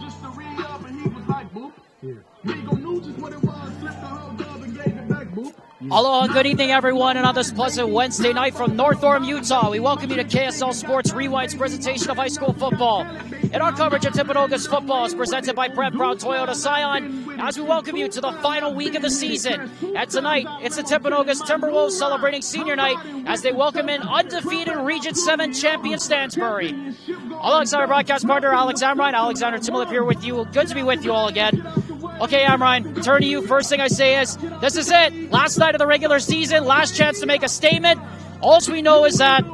just to re-up, and he was like, boop. Rico knew just what it was, flipped the whole dub and gave it back, boop. Aloha, good evening, everyone, and on this pleasant Wednesday night from North Orem, Utah, we welcome you to KSL Sports Rewind's presentation of high school football. And our coverage of Timpanogos football is presented by Brett Brown Toyota Scion as we welcome you to the final week of the season. And tonight, it's the Timpanogos Timberwolves celebrating senior night as they welcome in undefeated Region 7 champion Stansbury. Alongside our broadcast partner, Alex Amrine. Alexander Timolip here with you. Good to be with you all again. Okay, Amrine, turn to you. First thing I say is, this is it. Last night of the regular season, last chance to make a statement. All we know is that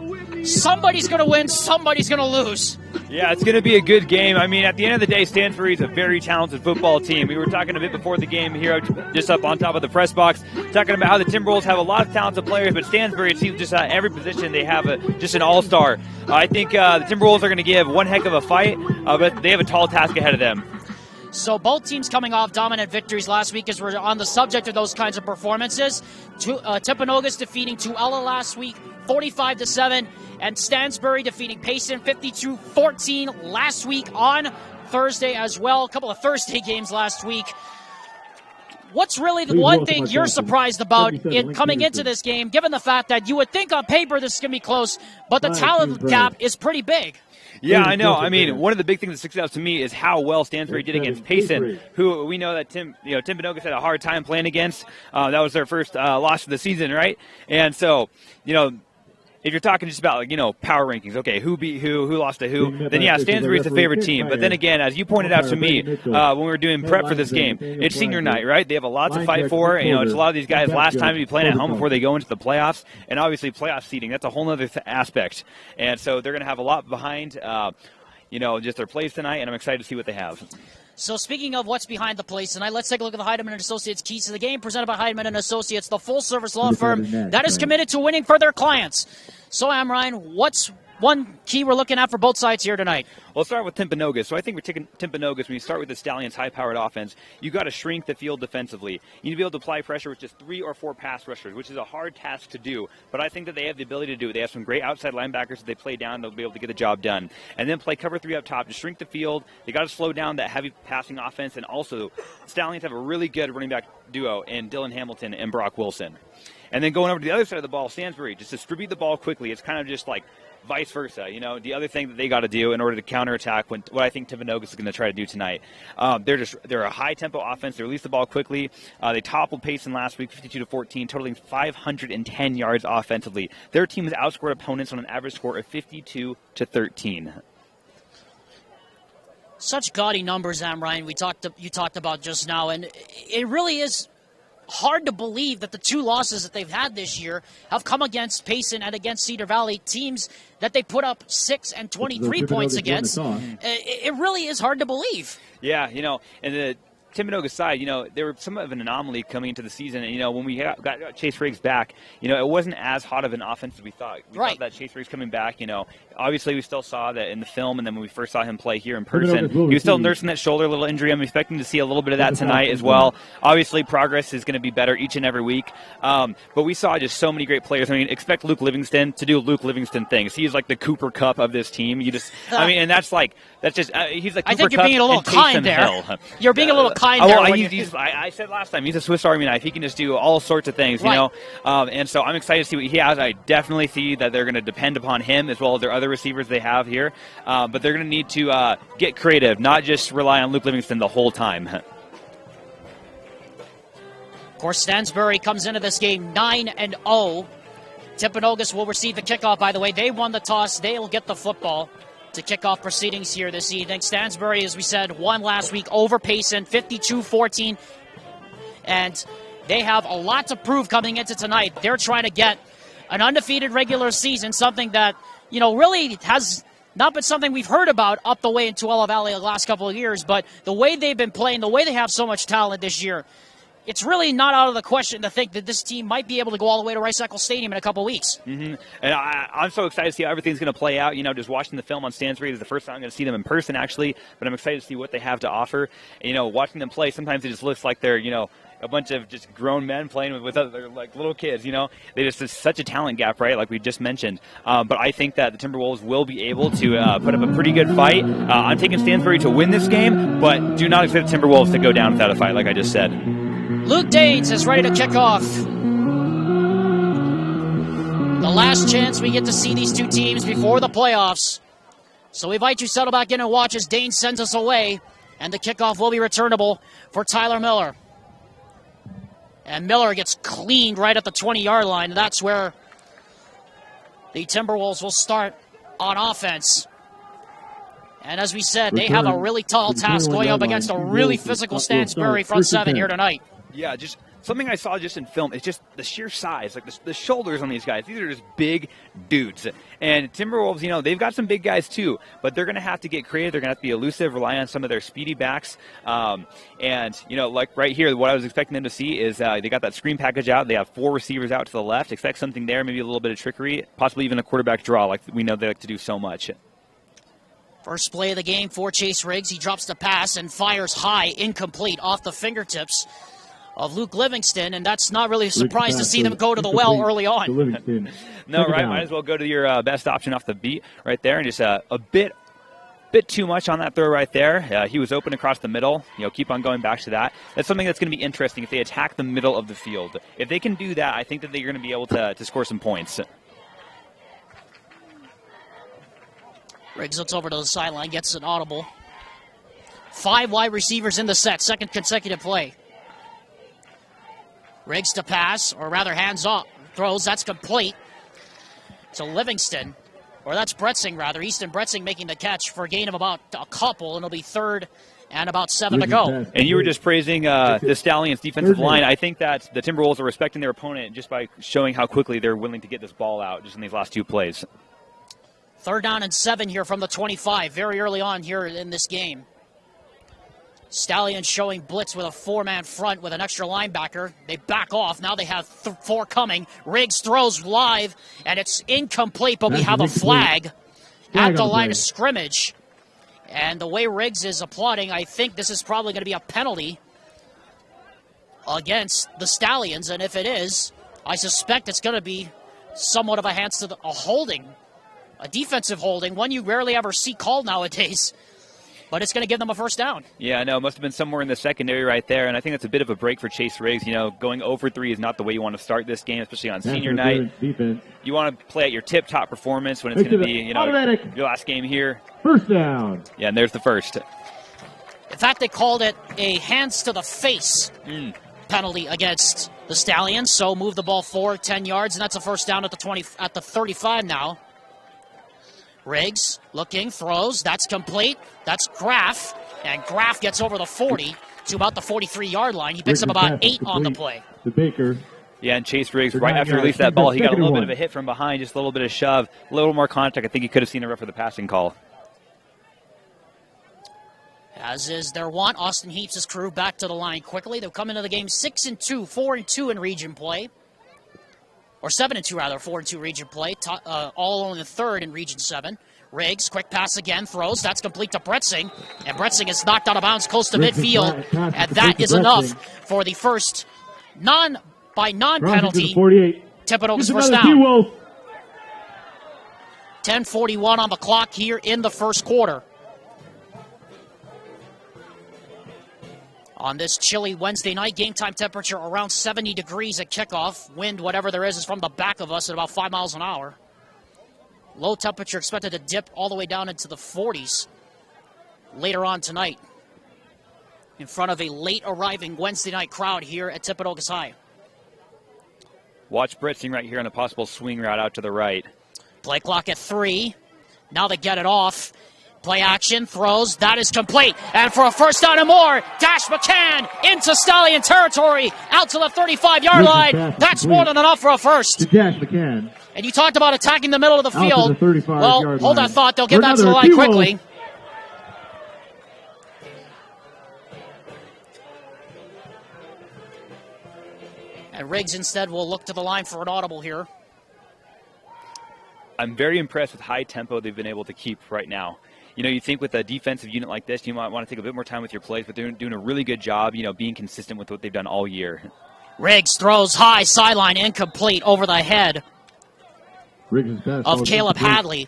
somebody's going to win, somebody's going to lose. Yeah, it's going to be a good game. I mean, at the end of the day, Stansbury is a very talented football team. We were talking a bit before the game here, just up on top of the press box, talking about how the Timberwolves have a lot of talented players, but Stansbury, it seems just at every position they have just an all-star. I think the Timberwolves are going to give one heck of a fight, but they have a tall task ahead of them. So both teams coming off dominant victories last week as we're on the subject of those kinds of performances. Timpanogos defeating Tuella last week, 45-7, and Stansbury defeating Payson 52-14 last week on Thursday as well. A couple of Thursday games last week. What's really the one thing you're surprised about in coming into this game, given the fact that you would think on paper this is going to be close, but the talent gap is pretty big? Yeah, I know. I mean, one of the big things that sticks out to me is how well Stansbury did against Payson, who we know that Timpanogos had a hard time playing against. That was their first loss of the season, right? And so, if you're talking just about, power rankings, okay, who beat who lost to who, then yeah, Stansbury is the favorite team. But then again, as you pointed out to me when we were doing prep for this game, it's senior night, right? They have a lot to fight for. It's a lot of these guys' last time to be playing at home before they go into the playoffs. And obviously playoff seeding, that's a whole other aspect. And so they're going to have a lot behind, just their plays tonight, and I'm excited to see what they have. So speaking of what's behind the plays tonight, let's take a look at the Heidemann & Associates Keys to the Game, presented by Heidemann & Associates, the full-service law firm that is committed to winning for their clients. So, Amrine, what's one key we're looking at for both sides here tonight? Well, let's start with Timpanogos. So I think we're taking Timpanogos. When you start with the Stallions' high-powered offense, you got to shrink the field defensively. You need to be able to apply pressure with just 3 or 4 pass rushers, which is a hard task to do. But I think that they have the ability to do it. They have some great outside linebackers that they play down. They'll be able to get the job done. And then play cover 3 up top to shrink the field. They got to slow down that heavy passing offense. And also, Stallions have a really good running back duo in Dylan Hamilton and Brock Wilson. And then going over to the other side of the ball, Stansbury, just distribute the ball quickly. It's kind of just like vice versa. The other thing that they got to do in order to counterattack what I think Timpanogos is going to try to do tonight. They're a high-tempo offense. They release the ball quickly. They toppled Payson last week, 52-14, totaling 510 yards offensively. Their team has outscored opponents on an average score of 52-13. Such gaudy numbers, Amrine, you talked about just now, and it really is hard to believe that the 2 losses that they've had this year have come against Payson and against Cedar Valley, teams that they put up 6 and 23 points against. It really is hard to believe. Yeah, and the Timpanogos side, they were somewhat of an anomaly coming into the season. And, when we got Chase Riggs back, it wasn't as hot of an offense as we thought. We thought that Chase Riggs coming back, obviously we still saw that in the film, and then when we first saw him play here in person, he was still nursing that shoulder, little injury. I'm expecting to see a little bit of that tonight as well. Obviously, progress is going to be better each and every week. But we saw just so many great players. I mean, expect Luke Livingston to do Luke Livingston things. He's like the Cooper Cup of this team. And that's just, he's like Cooper Cup. I think you're being a little kind there. You're being a little kind there. I said last time, he's a Swiss Army knife. He can just do all sorts of things, and so I'm excited to see what he has. I definitely see that they're going to depend upon him as well as their other receivers they have here, but they're going to need to get creative, not just rely on Luke Livingston the whole time. Of course, Stansbury comes into this game 9-0. Timpanogos will receive the kickoff, by the way. They won the toss. They'll get the football to kick off proceedings here this evening. Stansbury, as we said, won last week over Payson, 52-14. And they have a lot to prove coming into tonight. They're trying to get an undefeated regular season, something that, really has not been something we've heard about up the way in Tuella Valley the last couple of years. But the way they've been playing, the way they have so much talent this year, it's really not out of the question to think that this team might be able to go all the way to Rice Eccles Stadium in a couple weeks. Mm-hmm. And I'm so excited to see how everything's going to play out. Just watching the film on Stansbury is the first time I'm going to see them in person, actually. But I'm excited to see what they have to offer. Watching them play, sometimes it just looks like they're, a bunch of just grown men playing with other like little kids. You know, there's such a talent gap, right? Like we just mentioned. But I think that the Timberwolves will be able to put up a pretty good fight. I'm taking Stansbury to win this game, but do not expect the Timberwolves to go down without a fight, like I just said. Luke Danes is ready to kick off. The last chance we get to see these two teams before the playoffs. So we invite you to settle back in and watch as Dane sends us away, and the kickoff will be returnable for Tyler Miller. And Miller gets cleaned right at the 20-yard line, and that's where the Timberwolves will start on offense. And as we said, they have a really tall task going up against a really physical Stansbury front seven here tonight. Yeah, just something I saw just in film is just the sheer size, like the shoulders on these guys. These are just big dudes. And Timberwolves, you know, they've got some big guys too, but they're going to have to get creative. They're going to have to be elusive, rely on some of their speedy backs. And, you know, like right here, what I was expecting them to see is they got that screen package out. They have 4 receivers out to the left. Expect something there, maybe a little bit of trickery, possibly even a quarterback draw, like we know they like to do so much. First play of the game for Chase Riggs. He drops the pass and fires high, incomplete, off the fingertips of Luke Livingston, and that's not really a surprise to see them go to the well early on. No, right? Might as well go to your best option off the beat right there, and just a bit too much on that throw right there. He was open across the middle. You know, keep on going back to that. That's something that's going to be interesting if they attack the middle of the field. If they can do that, I think that they're going to be able to score some points. Riggs looks over to the sideline, gets an audible. 5 wide receivers in the set, second consecutive play. Riggs to pass, or rather hands off, throws, that's complete to Livingston, or that's Bretzing rather. Easton Bretzing making the catch for a gain of about a couple, and it'll be 3rd and about 7 to go. And you were just praising the Stallions' defensive line. I think that the Timberwolves are respecting their opponent just by showing how quickly they're willing to get this ball out just in these last 2 plays. 3rd down and 7 here from the 25, very early on here in this game. Stallions showing blitz with a 4-man front with an extra linebacker. They back off. Now they have 4 coming. Riggs throws live, and it's incomplete, but we have a flag at the line of scrimmage. And the way Riggs is applauding, I think this is probably going to be a penalty against the Stallions. And if it is, I suspect it's going to be somewhat of a hands to a holding, a defensive holding, one you rarely ever see called nowadays. But it's going to give them a first down. Yeah, I know. It must have been somewhere in the secondary right there. And I think that's a bit of a break for Chase Riggs. You know, going 0 for 3 is not the way you want to start this game, especially on senior night. You want to play at your tip-top performance when it's going to be, you know, your last game here. First down. Yeah, and there's the first. In fact, they called it a hands to the face penalty against the Stallions. So move the ball forward 10 yards, and that's a first down at the 35 now. Riggs looking, throws, that's complete. That's Graff, and Graff gets over the 40 to about the 43-yard line. He picks up about 8 on the play. The Baker. Yeah, and Chase Riggs, right after he released that ball, he got a little bit of a hit from behind, just a little bit of shove, a little more contact. I think he could have seen the ref for the passing call. As is their want, Austin Heaps' crew back to the line quickly. They'll come into the game 6-2, 4-2 in region play. Or 7-2 rather, 4-2 region play, all only the 3rd in region 7. Riggs, quick pass again, throws, that's complete to Bretzing, and Bretzing is knocked out of bounds close to midfield, and that is enough for the first non-penalty Timpanogos first down. 10:41 on the clock here in the first quarter. On this chilly Wednesday night, game time temperature around 70 degrees at kickoff. Wind, whatever there is from the back of us at about 5 miles an hour. Low temperature expected to dip all the way down into the 40s later on tonight in front of a late arriving Wednesday night crowd here at Timpanogos High. Watch Bretzing right here on a possible swing route out to the right. Play clock at 3. Now they get it off. Play action, throws, that is complete. And for a first down and more, Dash McCann into Stallion territory, out to the 35-yard line. That's more than enough for a first. Dash McCann. And you talked about attacking the middle of the field. Well, hold that thought. They'll get that to the line quickly. And Riggs instead will look to the line for an audible here. I'm very impressed with high tempo they've been able to keep right now. You know, you think with a defensive unit like this, you might want to take a bit more time with your plays, but they're doing a really good job, you know, being consistent with what they've done all year. Riggs throws high, sideline incomplete over the head of Caleb Hadley.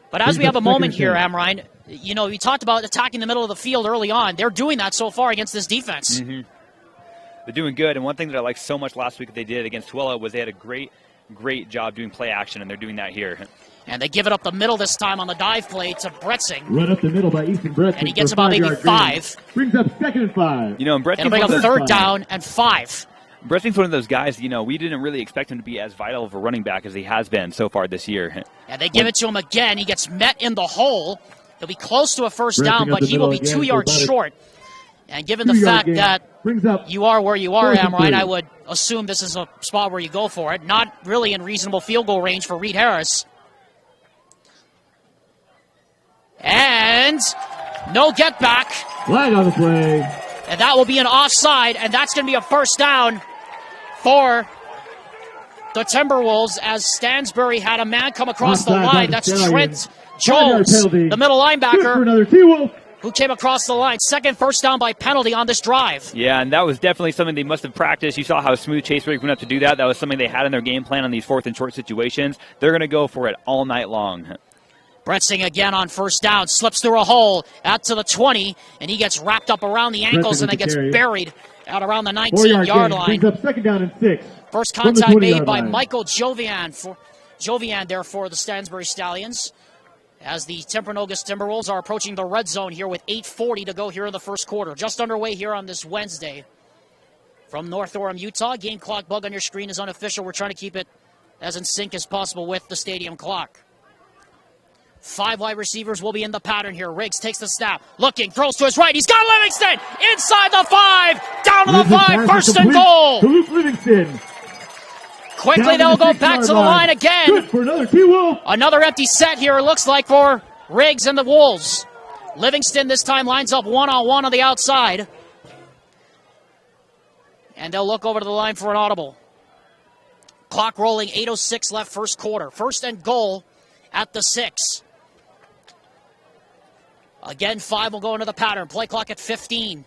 But as we have a moment here, Amrine, you know, we talked about attacking the middle of the field early on. They're doing that so far against this defense. Mm-hmm. They're doing good, and one thing that I liked so much last week that they did against Twilla was they had a great job doing play action, and they're doing that here. And they give it up the middle this time on the dive play to Bretzing. Run up the middle by Easton Bretzing. And he gets about maybe 5. Brings up 2nd and 5. You know, and Bretzing's it'll bring up 3rd down and 5. Bretzing's one of those guys, you know, we didn't really expect him to be as vital of a running back as he has been so far this year. And they give it to him again. He gets met in the hole. He'll be close to a 1st down, but he will be 2 yards short. And given the fact that you are where you are, Amrine, I would assume this is a spot where you go for it. Not really in reasonable field goal range for Reed Harris. And no get back. Flag on the play. And that will be an offside, and that's going to be a 1st down for the Timberwolves as Stansbury had a man come across the line. That's Trent Jones, the middle linebacker, who came across the line. 2nd 1st down by penalty on this drive. Yeah, and that was definitely something they must have practiced. You saw how smooth Chase Riggs went up to do that. That was something they had in their game plan on these 4th and short situations. They're going to go for it all night long. Bretzing again on 1st down, slips through a hole out to the 20, and he gets wrapped up around the ankles and then gets buried out around the 19-yard line. Brings up 2nd down and 6. First contact made by Michael Jovian there for the Stansbury Stallions. As the Timpanogos Timberwolves are approaching the red zone here with 8:40 to go here in the 1st quarter. Just underway here on this Wednesday. From North Orem, Utah, game clock bug on your screen is unofficial. We're trying to keep it as in sync as possible with the stadium clock. 5 wide receivers will be in the pattern here. Riggs takes the snap, looking, throws to his right. He's got Livingston inside the 5, down to the 5, 1st and goal. Luke Livingston. Quickly, they'll go back to the line again. Good for another T-Wolf. Another empty set here, it looks like, for Riggs and the Wolves. Livingston this time lines up one-on-one on the outside. And they'll look over to the line for an audible. Clock rolling, 8:06 left 1st quarter. 1st and goal at the 6. Again, 5 will go into the pattern. Play clock at 15.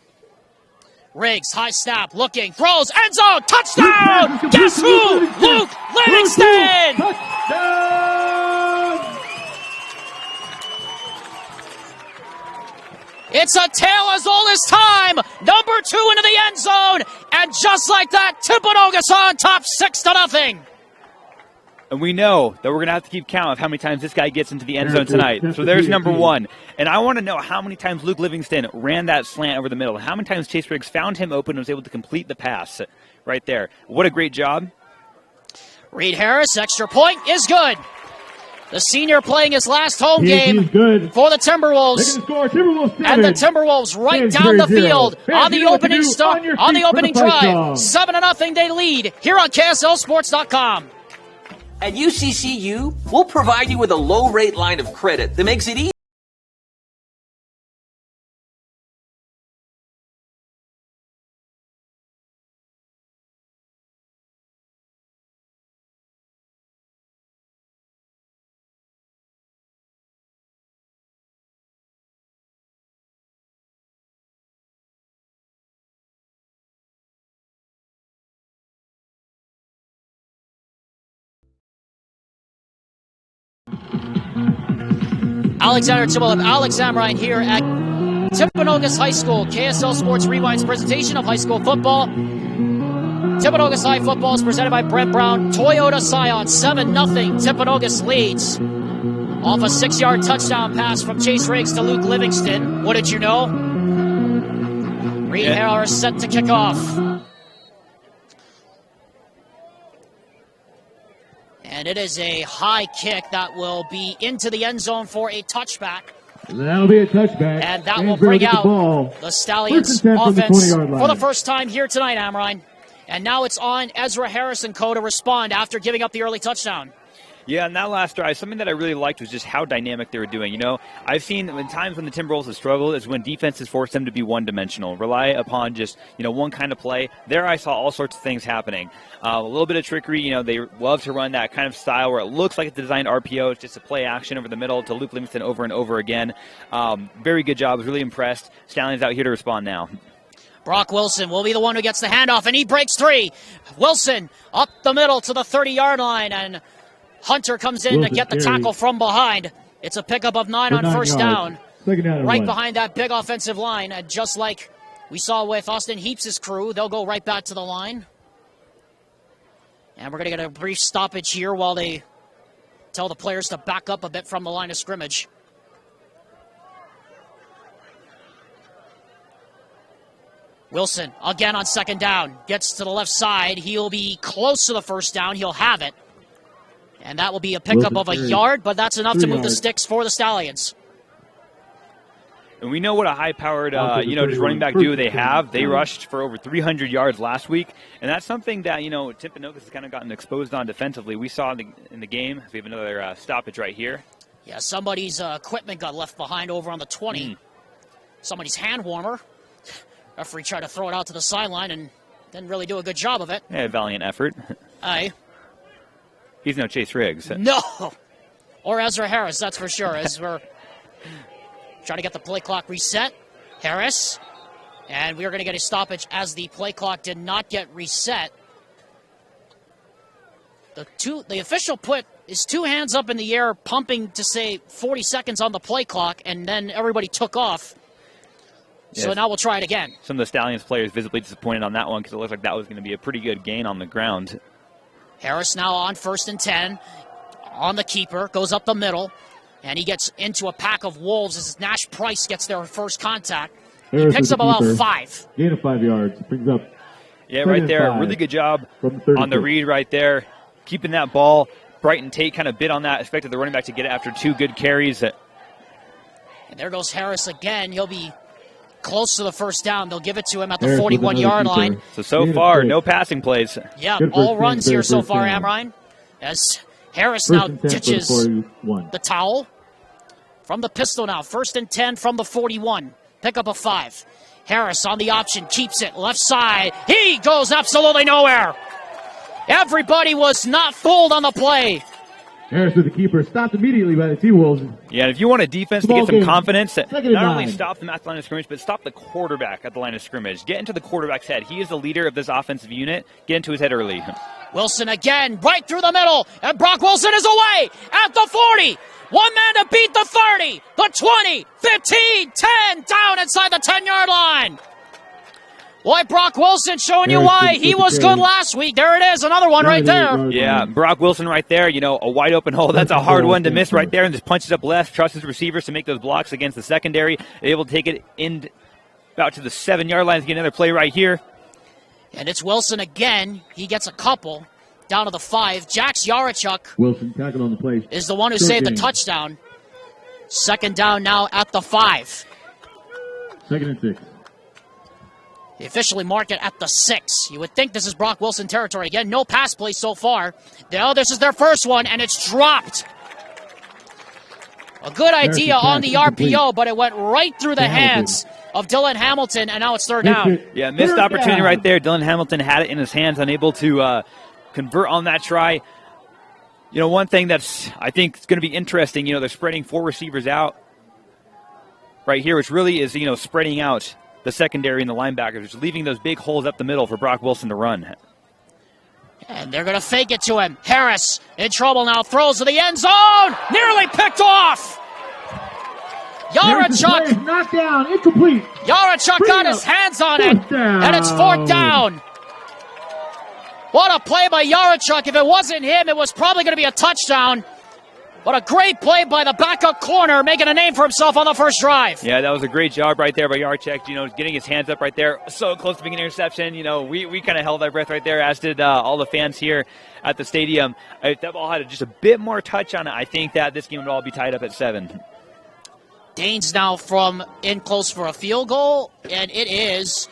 Riggs, high snap, looking, throws, end zone, touchdown! Guess who? Luke Livingston! Touchdown! It's a tale as old as time. Number 2 into the end zone. And just like that, Timpanogos on top 6-0. And we know that we're going to have to keep count of how many times this guy gets into the end zone tonight. So there's number 1. And I want to know how many times Luke Livingston ran that slant over the middle. How many times Chase Riggs found him open and was able to complete the pass right there. What a great job. Reed Harris, extra point is good. The senior playing his last home game for the Timberwolves. And the Timberwolves right down the field on the opening drive. 7-0 they lead here on KSLSports.com. At UCCU, we'll provide you with a low-rate line of credit that makes it easy. Alexander Timberwolves, Alex Amrine here at Timpanogos High School. KSL Sports Rewind's presentation of high school football. Timpanogos High football is presented by Brent Brown. Toyota Scion, 7-0. Timpanogos leads off a 6-yard touchdown pass from Chase Riggs to Luke Livingston. What did you know? Reed Harris set to kick off. And it is a high kick that will be into the end zone for a touchback. That'll be a touchback. And that will bring out the Stallions offense for the first time here tonight, Amrine. And now it's on Ezra Harris and co. to respond after giving up the early touchdown. Yeah, and that last drive, something that I really liked was just how dynamic they were doing. You know, I've seen in times when the Timberwolves have struggled is when defenses force them to be one-dimensional, rely upon just, one kind of play. There I saw all sorts of things happening. A little bit of trickery. They love to run that kind of style where it looks like it's designed RPO. It's just a play action over the middle to loop Livingston over and over again. Very good job. I was really impressed. Stallions out here to respond now. Brock Wilson will be the one who gets the handoff, and he breaks three. Wilson up the middle to the 30-yard line, and Hunter comes in to get the tackle from behind. It's a pickup of 9 on first down. Right behind that big offensive line. And just like we saw with Austin Heaps' crew, they'll go right back to the line. And we're going to get a brief stoppage here while they tell the players to back up a bit from the line of scrimmage. Wilson again on second down. Gets to the left side. He'll be close to the first down. He'll have it. And that will be a pickup of a yard, but that's enough to move the sticks for the Stallions. And we know what a high-powered, just running back duo they have. They rushed for over 300 yards last week, and that's something that, Timpanogos has kind of gotten exposed on defensively. We saw in the game. We have another stoppage right here. Yeah, somebody's equipment got left behind over on the 20. Somebody's hand warmer. Referee tried to throw it out to the sideline and didn't really do a good job of it. Yeah, valiant effort. Aye. He's no Chase Riggs. No! Or Ezra Harris, that's for sure, as we're trying to get the play clock reset. Harris. And we are going to get a stoppage as the play clock did not get reset. The official put his two hands up in the air, pumping to say 40 seconds on the play clock, and then everybody took off. Yes. So now we'll try it again. Some of the Stallions players visibly disappointed on that one because it looked like that was going to be a pretty good gain on the ground. Harris now on 1st and 10. On the keeper, goes up the middle, and he gets into a pack of Wolves as Nash Price gets their first contact. He picks up about 5. Gain of 5 yards. Brings up. Yeah, right there. Really good job on the read right there. Keeping that ball. Brighton Tate kind of bit on that. Expected the running back to get it after 2 good carries. And there goes Harris again. He'll be close to the first down. They'll give it to him at the 41-yard line. So far, no passing plays. Yeah, all runs here so far, Amrine. As Harris now ditches the towel. From the pistol now. 1st and 10 from the 41. Pick up a 5. Harris on the option. Keeps it. Left side. He goes absolutely nowhere. Everybody was not fooled on the play. Harris with the keeper, stopped immediately by the T-Wolves. Yeah, if you want a defense to get some confidence, not only stop them at the line of scrimmage, but stop the quarterback at the line of scrimmage. Get into the quarterback's head. He is the leader of this offensive unit. Get into his head early. Wilson again, right through the middle, and Brock Wilson is away at the 40. One man to beat the 30, the 20, 15, 10, down inside the 10-yard line. Boy, Brock Wilson showing you why he was good last week. There it is, another one right there. Yeah, Brock Wilson right there, a wide open hole. That's a hard one to miss right there, and just punches up left, trusts his receivers to make those blocks against the secondary. Able to take it in about to the 7-yard line to get another play right here. And it's Wilson again. He gets a couple down to the 5. Jax Yarachuk Wilson tackled on the play. Is the one who saved the touchdown. 2nd down now at the 5. 2nd and 6. They officially mark it at the 6. You would think this is Brock Wilson territory. Again, no pass play so far. No, this is their first one, and it's dropped. A good idea on the RPO, but it went right through the hands of Dylan Hamilton, and now it's 3rd down. Yeah, missed opportunity right there. Dylan Hamilton had it in his hands, unable to convert on that try. One thing that's, I think, is going to be interesting, they're spreading 4 receivers out right here, which really is, spreading out the secondary and the linebackers, leaving those big holes up the middle for Brock Wilson to run. And they're going to fake it to him. Harris in trouble now, throws to the end zone, nearly picked off. Yarachuk knocked down, incomplete. Yarachuk got his hands on it, and it's 4th down. What a play by Yarachuk. If it wasn't him, it was probably going to be a touchdown. But a great play by the backup corner, making a name for himself on the first drive. Yeah, that was a great job right there by Yarachuk, getting his hands up right there. So close to being an interception. We kind of held our breath right there, as did all the fans here at the stadium. If that ball had just a bit more touch on it, I think that this game would all be tied up at 7. Danes now from in close for a field goal, and it is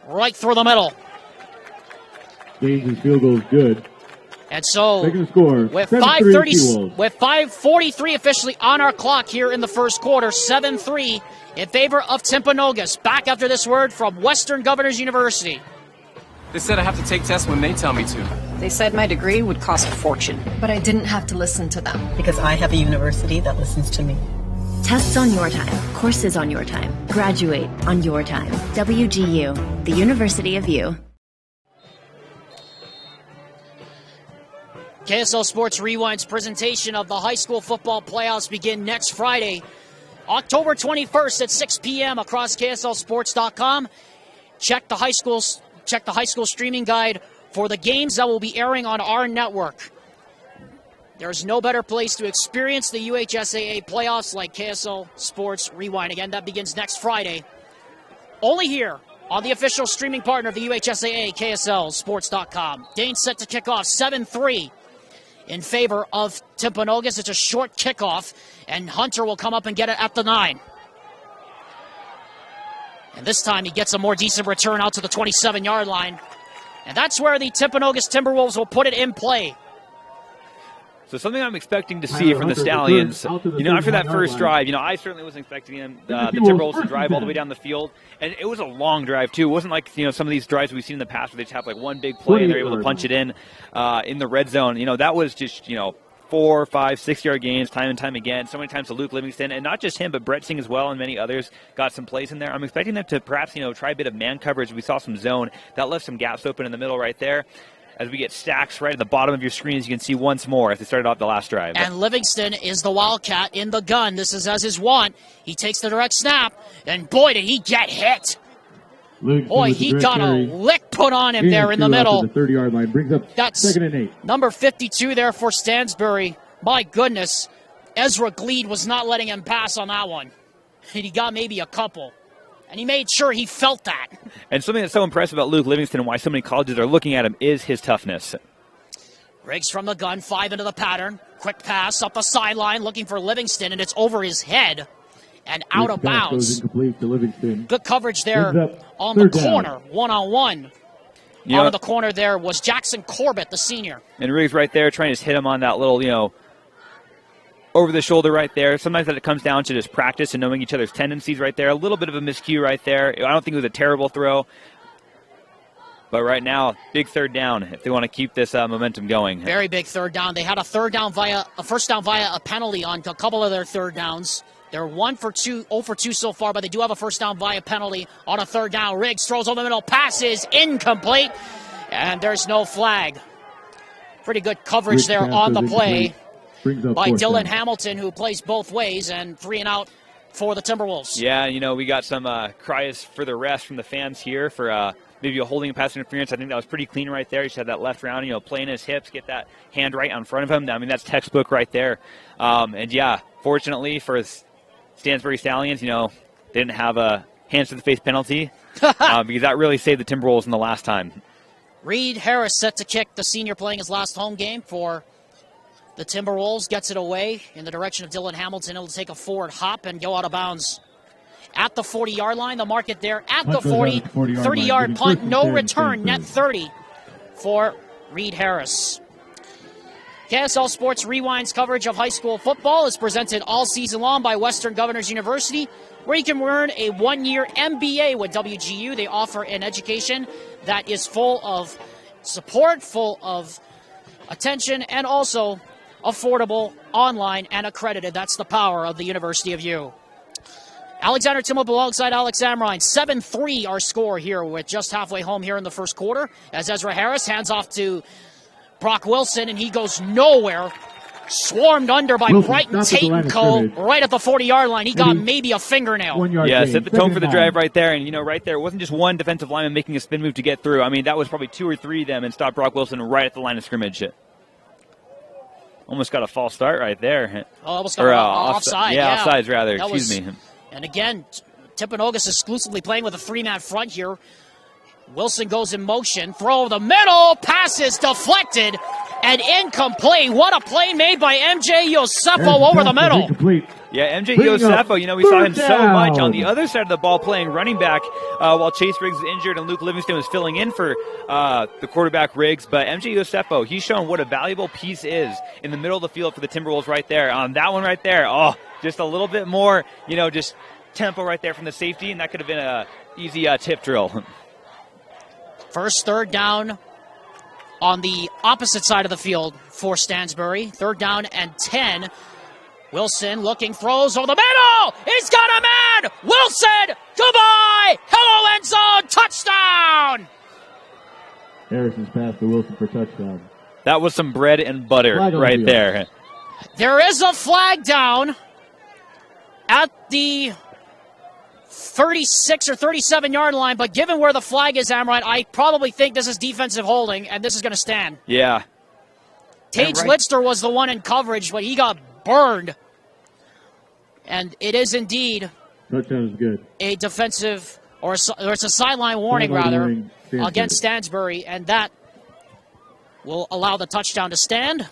right through the middle. Danes' field goal is good. And so, Taking the score, with 7-3 T-Wolves. with 5:43 officially on our clock here in the first quarter, 7-3 in favor of Timpanogos. Back after this word from Western Governors University. They said I have to take tests when they tell me to. They said my degree would cost a fortune. But I didn't have to listen to them. Because I have a university that listens to me. Tests on your time, courses on your time, graduate on your time. WGU, the University of You. KSL Sports Rewind's presentation of the high school football playoffs begin next Friday, October 21st at 6 p.m. across KSLSports.com. Check the high school streaming guide for the games that will be airing on our network. There's no better place to experience the UHSAA playoffs like KSL Sports Rewind. Again, that begins next Friday. Only here on the official streaming partner of the UHSAA, KSLSports.com. Dane set to kick off 7-3 in favor of Timpanogos. It's a short kickoff, and Hunter will come up and get it at the 9. And this time he gets a more decent return out to the 27-yard line. And that's where the Timpanogos Timberwolves will put it in play. So something I'm expecting to see from the Stallions, after that first drive, I certainly wasn't expecting them, the Timberwolves to drive all the way down the field. And it was a long drive, too. It wasn't like, some of these drives we've seen in the past where they just have like one big play and they're able to punch it in the red zone. That was just, 4, 5, 6-yard gains time and time again. So many times to Luke Livingston, and not just him, but Brett Singh as well, and many others got some plays in there. I'm expecting them to perhaps, try a bit of man coverage. We saw some zone. That left some gaps open in the middle right there. As we get stacks right at the bottom of your screen, as you can see once more as they started off the last drive. And Livingston is the Wildcat in the gun. This is as his want. He takes the direct snap, and boy, did he get hit. Boy, he got a lick put on him there in the middle. The 30-yard line brings up That's 2nd and 8. Number 52 there for Stansbury. My goodness, Ezra Gleed was not letting him pass on that one. And he got maybe a couple. And he made sure he felt that. And something that's so impressive about Luke Livingston and why so many colleges are looking at him is his toughness. Riggs from the gun, 5 into the pattern. Quick pass up the sideline, looking for Livingston, and it's over his head and out of bounds. Good coverage there on the corner, one-on-one. Out of the corner there was Jackson Corbett, the senior. And Riggs right there trying to hit him on that little, over the shoulder right there. Sometimes that it comes down to just practice and knowing each other's tendencies right there. A little bit of a miscue right there. I don't think it was a terrible throw. But right now, big third down if they want to keep this momentum going. Very big third down. They had a first down via a penalty on a couple of their third downs. They're 0 for 2 so far, but they do have a first down via penalty on a third down. Riggs throws over the middle, passes incomplete, and there's no flag. Pretty good coverage there on the play by Dylan Hamilton, who plays both ways, and 3 and out for the Timberwolves. Yeah, we got some cries for the rest from the fans here for maybe a holding and pass interference. I think that was pretty clean right there. He just had that left round, playing his hips, get that hand right on front of him. I mean, that's textbook right there. And yeah, fortunately for Stansbury Stallions, they didn't have a hands to the face penalty because that really saved the Timberwolves in the last time. Reed Harris set to kick, the senior playing his last home game for the Timberwolves. Gets it away in the direction of Dylan Hamilton. It'll take a forward hop and go out of bounds at the 40-yard line. The market there at the 40, 30-yard punt, no return, net 30 for Reed Harris. KSL Sports Rewind's coverage of high school football is presented all season long by Western Governors University, where you can earn a 1-year MBA with WGU. They offer an education that is full of support, full of attention, and also affordable, online, and accredited. That's the power of the University of U. Alexander Timmel alongside Alex Amrine. 7-3 our score here with just halfway home here in the first quarter as Ezra Harris hands off to Brock Wilson, and he goes nowhere. Swarmed under by Brighton Tate & Co. right at the 40-yard line. He got maybe a fingernail. Yeah, set the tone for the drive right there. And, right there, it wasn't just one defensive lineman making a spin move to get through. I mean, that was probably 2 or 3 of them and stopped Brock Wilson right at the line of scrimmage. Almost got a false start right there. Almost got offside. Yeah, offsides rather. Excuse me. And again, Timpanogos exclusively playing with a 3-man front here. Wilson goes in motion, throw the middle, passes deflected and incomplete. What a play made by MJ Yosefo over the middle. Yeah, MJ Bring up Yosefo, we saw him third so much on down. the other side of the ball playing running back while Chase Riggs was injured and Luke Livingston was filling in for the quarterback Riggs. But MJ Yosefo, he's shown what a valuable piece is in the middle of the field for the Timberwolves right there. That one right there, just a little bit more, just tempo right there from the safety, and that could have been an easy tip drill. First third down on the opposite side of the field for Stansbury. 3rd down and 10. Wilson looking, throws over the middle. He's got a man. Wilson, goodbye. Hello, end zone, touchdown. Harrison's pass to Wilson for touchdown. That was some bread and butter right there. There is a flag down at the 36 or 37-yard line, but given where the flag is, Amrine, I probably think this is defensive holding, and this is going to stand. Yeah. Tage Lister was the one in coverage, but he got burned. And it is indeed Touchdown is good. a defensive, or it's a sideline warning, rather, against Stansbury, and that will allow the touchdown to stand.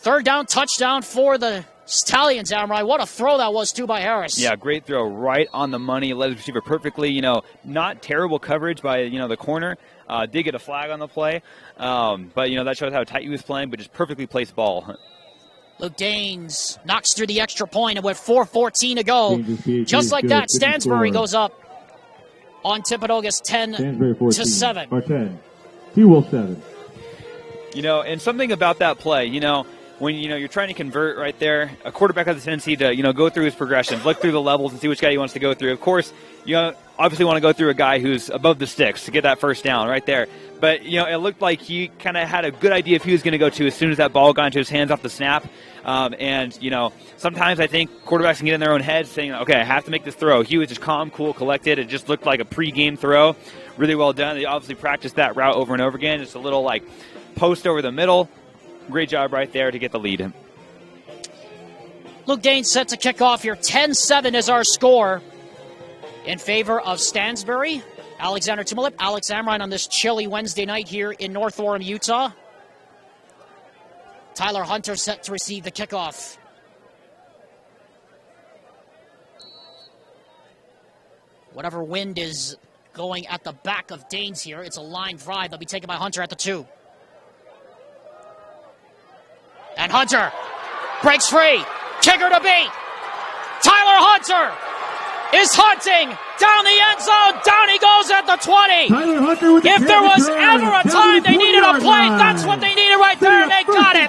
3rd down touchdown for the Stallions, Amrine. What a throw that was, too, by Harris. Yeah, great throw right on the money. Led his receiver perfectly. Not terrible coverage by, the corner. Did get a flag on the play. But, that shows how tight he was playing, but just perfectly placed ball. Luke Daines knocks through the extra point, and with 4:14 to go, just like that, Stansbury goes up on Timpanogos 10-7. Or 10. T-Wolf 7. And something about that play, when you're trying to convert right there, a quarterback has a tendency to go through his progressions, look through the levels, and see which guy he wants to go through. Of course, you obviously want to go through a guy who's above the sticks to get that first down right there. But it looked like he kind of had a good idea of who he was going to go to as soon as that ball got into his hands off the snap. And sometimes I think quarterbacks can get in their own heads saying, okay, I have to make this throw. He was just calm, cool, collected. It just looked like a pre-game throw. Really well done. They obviously practiced that route over and over again. Just a little post over the middle. Great job right there to get the lead. Luke Daines set to kick off here. 10-7 is our score in favor of Stansbury. Alexander Timolip, Alex Amrine on this chilly Wednesday night here in North Orem, Utah. Tyler Hunter set to receive the kickoff. Whatever wind is going at the back of Daines here, it's a line drive. They'll be taken by Hunter at the 2. And Hunter breaks free. Kicker to beat. Tyler Hunter is hunting down the end zone. Down he goes at the 20. Tyler Hunter with if there was ever a time they needed a play, that's what they needed right there, and they got it.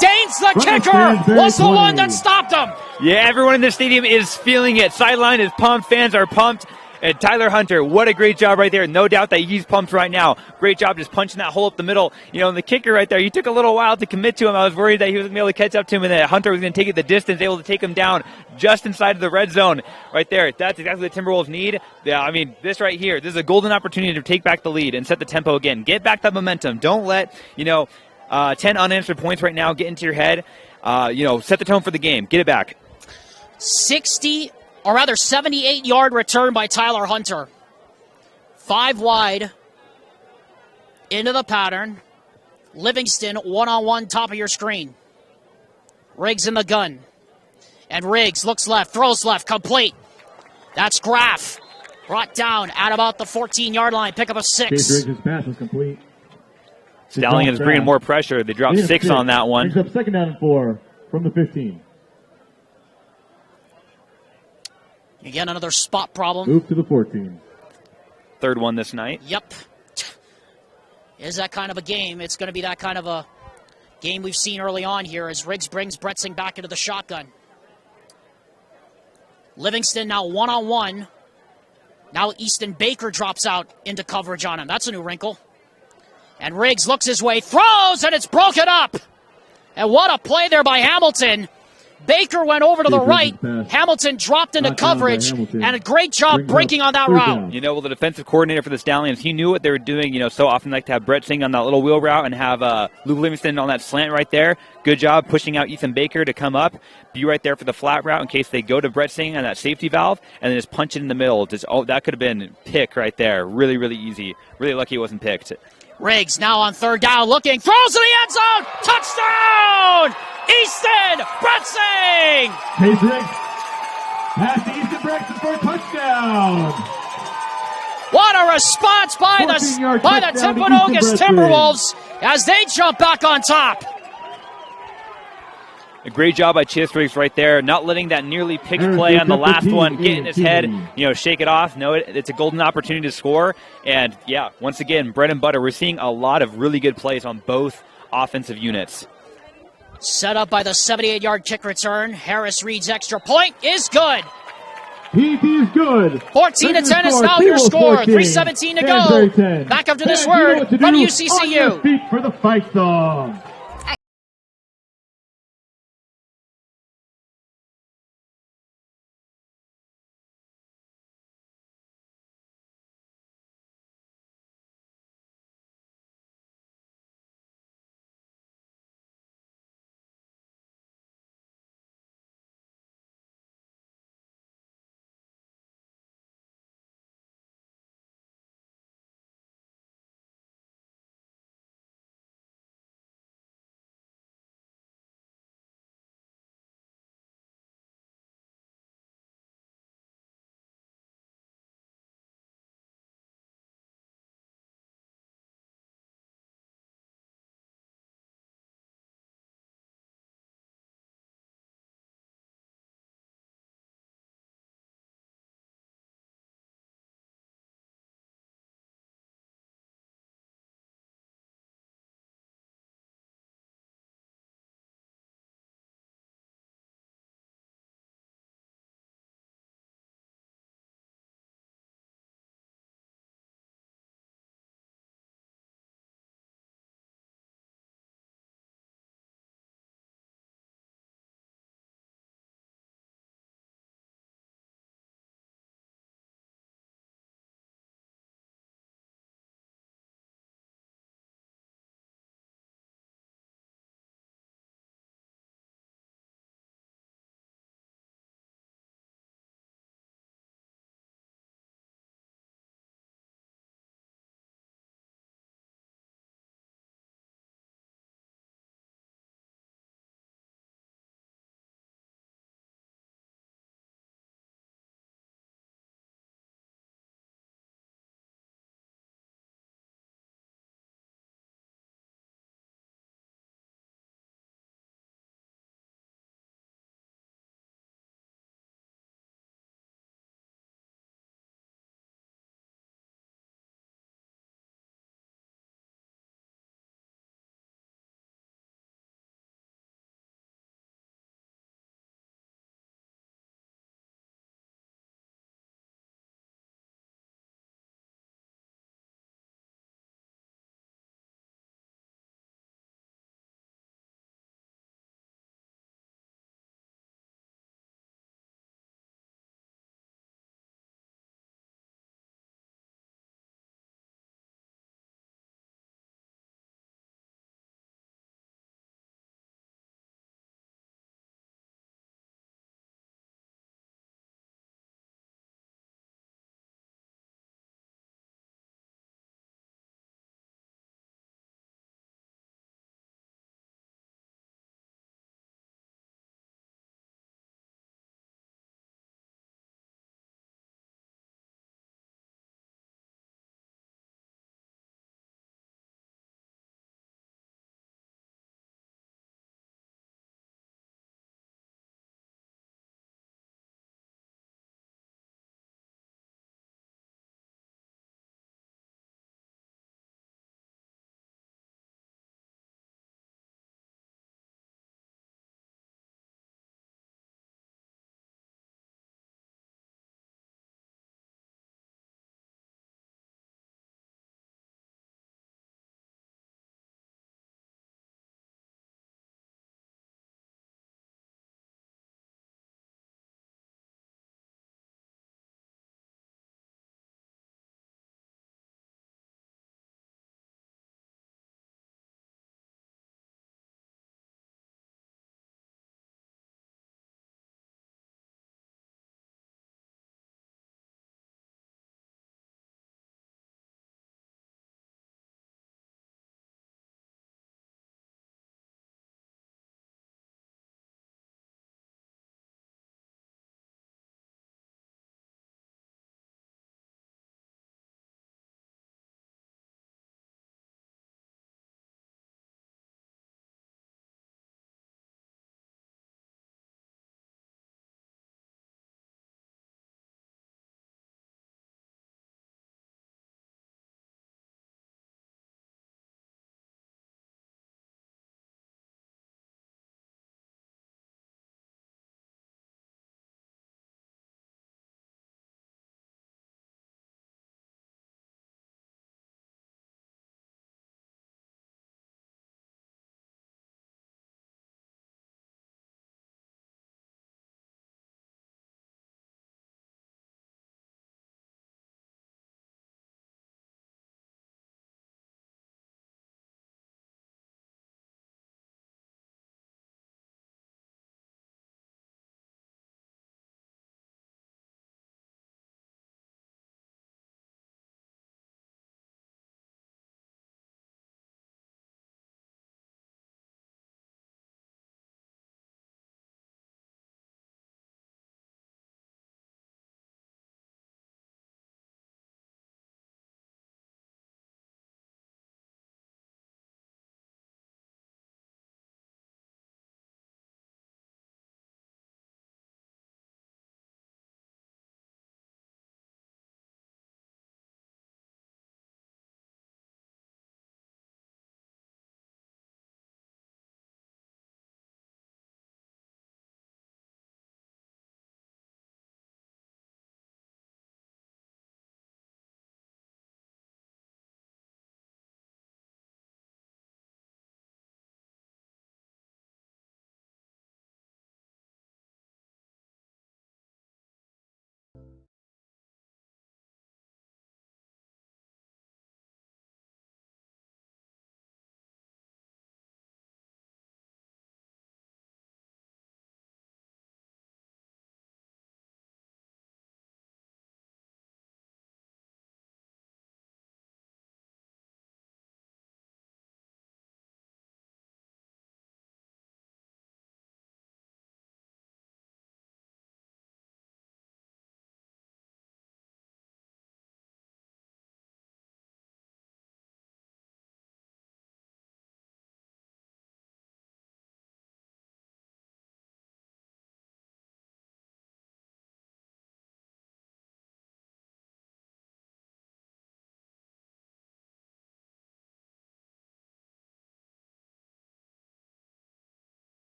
Daines, the kicker, was the one that stopped him. Yeah, everyone in the stadium is feeling it. Sideline is pumped. Fans are pumped. And Tyler Hunter, what a great job right there. No doubt that he's pumped right now. Great job just punching that hole up the middle. And the kicker right there, he took a little while to commit to him. I was worried that he was going to be able to catch up to him and that Hunter was going to take it the distance, able to take him down just inside of the red zone right there. That's exactly what the Timberwolves need. Yeah, this right here, this is a golden opportunity to take back the lead and set the tempo again. Get back that momentum. Don't let, 10 unanswered points right now get into your head. Set the tone for the game. Get it back. 78-yard return by Tyler Hunter. 5 wide into the pattern. Livingston one-on-one top of your screen. Riggs in the gun. And Riggs looks left, throws left, complete. That's Graff. Brought down at about the 14-yard line. Pick up a 6. Chase Riggs' pass was complete. Stallions bringing more pressure. They dropped 6 on that one. Brings up 2nd down and 4 from the 15. Again, another spot problem. Move to the 14. 3rd one this night. Yep. Is that kind of a game? It's going to be that kind of a game we've seen early on here as Riggs brings Bretzing back into the shotgun. Livingston now one-on-one. Now Easton Baker drops out into coverage on him. That's a new wrinkle. And Riggs looks his way, throws, and it's broken up. And what a play there by Hamilton. Baker went over to the right. Hamilton dropped into coverage, and a great job breaking on that route. The defensive coordinator for the Stallions, he knew what they were doing. So often like to have Bretzing on that little wheel route and have Luke Livingston on that slant right there. Good job pushing out Ethan Baker to come up, be right there for the flat route in case they go to Bretzing on that safety valve, and then just punch it in the middle. That could have been pick right there. Really, really easy. Really lucky it wasn't picked. Riggs now on 3rd down looking, throws to the end zone, touchdown! Easton Brexing! Chase Riggs. Pass to Easton Brexing for a touchdown. What a response by the 14-yard Timpanogos touchdown to Easton Timberwolves as they jump back on top. A great job by Chase Riggs right there, not letting that nearly picked play on the last one get in his head, shake it off. No, it's a golden opportunity to score. And, yeah, once again, bread and butter. We're seeing a lot of really good plays on both offensive units. Set up by the 78-yard kick return. Harris Reed's extra point is good. He is good. 14-10 is now your score. 3:17 to go. Back up to this word from UCCU. On your feet for the fight song.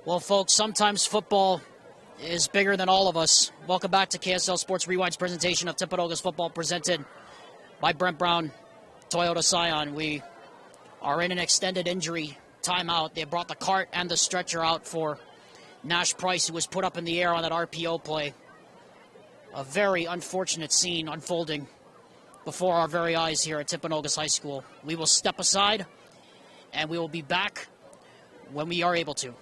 Well, folks, sometimes football is bigger than all of us. Welcome back to KSL Sports Rewind's presentation of Timpanogos football, presented by Brent Brown, Toyota Scion. We are in an extended injury timeout. They brought the cart and the stretcher out for Nash Price, who was put up in the air on that RPO play. A very unfortunate scene unfolding before our very eyes here at Timpanogos High School. We will step aside, and we will be back when we are able to.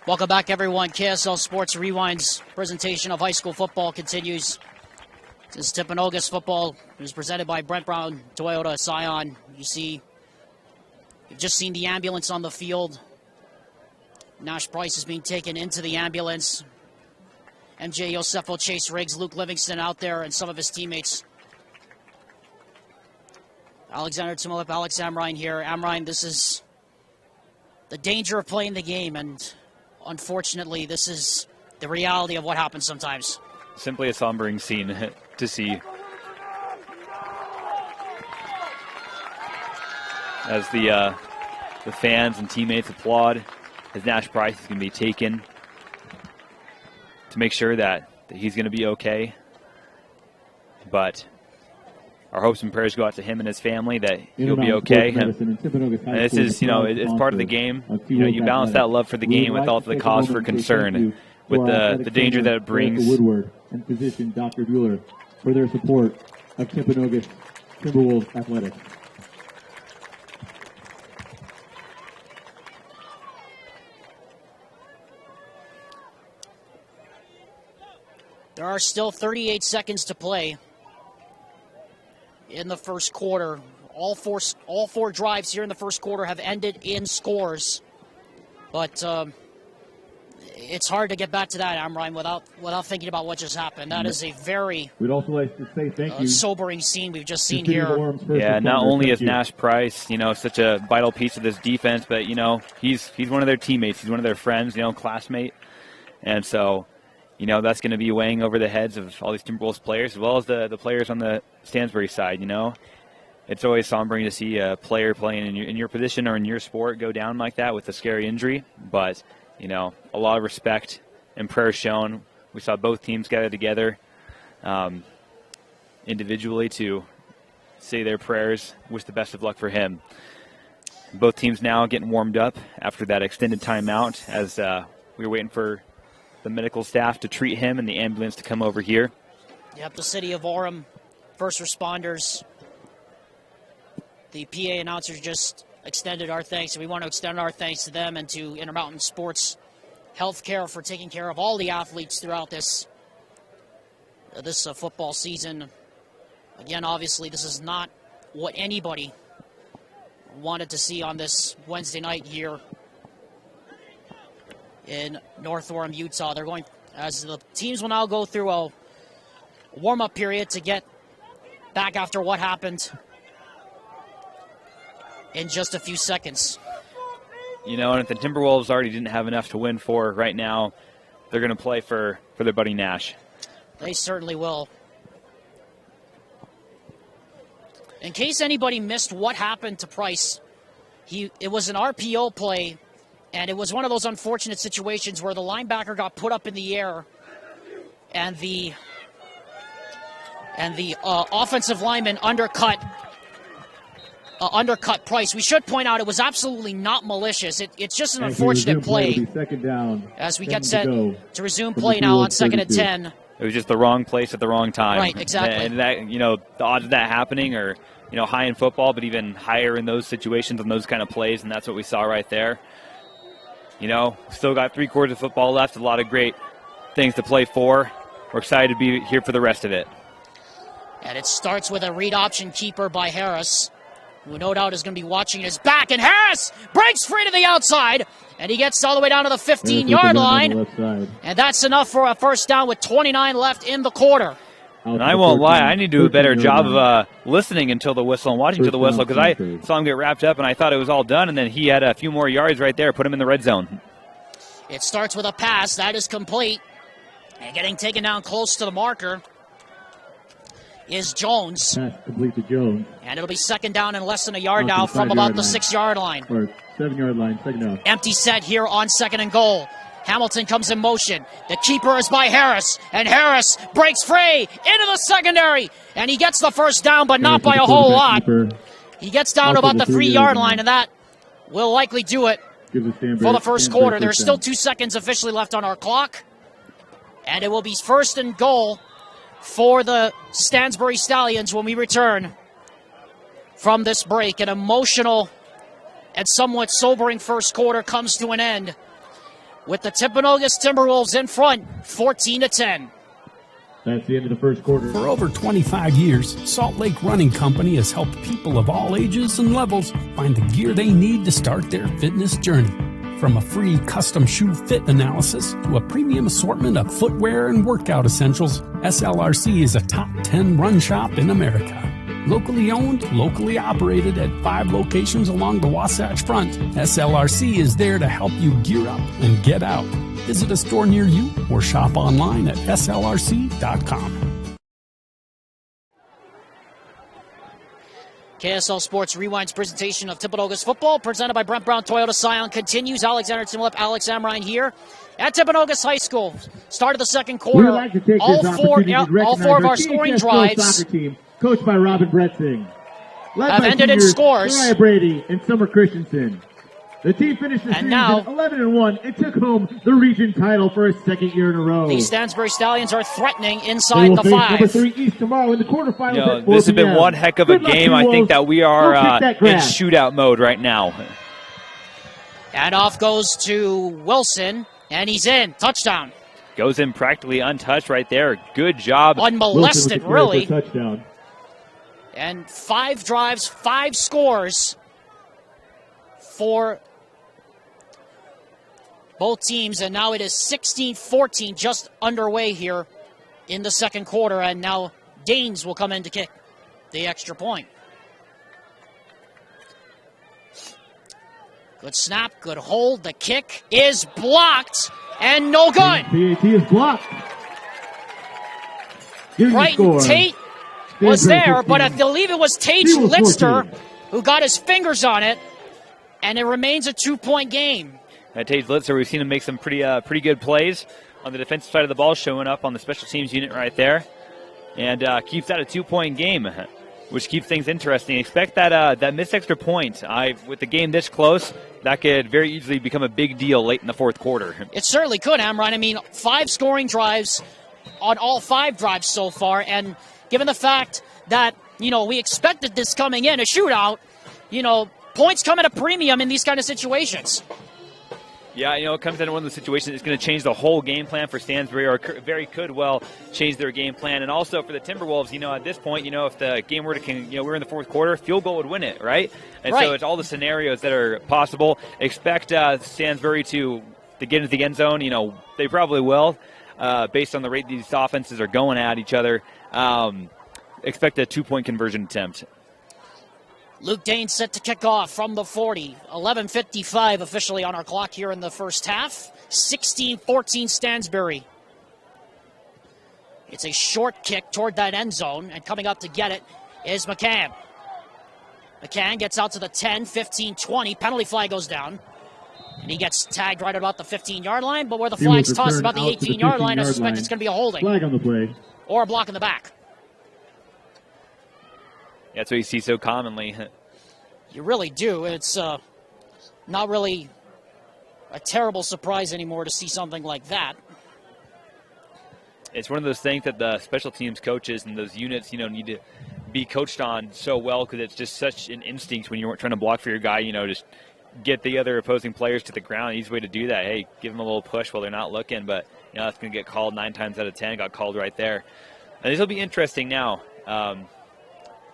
Welcome back, everyone. KSL Sports Rewind's presentation of high school football continues. This is Timpanogos football. It was presented by Brent Brown, Toyota, Scion. You've just seen the ambulance on the field. Nash Price is being taken into the ambulance. MJ Yosefo, Chase Riggs, Luke Livingston out there, and some of his teammates. Alexander Timolip, Alex Amrine here. Amrine, this is the danger of playing the game, and unfortunately, this is the reality of what happens sometimes. Simply a sombering scene to see. As the fans and teammates applaud as Nash Price is going to be taken to make sure that he's going to be okay. But our hopes and prayers go out to him and his family that he'll be okay. And this is, it's part of the game. You balance that love for the game with all of the cause for concern, with the danger that it brings. Woodward and physician Dr. Bueller for their support of Timpanogos Timberwolves athletics. There are still 38 seconds to play in the first quarter. All four drives here in the first quarter have ended in scores. But it's hard to get back to that, Amrine, without thinking about what just happened. That is a very We'd also like to say thank you. Sobering scene we've just seen here. Yeah, not only is Nash Price, such a vital piece of this defense, but, he's one of their teammates. He's one of their friends, classmate. And so, that's going to be weighing over the heads of all these Timberwolves players, as well as the players on the Stansbury side, It's always sombering to see a player playing in your position or in your sport go down like that with a scary injury. But, a lot of respect and prayer shown. We saw both teams gather together individually to say their prayers, wish the best of luck for him. Both teams now getting warmed up after that extended timeout as we were waiting for the medical staff to treat him and the ambulance to come over here. Yep, the city of Orem, first responders. The PA announcers just extended our thanks, and we want to extend our thanks to them and to Intermountain Sports Healthcare for taking care of all the athletes throughout this football season. Again, obviously, this is not what anybody wanted to see on this Wednesday night here in North Orem, Utah. They're going, as the teams will now go through a warm-up period to get back after what happened in just a few seconds. And if the Timberwolves already didn't have enough to win for right now, they're going to play for their buddy Nash. They certainly will. In case anybody missed what happened to Price, it was an RPO play, and it was one of those unfortunate situations where the linebacker got put up in the air, and the offensive lineman undercut Price. We should point out it was absolutely not malicious. It's just an unfortunate play. Second down, as we get set to resume play now on 2nd and 10. It was just the wrong place at the wrong time. Right, exactly. And that, the odds of that happening are, high in football, but even higher in those situations and those kind of plays, and that's what we saw right there. Still got 3 quarters of football left, a lot of great things to play for. We're excited to be here for the rest of it. And it starts with a read option keeper by Harris, who no doubt is going to be watching his back. And Harris breaks free to the outside, and he gets all the way down to the 15-yard line. And that's enough for a first down with 29 left in the quarter. And I won't lie, I need to do a better job of listening until the whistle and watching until the whistle, because I saw him get wrapped up and I thought it was all done, and then he had a few more yards right there, put him in the red zone. It starts with a pass. That is complete. And getting taken down close to the marker is Jones. Pass complete to Jones. And it'll be second down and less than a yard now from about the 6-yard line. Or 7-yard line, second down. Empty set here on 2nd and goal. Hamilton comes in motion. The keeper is by Harris, and Harris breaks free into the secondary, and he gets the first down, but not by a whole lot. He gets down to about the 3-yard line, and that will likely do it for the first quarter. There's still 2 seconds officially left on our clock, and it will be 1st and goal for the Stansbury Stallions when we return from this break. An emotional and somewhat sobering first quarter comes to an end with the Timpanogos Timberwolves in front, 14-10. That's the end of the first quarter. For over 25 years, Salt Lake Running Company has helped people of all ages and levels find the gear they need to start their fitness journey. From a free custom shoe fit analysis to a premium assortment of footwear and workout essentials, SLRC is a top 10 run shop in America. Locally owned, locally operated at 5 locations along the Wasatch Front, SLRC is there to help you gear up and get out. Visit a store near you or shop online at slrc.com. KSL Sports Rewind's presentation of Timpanogos football, presented by Brent Brown Toyota Scion, continues. Alexander Timlip, Alex Amrine here at Timpanogos High School. Start of the second quarter. Like all four of our scoring drives, soccer team, coached by Robin Bretzing, have ended in scores. Mariah Brady and Summer Christensen. The team finished the season 11-1 and took home the region title for a second year in a row. The Stansbury Stallions are threatening inside the 5. Number 3 East tomorrow in the quarterfinals at 4 this has been p.m. one heck of a game. I think that we are in shootout mode right now. And off goes to Wilson, and he's in. Touchdown. Goes in practically untouched right there. Good job. Unmolested, really. Touchdown. And 5 drives, 5 scores for both teams, and now it is 16-14, just underway here in the second quarter, and now Danes will come in to kick the extra point. Good snap, good hold. The kick is blocked, and no good. PAT is blocked. Brighton Tate was there, but I believe it was Tage Litster who got his fingers on it, and it remains a 2-point game. Tage Litzer, we've seen him make some pretty good plays on the defensive side of the ball, showing up on the special teams unit right there, and keeps that a 2-point game, which keeps things interesting. Expect that missed extra point. With the game this close, that could very easily become a big deal late in the fourth quarter. It certainly could, Amron. I mean, 5 scoring drives on all 5 drives so far, and given the fact that, we expected this coming in, a shootout, points come at a premium in these kind of situations. Yeah, it comes into one of the situations it's going to change the whole game plan for Stansbury, or very could well change their game plan. And also for the Timberwolves, at this point, if the game were to, we're in the fourth quarter, field goal would win it, right? And so it's all the scenarios that are possible. Expect Stansbury to get into the end zone. They probably will, based on the rate these offenses are going at each other. Expect a 2-point conversion attempt. Luke Dane set to kick off from the 40. 11:55 officially on our clock here in the first half. 16-14 Stansbury. It's a short kick toward that end zone, and coming up to get it is McCann. McCann gets out to the 10, 15, 20. Penalty flag goes down. And he gets tagged right about the 15-yard line, but where the flag's tossed about the 18-yard line, I suspect it's going to be a holding. Flag on the play. Or a block in the back. That's what you see so commonly. You really do. It's not really a terrible surprise anymore to see something like that. It's one of those things that the special teams coaches and those units, need to be coached on so well, because it's just such an instinct when you're trying to block for your guy, just get the other opposing players to the ground. Easy way to do that. Hey, give them a little push while they're not looking, but that's going to get called 9 times out of 10. Got called right there. And this will be interesting now.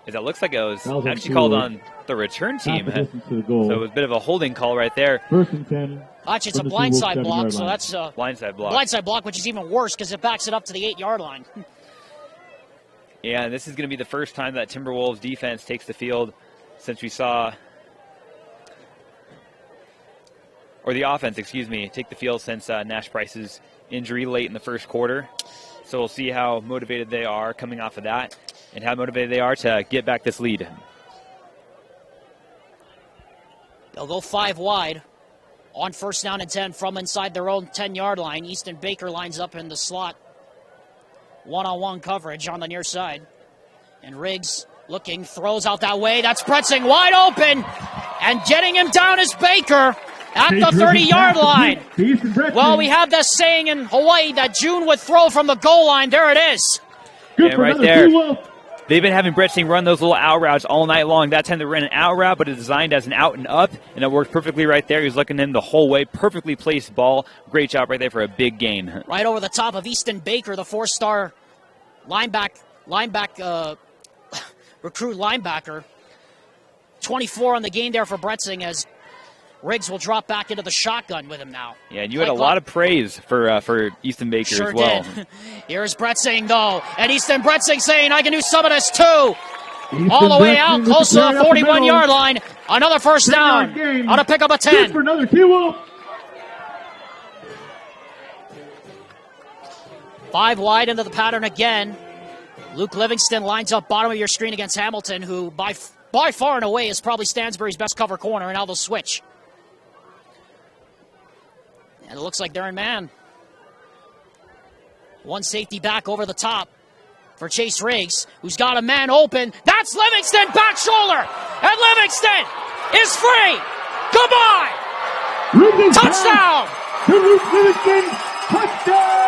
It looks like it was actually called on the return team. So it was a bit of a holding call right there. 1st and 10. Actually, it's a blindside block, so that's a blindside block. Blindside block, which is even worse because it backs it up to the 8-yard line. Yeah, and this is going to be the first time that Timberwolves defense takes the field since we saw, or the offense, excuse me, take the field since Nash Price's injury late in the first quarter. So we'll see how motivated they are coming off of that, and how motivated they are to get back this lead. They'll go 5 wide on 1st down and 10 from inside their own 10-yard line. Easton Baker lines up in the slot. One-on-one coverage on the near side. And Riggs looking, throws out that way. That's Bretzing wide open. And getting him down is Baker at the 30-yard line. Well, we have this saying in Hawaii that June would throw from the goal line. There it is. And right there, They've been having Brett Singh run those little out routes all night long. That time they ran an out route, but it's designed as an out and up, and it worked perfectly right there. He was looking in the whole way. Perfectly placed ball. Great job right there for a big gain. Right over the top of Easton Baker, the 4-star recruit linebacker. 24 on the game there for Brett Singh as Riggs will drop back into the shotgun with him now. Yeah, and you had a lot of praise for Easton Baker sure as well. Did. Here's Brett Singh, though. And Easton Brett Singh saying, I can do some of this, too. All the way out, close to the 41-yard line. Another first down on a pickup of 10. For another T-Wolf. 5 wide into the pattern again. Luke Livingston lines up bottom of your screen against Hamilton, who by far and away is probably Stansbury's best cover corner, and now they'll switch. And it looks like they're in man. One safety back over the top for Chase Riggs, who's got a man open. That's Livingston, back shoulder, and Livingston is free. Goodbye. Touchdown. Luke Livingston, touchdown.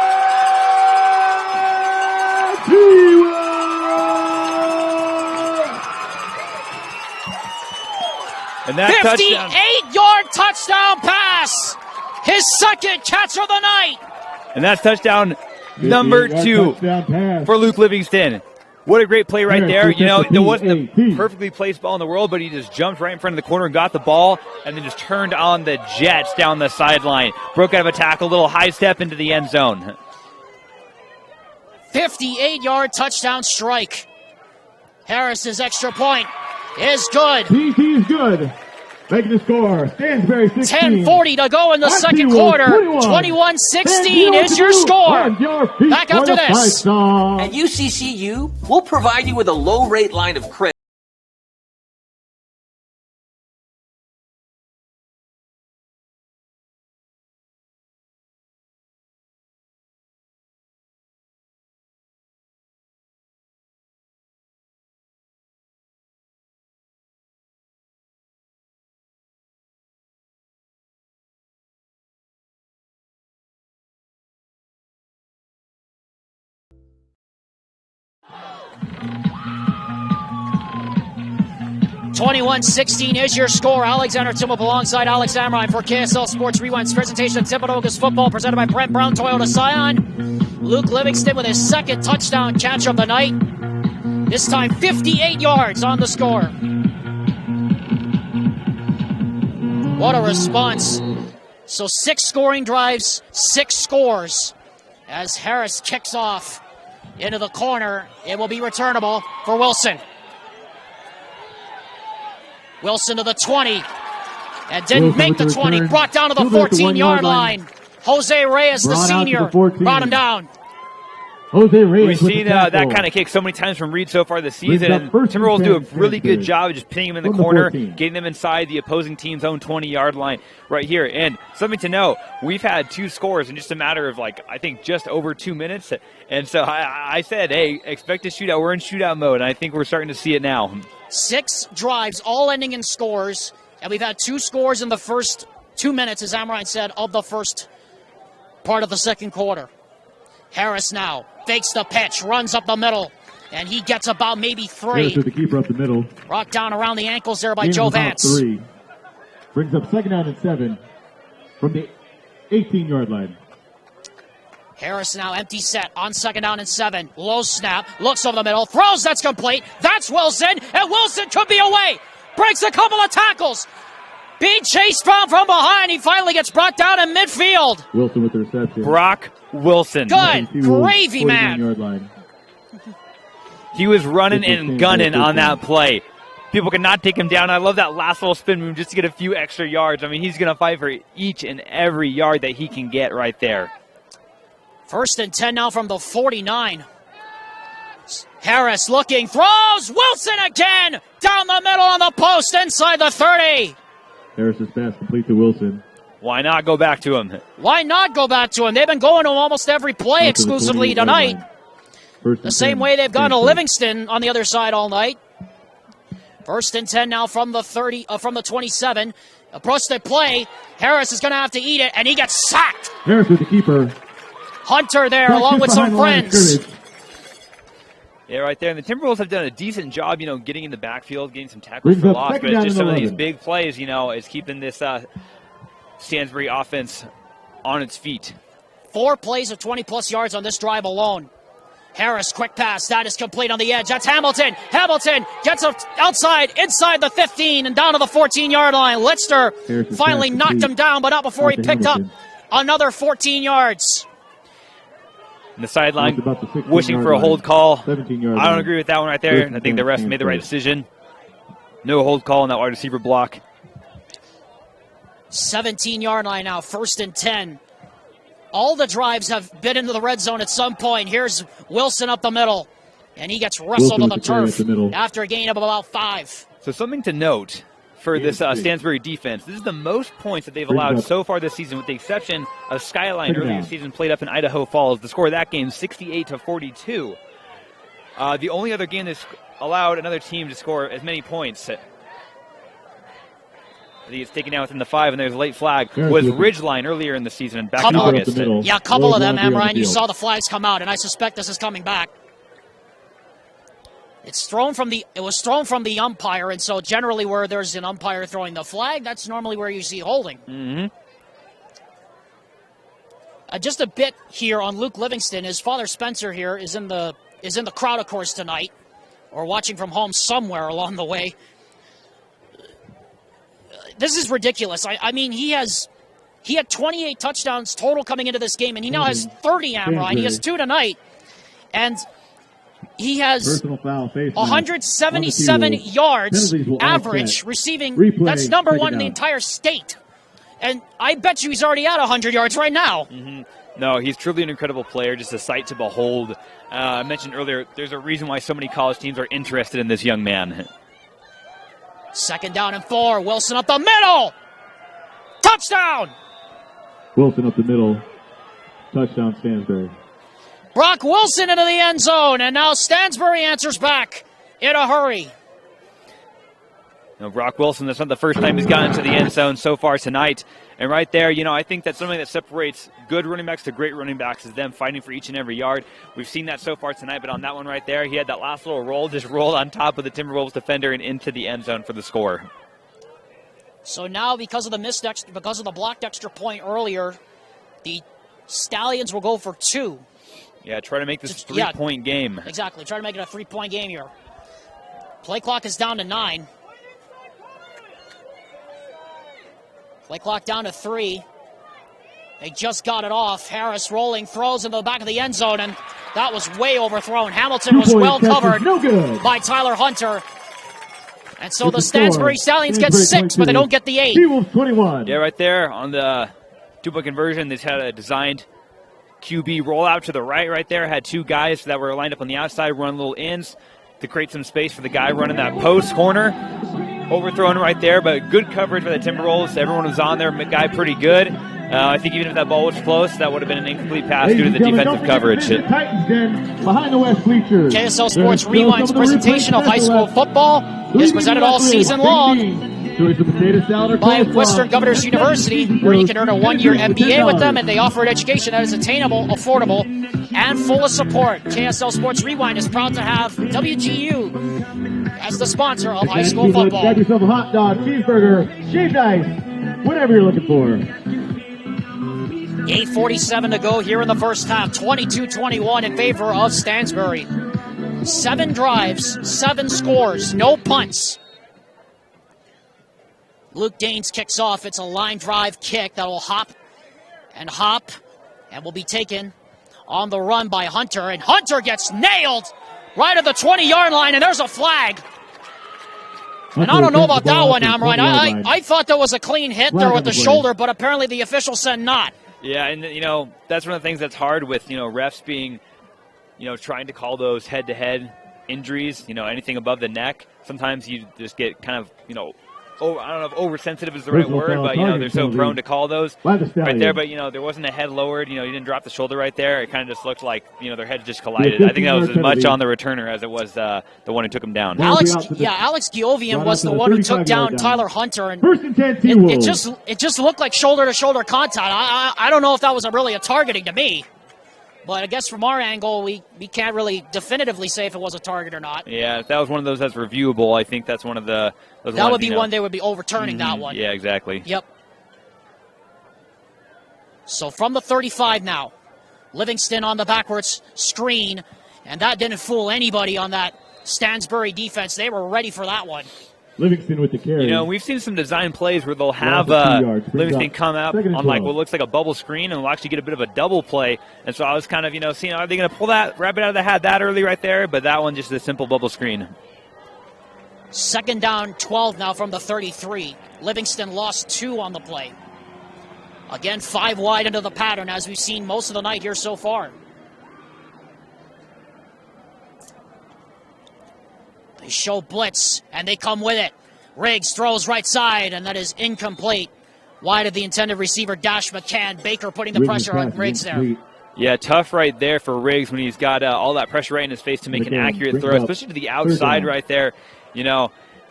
And that 58-yard touchdown pass. His second catch of the night. And that's touchdown number 2 for Luke Livingston. What a great play right there. You know, there wasn't the perfectly placed ball in the world, but he just jumped right in front of the corner and got the ball and then just turned on the jets down the sideline. Broke out of a tackle, little high step into the end zone. 58-yard touchdown strike. Harris's extra point is good. PT is good. Making the score, Stansbury 16. 10:40 to go in the second quarter. 21-16 is your score. Back after this. At UCCU, we'll provide you with a low-rate line of credit. (21-16) is your score. Alexander Timop alongside Alex Amrine for KSL Sports Rewind's presentation of Timpanogos football, presented by Brent Brown Toyota Scion. Luke Livingston with his second touchdown catch of the night. This time 58 yards on the score. What a response. So 6 scoring drives, 6 scores. As Harris kicks off into the corner, it will be returnable for Wilson. Wilson to the 20, and didn't make the 20, brought down to the 14-yard line. Jose Reyes, the senior, brought him down. Jose Reyes. We've seen that kind of kick so many times from Reed so far this season, and Timberwolves do a really good job of just pinning him in the corner, getting them inside the opposing team's own 20-yard line right here. And something to know, we've had 2 scores in just a matter of, I think just over 2 minutes. And so I said, hey, expect a shootout. We're in shootout mode, and I think we're starting to see it now. 6 drives, all ending in scores, and we've had 2 scores in the first 2 minutes, as Amrine said, of the first part of the second quarter. Harris now fakes the pitch, runs up the middle, and he gets about maybe 3. Harris with the keeper up the middle. Rocked down around the ankles there by Joe Vance. 3. Brings up 2nd down and 7 from the 18-yard line. Harris now empty set on 2nd down and 7. Low snap, looks over the middle, throws, that's complete. That's Wilson, and Wilson could be away. Breaks a couple of tackles. Being chased from behind. He finally gets brought down in midfield. Wilson with the reception. Brock Wilson. Good gravy, man. Line. He was running and gunning on that play. People cannot take him down. I love that last little spin move just to get a few extra yards. I mean, he's going to fight for each and every yard that he can get right there. 1st and 10 now from the 49. Harris looking, throws, Wilson again, down the middle on the post, inside the 30. Harris's pass complete to Wilson. Why not go back to him? Why not go back to him? They've been going to him almost every play exclusively tonight. The same way they've gone to Livingston on the other side all night. 1st and 10 now from the 27. Approach the play. Harris is going to have to eat it, and he gets sacked. Harris with the keeper. Hunter there, along with some friends. Yeah, right there. And the Timberwolves have done a decent job, getting in the backfield, getting some tackles for loss. But it's just some of these big plays, is keeping this Stansbury offense on its feet. 4 plays of 20-plus yards on this drive alone. Harris, quick pass. That is complete on the edge. That's Hamilton. Hamilton gets outside, inside the 15, and down to the 14-yard line. Lister finally knocked him down, but not before he picked up another 14 yards. And the sideline wishing for a hold call. I don't agree with that one right there. I think the refs made the right decision. No hold call on that wide receiver block. 17-yard line now, 1st and 10. All the drives have been into the red zone at some point. Here's Wilson up the middle, and he gets wrestled on the turf after a gain of about 5. So something to note for this Stansbury defense. This is the most points that they've allowed so far this season, with the exception of Skyline earlier in the season, played up in Idaho Falls. The score of that game, 68-42. The only other game that's allowed another team to score as many points, I think it's taken down within the 5, and there's a late flag, was Ridgeline earlier in the season, back in August. Yeah, a couple of them, Amrine. You saw the flags come out, and I suspect this is coming back. It was thrown from the umpire, and so generally where there's an umpire throwing the flag, that's normally where you see holding. Mm-hmm. Just a bit here on Luke Livingston. His father Spencer here is in the crowd, of course, tonight, or watching from home somewhere along the way. This is ridiculous. I mean, he had 28 touchdowns total coming into this game, and he now has 30, Amrine. He has 2 tonight, and he has 177 yards average receiving. That's number 1 in the entire state. And I bet you he's already at 100 yards right now. Mm-hmm. No, he's truly an incredible player, just a sight to behold. I mentioned earlier, there's a reason why so many college teams are interested in this young man. 2nd down and 4. Wilson up the middle. Touchdown. Wilson up the middle. Touchdown, Stansbury. Brock Wilson into the end zone, and now Stansbury answers back in a hurry. Brock Wilson, that's not the first time he's gotten into the end zone so far tonight. And right there, I think that's something that separates good running backs to great running backs, is them fighting for each and every yard. We've seen that so far tonight, but on that one right there, he had that last little roll, just rolled on top of the Timberwolves defender and into the end zone for the score. So now, because of the blocked extra point earlier, the Stallions will go for 2. Yeah, try to make this a 3-point game. Exactly, try to make it a 3-point game here. Play clock is down to 9. Play clock down to 3. They just got it off. Harris rolling, throws into the back of the end zone, and that was way overthrown. Hamilton was well covered by Tyler Hunter. And so the Stansbury Stallions get 6, but they don't get the 8. Yeah, right there on the 2-point conversion, they had a designed QB rollout to the right there. Had 2 guys that were lined up on the outside, run little ins to create some space for the guy running that post corner. Overthrown right there, but good coverage by the Timberwolves. Everyone was on their guy pretty good. I think even if that ball was close, that would have been an incomplete pass due to the defensive coverage. Behind the West bleachers. KSL Sports Rewind's presentation of high school football is presented all season long by Western Governors University, where you can earn a 1-year MBA with them, and they offer an education that is attainable, affordable, and full of support. KSL Sports Rewind is proud to have WGU as the sponsor of high school football. Grab yourself a hot dog, cheeseburger, shaved ice, whatever you're looking for. 8:47 to go here in the first half. 22-21 in favor of Stansbury. 7 drives, 7 scores, no punts. Luke Daines kicks off. It's a line drive kick that will hop and will be taken on the run by Hunter. And Hunter gets nailed right at the 20-yard line, and there's a flag. And I don't know about that one, Amrine. I thought there was a clean hit there with the shoulder, but apparently the official said not. Yeah, and, that's one of the things that's hard with, refs being, trying to call those head-to-head injuries, anything above the neck. Sometimes you just get kind of, I don't know if oversensitive is the right word, but, they're so prone to call those right there. But, there wasn't a head lowered. You didn't drop the shoulder right there. It kind of just looked like, their heads just collided. I think that was as much on the returner as it was the one who took him down. Alex Giovian was the one who took down Tyler Hunter. And it just looked like shoulder-to-shoulder contact. I don't know if that was really a targeting to me. But I guess from our angle, we can't really definitively say if it was a target or not. Yeah, if that was one of those that's reviewable, I think that's one of the... That would be one they would be overturning, that one. Yeah, exactly. Yep. So from the 35 now, Livingston on the backwards screen, and that didn't fool anybody on that Stansbury defense. They were ready for that one. Livingston with the carry. You know, we've seen some design plays where they'll have Livingston come up on like what looks like a bubble screen, and we'll actually get a bit of a double play. And so I was kind of, seeing, are they going to pull that rabbit out of the hat that early right there? But that one just a simple bubble screen. 2nd down, 12 now from the 33. Livingston lost 2 on the play. Again, 5 wide into the pattern, as we've seen most of the night here so far. They show blitz, and they come with it. Riggs throws right side, and that is incomplete. Wide of the intended receiver, Dash McCann. Baker putting the pressure on Riggs there. Yeah, tough right there for Riggs when he's got all that pressure right in his face to make an accurate throw, especially to the outside right there.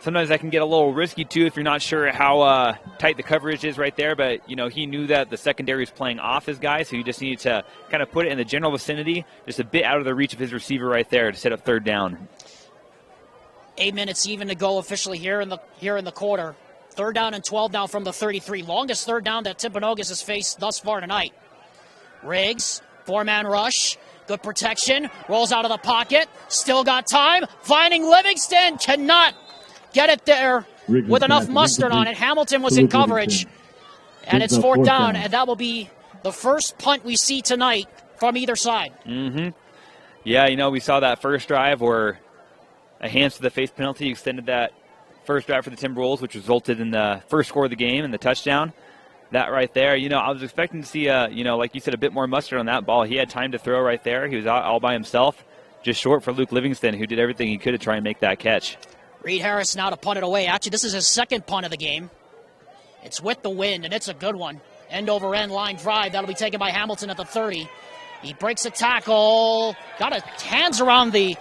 Sometimes that can get a little risky, too, if you're not sure how tight the coverage is right there. But, he knew that the secondary was playing off his guy, so he just needed to kind of put it in the general vicinity, just a bit out of the reach of his receiver right there to set up 3rd down. 8 minutes even to go officially here in the quarter. 3rd down and 12 down from the 33. Longest 3rd down that Timpanogos has faced thus far tonight. Riggs, 4-man rush. Good protection. Rolls out of the pocket. Still got time. Finding Livingston. Cannot get it there with enough mustard on it. Hamilton was in coverage. And it's 4th down, and that will be the first punt we see tonight from either side. Yeah, we saw that first drive where a hands to the face penalty extended that first drive for the Timberwolves, which resulted in the first score of the game and the touchdown. That right there, I was expecting to see, like you said, a bit more mustard on that ball. He had time to throw right there. He was out all by himself, just short for Luke Livingston, who did everything he could to try and make that catch. Reed Harris now to punt it away. Actually, this is his 2nd punt of the game. It's with the wind, and it's a good one. End-over-end line drive. That'll be taken by Hamilton at the 30. He breaks a tackle. Got his hands around the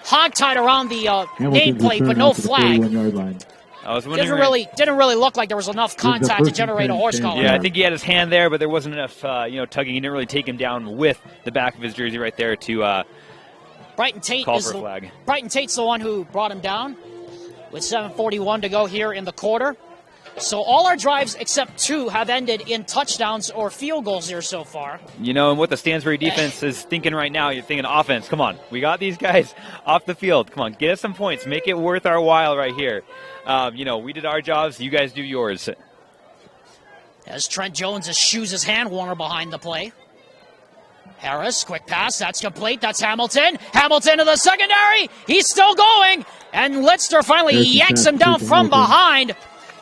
hog-tied around the nameplate, but no flag. I was wondering, didn't really look like there was enough contact to generate a horse collar. Yeah, I think he had his hand there, but there wasn't enough, tugging. He didn't really take him down with the back of his jersey right there to Brighton Tate call for a flag. Brighton Tate's the one who brought him down with 7:41 to go here in the quarter. So all our drives except 2 have ended in touchdowns or field goals here so far. And what the Stansbury defense is thinking right now, you're thinking offense. Come on, we got these guys off the field. Come on, get us some points. Make it worth our while right here. We did our jobs. You guys do yours. As Trent Jones shoes his hand warmer behind the play. Harris, quick pass. That's complete. That's Hamilton. Hamilton to the secondary. He's still going. And Lister finally yanks him down from behind.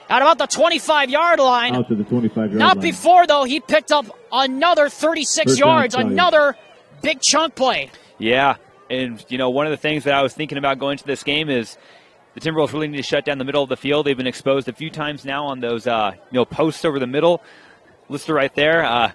At about the 25-yard line. Out to the 25-yard line. Not before, though, he picked up another 36 yards, another big chunk play. Yeah, and, one of the things that I was thinking about going to this game is the Timberwolves really need to shut down the middle of the field. They've been exposed a few times now on those, posts over the middle. Lister right there, kind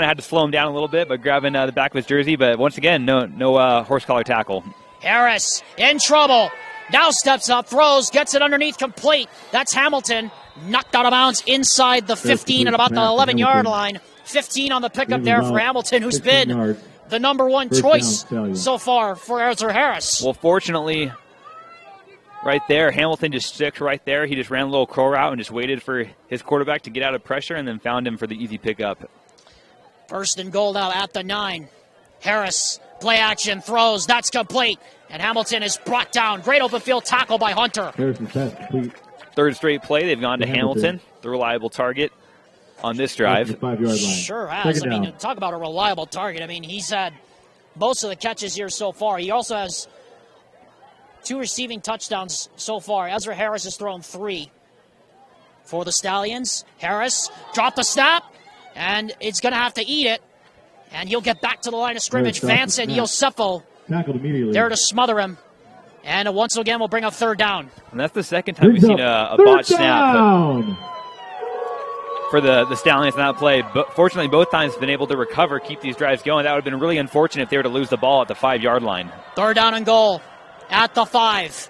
of had to slow him down a little bit, but grabbing the back of his jersey. But once again, no horse collar tackle. Harris in trouble. Now steps up, throws, gets it underneath, complete. That's Hamilton. Knocked out of bounds inside the 15 at about the 11-yard line. 15 on the pickup there for Hamilton, who's been the number 1 choice so far for Ezra Harris. Well, fortunately, right there, Hamilton just stuck right there. He just ran a little crow route and just waited for his quarterback to get out of pressure and then found him for the easy pickup. 1st and goal now at the 9. Harris, play action, throws, that's complete. And Hamilton is brought down. Great open field tackle by Hunter. Third straight play, they've gone to Hamilton, the reliable target on this drive. Sure has. Talk about a reliable target. He's had most of the catches here so far. He also has 2 receiving touchdowns so far. Ezra Harris has thrown 3 for the Stallions. Harris dropped the snap, and it's going to have to eat it. And he'll get back to the line of scrimmage. Vance and Yosefo tackled immediately there to smother him. And once again, we'll bring up 3rd down. And that's the second time we've seen a botched snap for the Stallions in that play. But fortunately, both times been able to recover, keep these drives going. That would have been really unfortunate if they were to lose the ball at the 5-yard line. 3rd down and goal at the 5.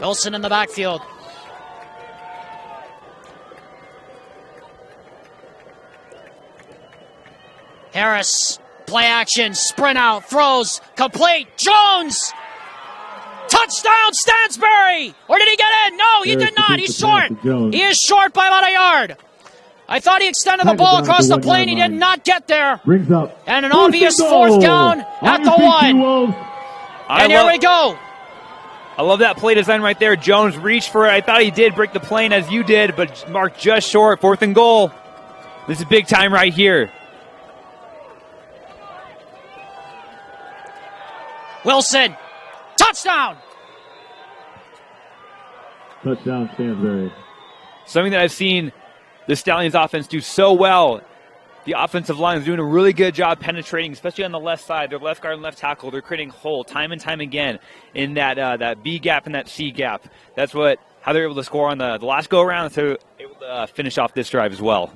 Wilson in the backfield. Harris, play action, sprint out, throws, complete, Jones! Touchdown, Stansbury! Or did he get in? No, he did not. He's short. He is short by about a yard. I thought he extended the ball across the plane. He did not get there. Brings up. And an obvious fourth down at the 1. And here we go. I love that play design right there. Jones reached for it. I thought he did break the plane as you did, but marked just short. 4th and goal. This is big time right here. Wilson. Touchdown. Touchdown, Stansbury. Something that I've seen the Stallions offense do so well. The offensive line is doing a really good job penetrating, especially on the left side. Their left guard and left tackle, they're creating hole time and time again in that B gap and that C gap. That's how they're able to score on the last go-around, so able to finish off this drive as well.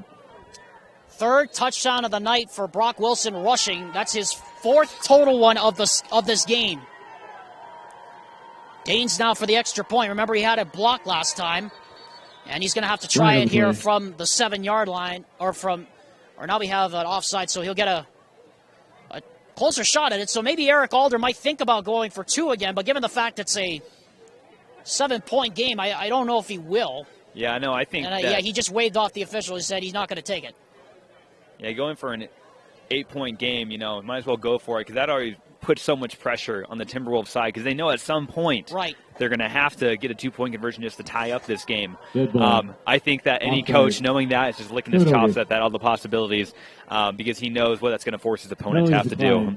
3rd touchdown of the night for Brock Wilson rushing. That's his 4th total one of this game. Danes now for the extra point. Remember, he had a block last time, and he's going to have to try it here from the 7-yard line, or now we have an offside, so he'll get a closer shot at it. So maybe Eric Alder might think about going for 2 again, but given the fact it's a 7-point game, I don't know if he will. Yeah, no, I think yeah, he just waved off the official. He said he's not going to take it. Yeah, going for an 8-point game, might as well go for it, because that already puts so much pressure on the Timberwolves side, because they know at some point they're going to have to get a 2-point conversion just to tie up this game. I think that any coach, knowing that, is just licking his chops at all the possibilities, because he knows what that's going to force his opponents to have to do.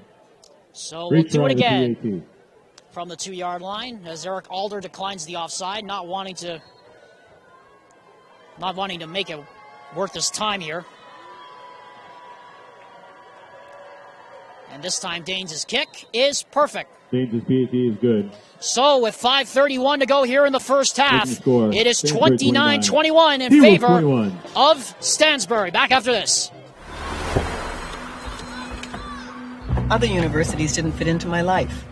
So we'll do it again from the 2-yard line as Eric Alder declines the offside, not wanting to make it worth his time here. And this time, Danes' kick is perfect. Danes' PAT is good. So with 5:31 to go here in the first half, it is 29-21 in favor of Stansbury. Back after this. Other universities didn't fit into my life.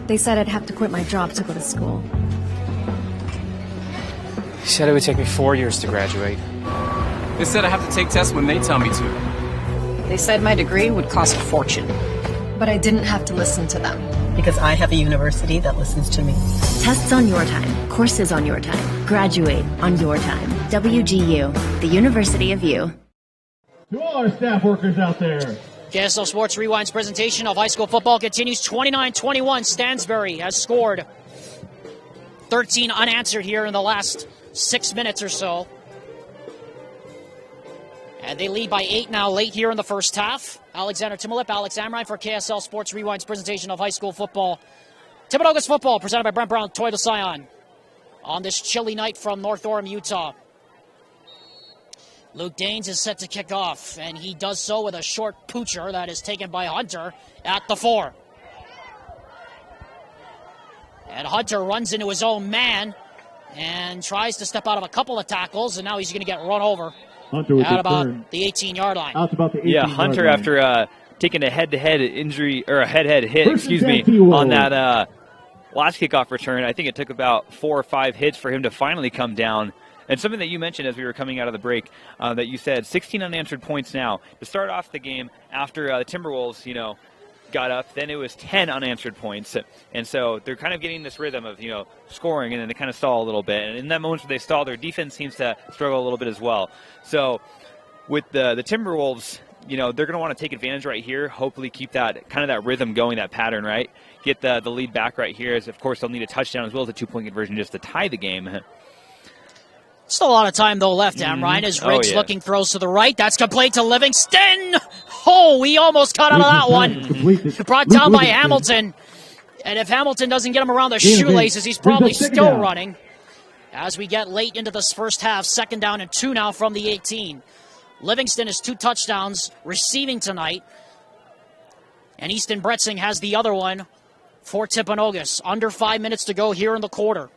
They said I'd have to quit my job to go to school. They said it would take me 4 years to graduate. They said I have to take tests when they tell me to. They said my degree would cost a fortune. But I didn't have to listen to them. Because I have a university that listens to me. Tests on your time. Courses on your time. Graduate on your time. WGU, the University of You. To all our staff workers out there. KSL Sports Rewind's presentation of high school football continues. 29-21. Stansbury has scored 13 unanswered here in the last 6 minutes or so. And they lead by 8 now late here in the first half. Alexander Timolip, Alex Amrine for KSL Sports Rewind's presentation of high school football. Timpanogos football presented by Brent Brown, Toyota Scion. On this chilly night from North Orem, Utah. Luke Danes is set to kick off, and he does so with a short poocher that is taken by Hunter at the 4. And Hunter runs into his own man and tries to step out of a couple of tackles, and now he's going to get run over. Hunter out about the 18-yard line. Out about the 18-yard Hunter line. After taking a head-to-head injury, or a head-to-head hit, on that last kickoff return. I think it took about 4 or 5 hits for him to finally come down. And something that you mentioned as we were coming out of the break, that you said 16 unanswered points now. To start off the game after the Timberwolves, got up, then it was 10 unanswered points. And so they're kind of getting this rhythm of, scoring, and then they kind of stall a little bit. And in that moment where they stall, their defense seems to struggle a little bit as well. So with the Timberwolves, they're going to want to take advantage right here, hopefully keep that kind of that rhythm going, that pattern, right? Get the lead back right here, as of course they'll need a touchdown as well as a 2-point conversion just to tie the game. Still a lot of time, though, left, Amrine, as Riggs looking throws to the right. That's complete to Livingston. Oh, we almost got out of that one. Brought down by Hamilton. And if Hamilton doesn't get him around the shoelaces, he's probably still running. As we get late into this first half, 2nd down and 2 now from the 18. Livingston has 2 touchdowns receiving tonight. And Easton Bretzing has the other one for Timpanogos. Under 5 minutes to go here in the quarter.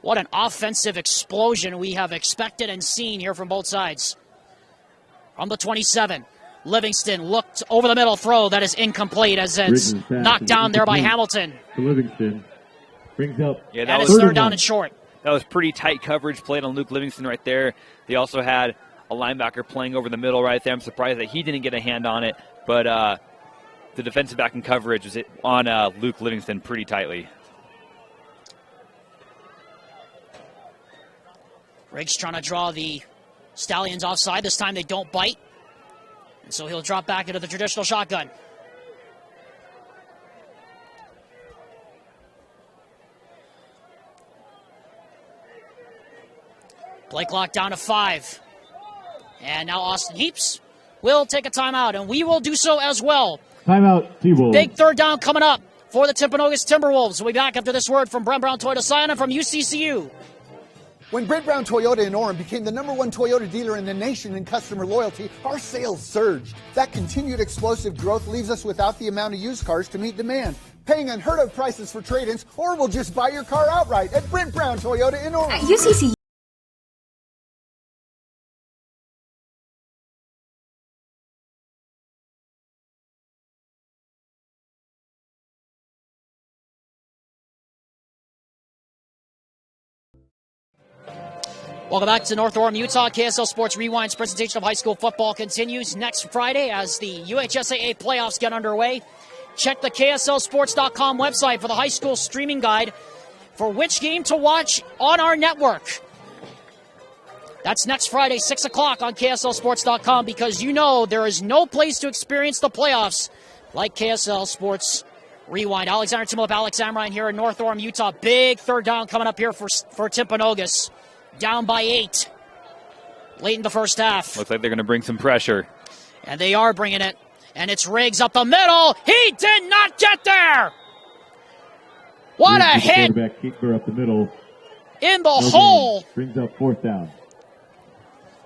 What an offensive explosion we have expected and seen here from both sides. From the 27, Livingston looked over the middle throw that is incomplete as it's knocked down there by Hamilton. Livingston brings up. Yeah, that is 3rd down and short. That was pretty tight coverage played on Luke Livingston right there. They also had linebacker playing over the middle right there. I'm surprised that he didn't get a hand on it, but the defensive back in coverage was on Luke Livingston pretty tightly. Riggs trying to draw the Stallions offside. This time they don't bite. And so he'll drop back into the traditional shotgun. Play clock down to 5. And now Austin Heaps will take a timeout, and we will do so as well. Timeout, T-Wolves. Big third down coming up for the Timpanogos Timberwolves. We'll be back after this word from Brent Brown Toyota Scion from UCCU. When Brent Brown Toyota in Orem became the #1 Toyota dealer in the nation in customer loyalty, our sales surged. That continued explosive growth leaves us without the amount of used cars to meet demand, paying unheard of prices for trade-ins, or we'll just buy your car outright at Brent Brown Toyota in Orem. At UCCU. Welcome back to North Orem, Utah. KSL Sports Rewind's presentation of high school football continues next Friday as the UHSAA playoffs get underway. Check the KSLSports.com website for the high school streaming guide for which game to watch on our network. That's next Friday, 6 o'clock on KSLSports.com, because you know there is no place to experience the playoffs like KSL Sports Rewind. Alexander Timolip, Alex Amrine here in North Orem, Utah. Big third down coming up here for Timpanogos. Down by 8 late in the first half. Looks like they're going to bring some pressure. And they are bringing it. And it's Riggs up the middle. He did not get there. What a hit. Quarterback kicker up the middle. In the hole. Brings up 4th down.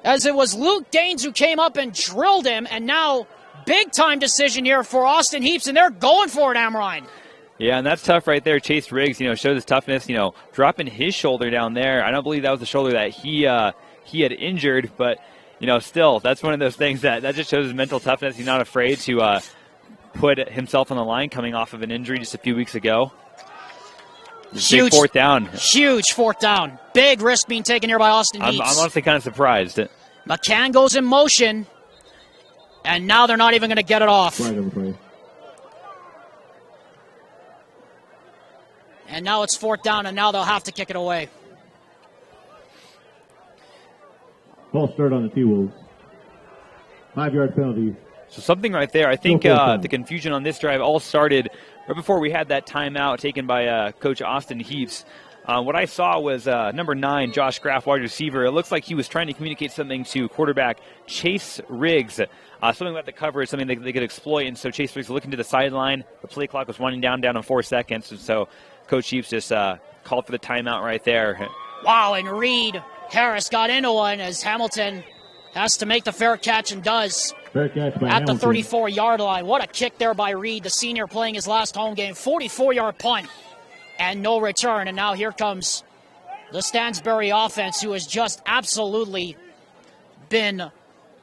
As it was Luke Daines who came up and drilled him. And now big time decision here for Austin Heaps. And they're going for it, Amrine. Yeah, and that's tough right there. Chase Riggs, showed his toughness, dropping his shoulder down there. I don't believe that was the shoulder that he had injured, but, still, that's one of those things that just shows his mental toughness. He's not afraid to put himself on the line coming off of an injury just a few weeks ago. Huge 4th down. Huge 4th down. Big risk being taken here by Austin Heaps. I'm honestly kind of surprised. McCann goes in motion, and now they're not even going to get it off. And now it's 4th down, and now they'll have to kick it away. False start on the T-Wolves. 5-yard penalty. So something right there. I think the confusion on this drive all started right before we had that timeout taken by Coach Austin Heaps. What I saw was number 9, Josh Graff, wide receiver. It looks like he was trying to communicate something to quarterback Chase Riggs. Something about the coverage, something they could exploit. And so Chase Riggs looking to the sideline. The play clock was winding down in 4 seconds. And so Coach Heaps just called for the timeout right there. Wow, and Reed Harris got into one as Hamilton has to make the fair catch and does. Fair catch by at Hamilton. The 34-yard line. What a kick there by Reed, the senior playing his last home game. 44-yard punt and no return. And now here comes the Stansbury offense, who has just absolutely been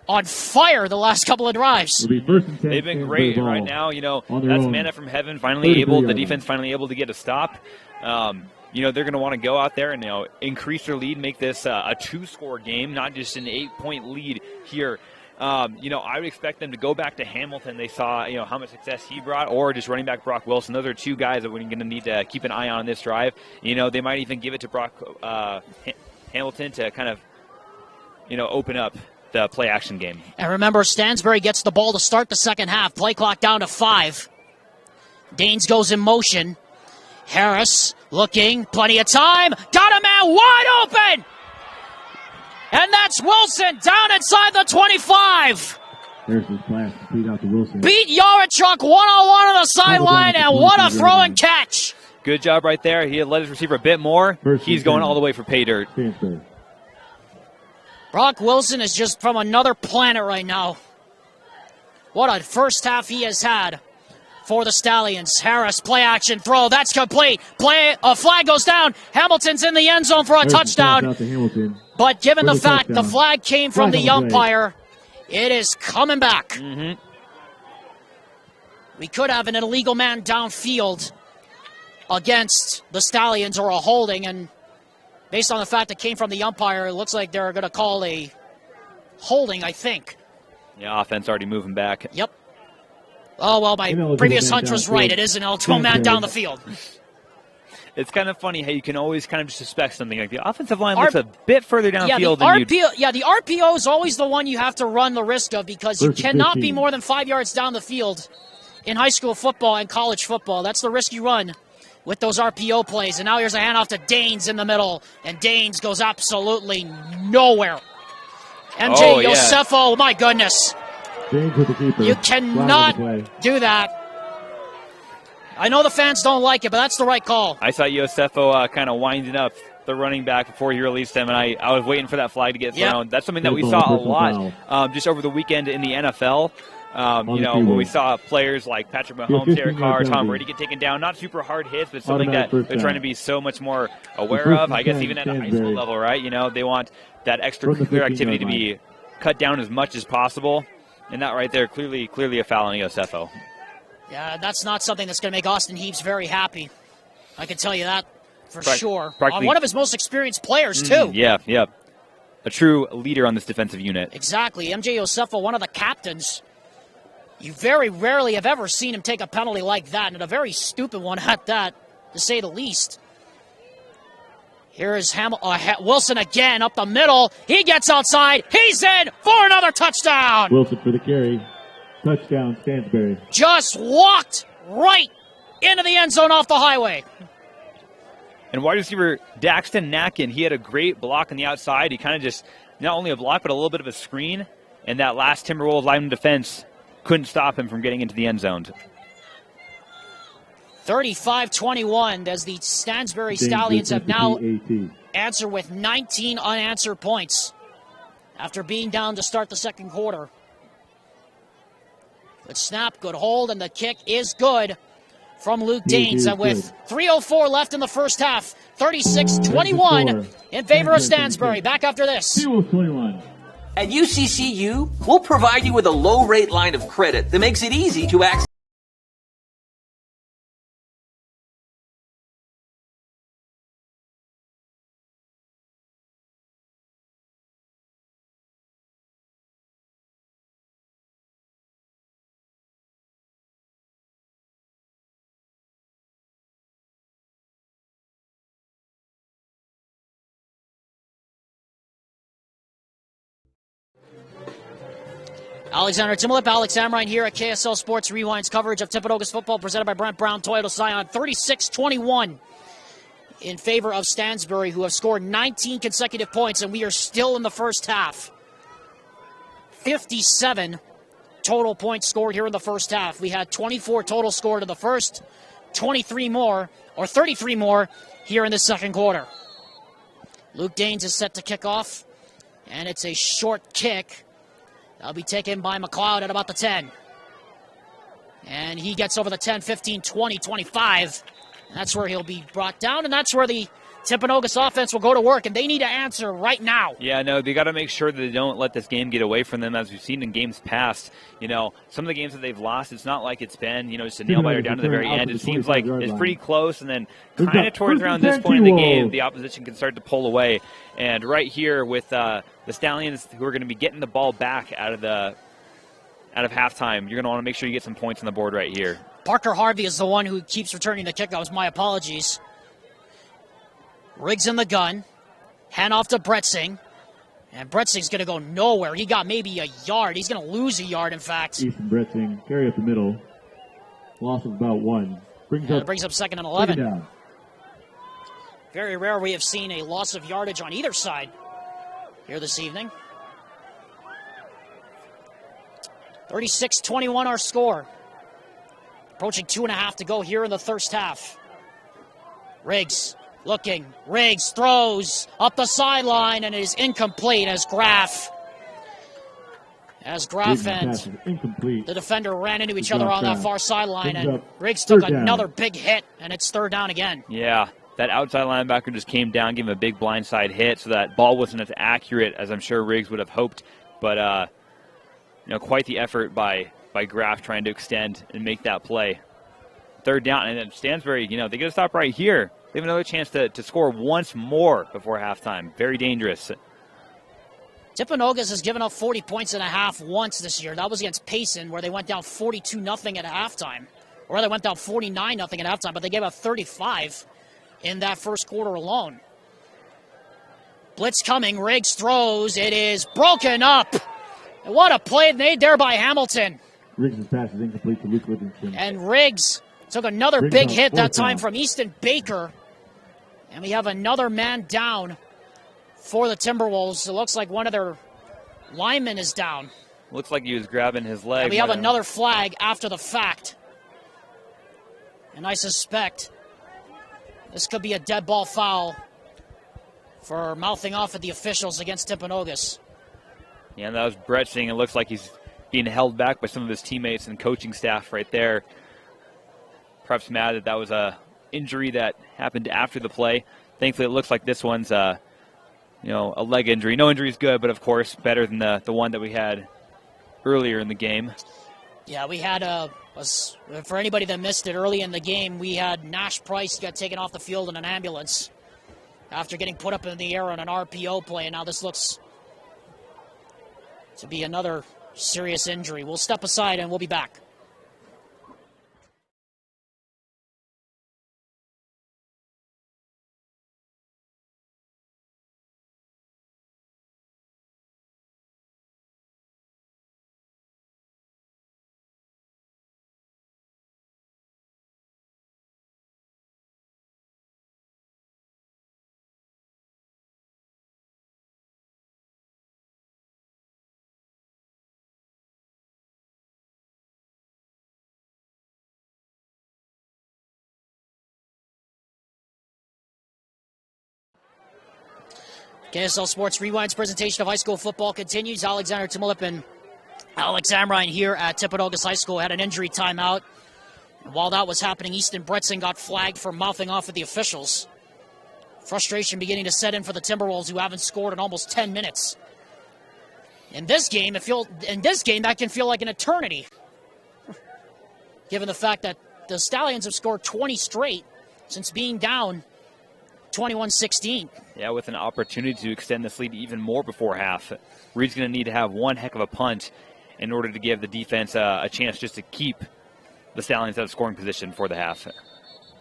on fire the last couple of drives. They've been great right now. That's manna from heaven. The defense finally able to get a stop. They're going to want to go out there and increase their lead, make this a 2-score game, not just an 8-point lead here. I would expect them to go back to Hamilton. They saw how much success he brought, or just running back Brock Wilson. Those are 2 guys that we're going to need to keep an eye on this drive. They might even give it to Brock Hamilton to kind of open up the play action game. And remember, Stansbury gets the ball to start the second half. Play clock down to 5. Daines goes in motion. Harris looking, plenty of time. Got a man wide open. And that's Wilson down inside the 25. There's his pass to beat out to Wilson. Beat Yarachuk one-on-one on the sideline, and what a throw and catch. Good job right there. He had led his receiver a bit more. He's going all the way for pay dirt. Brock Wilson is just from another planet right now. What a first half he has had for the Stallions. Harris, play action throw. That's complete. A flag goes down. Hamilton's in the end zone for a touchdown. But given the fact the flag came from the umpire, it is coming back. Mm-hmm. We could have an illegal man downfield against the Stallions or a holding, and based on the fact it came from the umpire, it looks like they're going to call a holding, I think. Yeah, offense already moving back. Yep. Oh, well, my previous hunch was right. It is an eligible man down the field. It's kind of funny how you can always kind of just suspect something. Like the offensive line looks a bit further downfield than you. Yeah, the RPO is always the one you have to run the risk of because you cannot be more than 5 yards down the field in high school football and college football. That's the risk you run with those RPO plays. And now here's a handoff to Daines in the middle, and Daines goes absolutely nowhere. MJ Yosefo, my goodness. Daines with the keeper. You cannot do that. I know the fans don't like it, but that's the right call. I saw Yosefo kind of winding up the running back before he released him, and I was waiting for that flag to get thrown. That's something that we saw a lot just over the weekend in the NFL. When we saw players like Patrick Mahomes, Derek Carr, Tom Brady get taken down. Not super hard hits, but something that they're trying to be so much more aware of. I guess even at a high school level, right? They want that extracurricular activity to be cut down as much as possible. And that right there, clearly a foul on Yosefo. Yeah, that's not something that's going to make Austin Heaps very happy. I can tell you that for sure. On one of his most experienced players, too. Yeah. A true leader on this defensive unit. Exactly. MJ Yosefo, one of the captains. You very rarely have ever seen him take a penalty like that, and a very stupid one at that, to say the least. Here is Wilson again up the middle. He gets outside. He's in for another touchdown. Wilson for the carry. Touchdown, Stansbury. Just walked right into the end zone off the highway. And wide receiver Daxton Nacken, he had a great block on the outside. He kind of just, not only a block, but a little bit of a screen. And that last Timberwolves lineman defense couldn't stop him from getting into the end zone. 35-21 as the Stansbury Stallions have now answered with 19 unanswered points after being down to start the second quarter. Good snap, good hold, and the kick is good from Luke Daines. And with 3:04 left in the first half, 36-21 in favor of Stansbury. Back after this. At UCCU, we'll provide you with a low-rate line of credit that makes it easy to access. Alexander Timolip, Alex Amrine here at KSL Sports Rewind's coverage of Timpanogos football presented by Brent Brown Toyota Scion. 36-21 in favor of Stansbury, who have scored 19 consecutive points, and we are still in the first half. 57 total points scored here in the first half. We had 24 total scored in the first, 33 more here in the second quarter. Luke Daines is set to kick off, and it's a short kick. That'll be taken by McLeod at about the 10. And he gets over the 10, 15, 20, 25. And that's where he'll be brought down, and that's where the Timpanogos offense will go to work, and they need to answer right now. Yeah, no, they got to make sure that they don't let this game get away from them, as we've seen in games past. Some of the games that they've lost, it's not like it's been, just a nail-biter down to the very end. It seems like it's pretty close, and then kind of towards around this point in the game, the opposition can start to pull away. And right here with the Stallions, who are going to be getting the ball back out of halftime, you're going to want to make sure you get some points on the board right here. Parker Harvey is the one who keeps returning the kickoffs. My apologies. Riggs in the gun. Hand off to Bretzing. And Bretzing's going to go nowhere. He got maybe a yard. He's going to lose a yard, in fact. Ethan Bretzing, carry up the middle. Loss of about 1. Brings up second and 11. Very rare we have seen a loss of yardage on either side here this evening. 36-21 our score. Approaching 2.5 to go here in the first half. Riggs looking. Riggs throws up the sideline, and it is incomplete as Graff and the defender ran into each other on that far sideline, and Riggs took another big hit, and it's third down again. Yeah, that outside linebacker just came down, gave him a big blindside hit, so that ball wasn't as accurate as I'm sure Riggs would have hoped. But, quite the effort by Graff trying to extend and make that play. Third down, and then Stansbury, they got to stop right here. They have another chance to score once more before halftime. Very dangerous. Timpanogos has given up 40 points and a half once this year. That was against Payson, where they went down 42-0 at halftime. Or they went down 49-0 at halftime, but they gave up 35 in that first quarter alone. Blitz coming. Riggs throws. It is broken up. And what a play made there by Hamilton. Riggs' pass is incomplete to Luke Livingston. And Riggs took another big hit that time from Easton Baker. And we have another man down for the Timberwolves. It looks like one of their linemen is down. Looks like he was grabbing his leg. And we have another flag after the fact. And I suspect this could be a dead ball foul for mouthing off at the officials against Timpanogos. Yeah, and that was Brett saying it looks like he's being held back by some of his teammates and coaching staff right there. Perhaps mad that was a injury that happened after the play. Thankfully, it looks like this one's a leg injury. No injury is good, but of course better than the one that we had earlier in the game. Yeah, we had for anybody that missed it early in the game, we had Nash Price got taken off the field in an ambulance after getting put up in the air on an RPO play, and now this looks to be another serious injury. We'll step aside and we'll be back. KSL Sports Rewind's presentation of high school football continues. Alexander Timulip and Alex Amrine here at Timpanogos High School had an injury timeout. And while that was happening, Easton Bretson got flagged for mouthing off at the officials. Frustration beginning to set in for the Timberwolves, who haven't scored in almost 10 minutes. In this game, that can feel like an eternity, given the fact that the Stallions have scored 20 straight since being down 21-16. Yeah, with an opportunity to extend this lead even more before half. Reed's going to need to have one heck of a punt in order to give the defense a chance just to keep the Stallions out of scoring position for the half.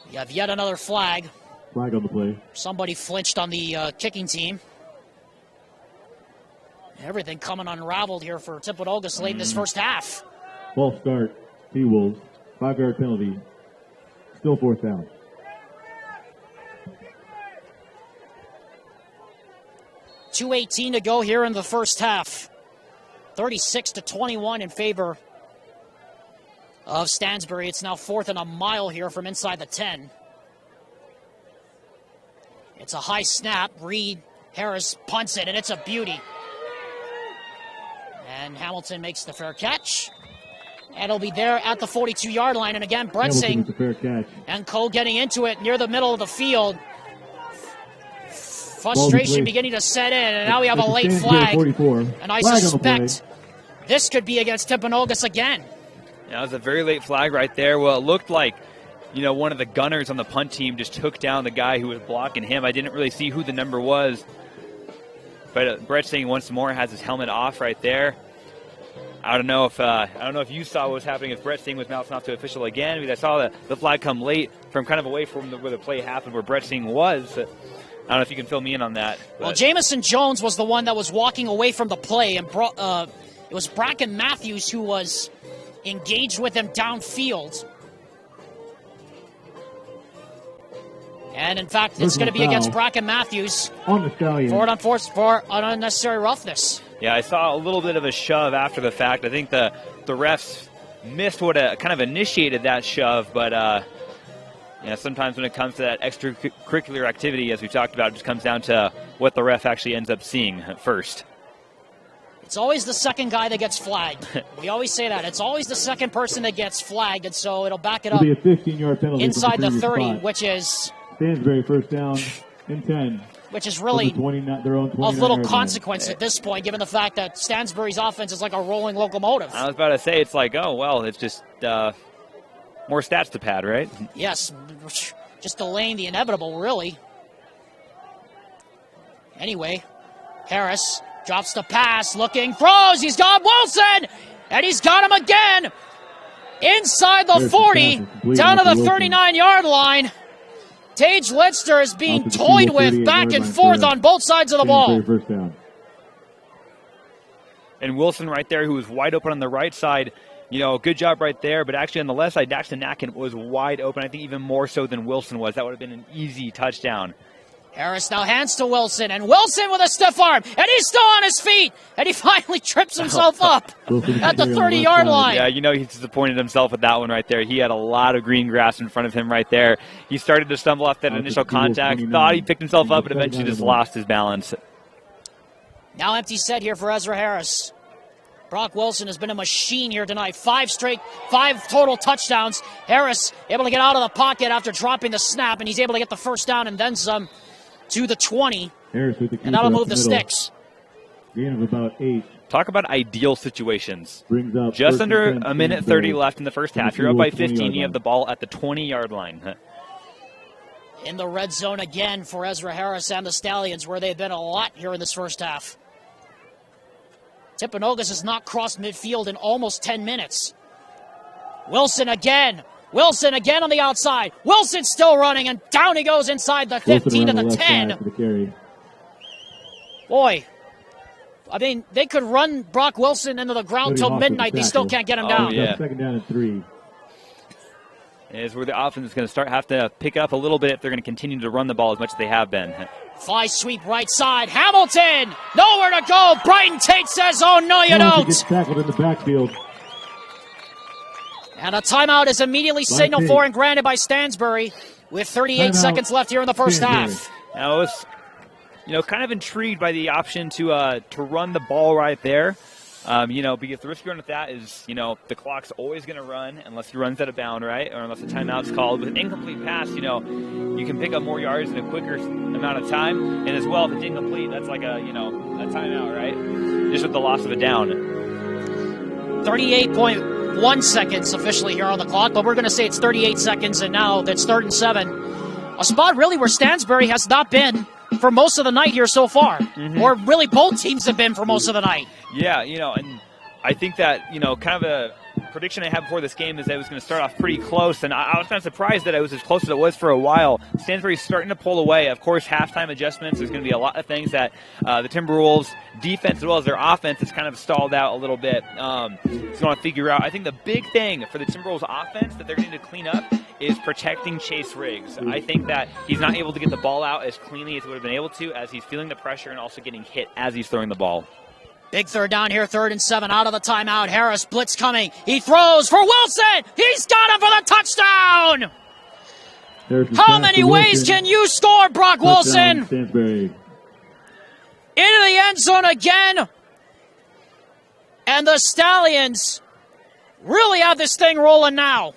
You have yet another flag. Flag on the play. Somebody flinched on the kicking team. Everything coming unraveled here for Timpanogos late in this first half. False start. T-Wolves. 5-yard penalty. Still fourth down. 2:18 to go here in the first half. 36-21 in favor of Stansbury. It's now 4th and a mile here from inside the 10. It's a high snap. Reed Harris punts it, and it's a beauty. And Hamilton makes the fair catch. And it'll be there at the 42-yard line. And again, Bretsing and Cole getting into it near the middle of the field. Frustration beginning to set in, and now we have a late flag. And I suspect this could be against Timpanogos again. Yeah, that was a very late flag right there. Well, it looked like, one of the gunners on the punt team just took down the guy who was blocking him. I didn't really see who the number was. But Brett saying once more has his helmet off right there. I don't know if you saw what was happening if Brett Sting was mouthing off to official again, because I saw the flag come late from kind of away from where the play happened, where Brett Sting was. I don't know if you can fill me in on that. But. Well, Jamison Jones was the one that was walking away from the play, and it was Bracken Matthews who was engaged with him downfield. And in fact, it's going to be against Bracken Matthews on the Stallions for unnecessary roughness. Yeah, I saw a little bit of a shove after the fact. I think the refs missed what kind of initiated that shove, but sometimes when it comes to that extracurricular activity, as we talked about, it just comes down to what the ref actually ends up seeing first. It's always the second guy that gets flagged. We always say that. It's always the second person that gets flagged, and so it'll back it up. It'll be a 15-yard penalty inside the 30, spot. which is Stansbury first down and 10. Which is really of little consequence at this point, given the fact that Stansbury's offense is like a rolling locomotive. I was about to say, it's like, oh, well, it's just more stats to pad, right? Yes, just delaying the inevitable, really. Anyway, Harris Drops the pass, looking, throws. He's got Wilson, and he's got him again. Inside the 40, down to the 39-yard line. Tage Lister is being toyed with back and forth on both sides of the ball. And Wilson right there, who was wide open on the right side, you know, good job right there. But actually on the left side, Daxton Atkin was wide open. I think even more so than Wilson was. That would have been an easy touchdown. Harris now hands to Wilson, and Wilson with a stiff arm, and he's still on his feet, and he finally trips himself up at the 30-yard line. Yeah, you know he's disappointed himself with that one right there. He had a lot of green grass in front of him right there. He started to stumble off that initial contact, thought he picked himself up, but eventually just lost his balance. Now empty set here for Ezra Harris. Brock Wilson has been a machine here tonight. 5 total touchdowns. Harris able to get out of the pocket after dropping the snap, and he's able to get the first down and then some to the 20. And that'll move the sticks. Gain of about 8. Talk about ideal situations. Brings up just under a minute 30 left in the first half. You're up by 15. You have the ball at the 20-yard line. In the red zone again for Ezra Harris and the Stallions, where they've been a lot here in this first half. Timpanogos has not crossed midfield in almost 10 minutes. Wilson again. Wilson again on the outside. Wilson still running, and down he goes inside the 15 to the 10. Boy, I mean, they could run Brock Wilson into the ground till midnight. They still can't get him down. Yeah. Second down and 3. Is where the offense is going to have to pick up a little bit if they're going to continue to run the ball as much as they have been. Fly sweep right side. Hamilton, nowhere to go. Brighton Tate says, oh, no, you don't. Gets tackled in the backfield. And a timeout is immediately signaled for and granted by Stansbury with 38 seconds left here in the first half. Now, I was, kind of intrigued by the option to run the ball right there. Because the risk you run with that is, the clock's always going to run unless he runs out of bound, right? Or unless the timeout's called. With an incomplete pass, you can pick up more yards in a quicker amount of time. And as well, if it's incomplete, that's like a timeout, right? Just with the loss of a down. 38.1 seconds officially here on the clock, but we're going to say it's 38 seconds, and now that's 3rd and 7. A spot really where Stansbury has not been for most of the night here so far. Or really both teams have been for most of the night. Yeah, and I think that, kind of a prediction I had before this game is that it was going to start off pretty close, and I was kind of surprised that it was as close as it was for a while. Stansbury's starting to pull away. Of course, halftime adjustments. There's going to be a lot of things that the Timberwolves defense as well as their offense has kind of stalled out a little bit. So going to figure out. I think the big thing for the Timberwolves offense that they're going to clean up is protecting Chase Riggs. I think that he's not able to get the ball out as cleanly as he would have been able to, as he's feeling the pressure and also getting hit as he's throwing the ball. Big third down here, 3rd and 7, out of the timeout. Harris, blitz coming. He throws for Wilson. He's got him for the touchdown. How many ways can you score, Brock Wilson? Stansbury. Into the end zone again. And the Stallions really have this thing rolling now.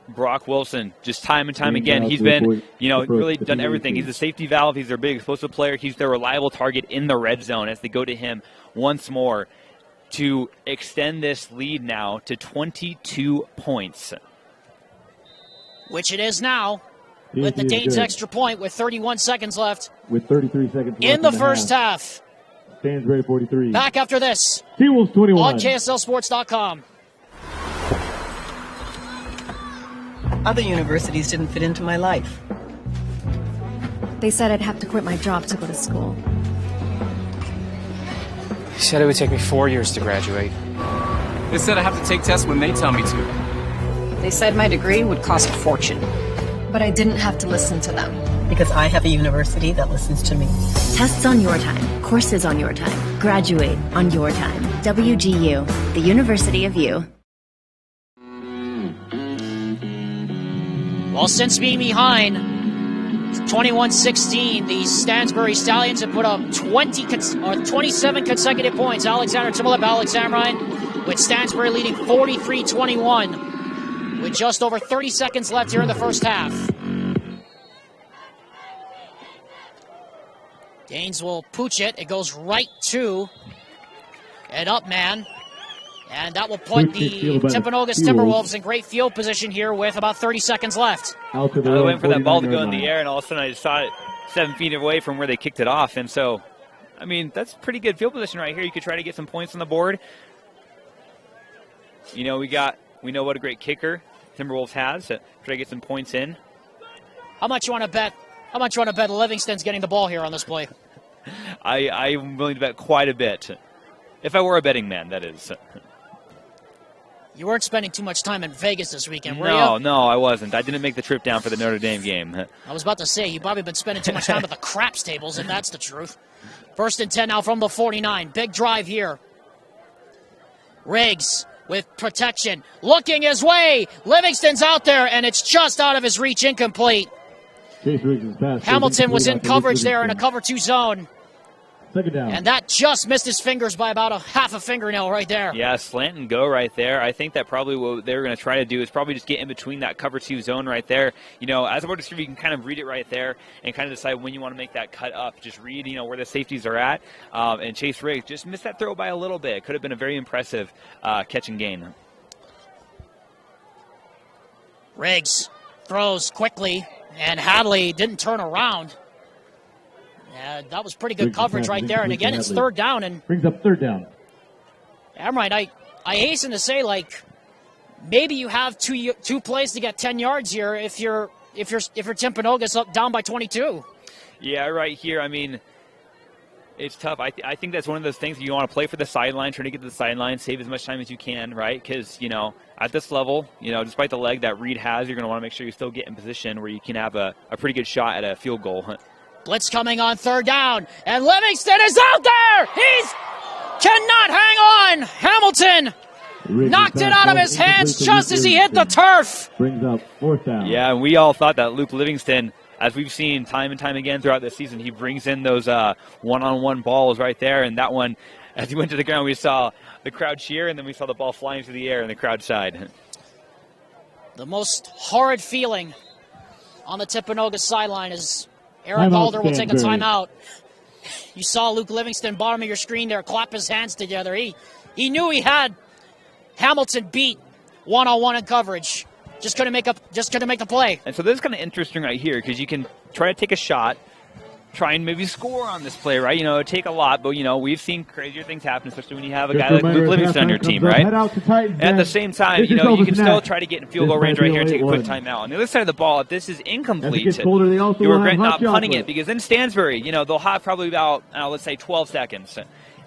Brock Wilson, just time and time again, he's been, really done everything. He's a safety valve. He's their big explosive player. He's their reliable target in the red zone as they go to him once more to extend this lead now to 22 points. Which it is now with the Danes extra point with 31 seconds left. With 33 seconds left in the first half. Stansbury 43. Back after this. T-Wolves 21. On KSLSports.com. Other universities didn't fit into my life. They said I'd have to quit my job to go to school. They said it would take me 4 years to graduate. They said I have to take tests when they tell me to. They said my degree would cost a fortune. But I didn't have to listen to them. Because I have a university that listens to me. Tests on your time. Courses on your time. Graduate on your time. WGU, the University of You. Well, since being behind 21-16, the Stansbury Stallions have put up 27 consecutive points. Alexander Timberlip, Alex Amrine, with Stansbury leading 43-21 with just over 30 seconds left here in the first half. Danes will pooch it. It goes right to an up man. And that will put the Timpanogos Timberwolves in great field position here with about 30 seconds left. I was waiting for that ball to go in the air, and all of a sudden I just saw it 7 feet away from where they kicked it off. And so I mean, that's pretty good field position right here. You could try to get some points on the board. You know, we know what a great kicker Timberwolves has. So try to get some points in. How much you want to bet? How much you want to bet Livingston's getting the ball here on this play? I'm willing to bet quite a bit. If I were a betting man, that is. You weren't spending too much time in Vegas this weekend, were you? No, I wasn't. I didn't make the trip down for the Notre Dame game. I was about to say, you've probably been spending too much time at the craps tables, if that's the truth. 1st and 10 now from the 49. Big drive here. Riggs with protection. Looking his way. Livingston's out there, and it's just out of his reach, incomplete. Hamilton was in coverage there in a cover 2 zone. Second down. And that just missed his fingers by about a half a fingernail right there. Yeah, slant and go right there. I think that probably what they're going to try to do is probably just get in between that cover 2 zone right there. You know, as a wide receiver, you can kind of read it right there and kind of decide when you want to make that cut up. Just read, you know, where the safeties are at. And Chase Riggs just missed that throw by a little bit. Could have been a very impressive catch and gain. Riggs throws quickly, and Hadley didn't turn around. Yeah, that was pretty good coverage right there. And again, it's 3rd down. And brings up 3rd down. I'm right. I hasten to say, like, maybe you have two plays to get 10 yards here if you're Timpanogos up down by 22. Yeah, right here. I mean, it's tough. I think that's one of those things you want to play for the sideline, try to get to the sideline, save as much time as you can, right? Because, you know, at this level, you know, despite the leg that Reed has, you're going to want to make sure you still get in position where you can have a pretty good shot at a field goal. Blitz coming on 3rd down, and Livingston is out there! He's cannot hang on! Hamilton knocked it out of his hands just as he hit the turf! Brings up 4th down. Yeah, we all thought that Luke Livingston, as we've seen time and time again throughout the season, he brings in those one-on-one balls right there, and that one, as he went to the ground, we saw the crowd cheer, and then we saw the ball flying through the air in the crowd side. The most horrid feeling on the Timpanogos sideline is Eric Alder will take a timeout. You saw Luke Livingston, bottom of your screen there, clap his hands together. He knew he had Hamilton beat one-on-one in coverage. Just couldn't make the play. And so this is kind of interesting right here because you can try to take a shot, try and maybe score on this play, right? You know, it'd take a lot, but, you know, we've seen crazier things happen, especially when you have a guy like Luke Livingston on your team, right? And at the same time, you know, you can still try to get in field goal range right here and take a quick timeout. On the other side of the ball, if this is incomplete, you regret not punting it because then Stansbury, you know, they'll have probably about, let's say, 12 seconds.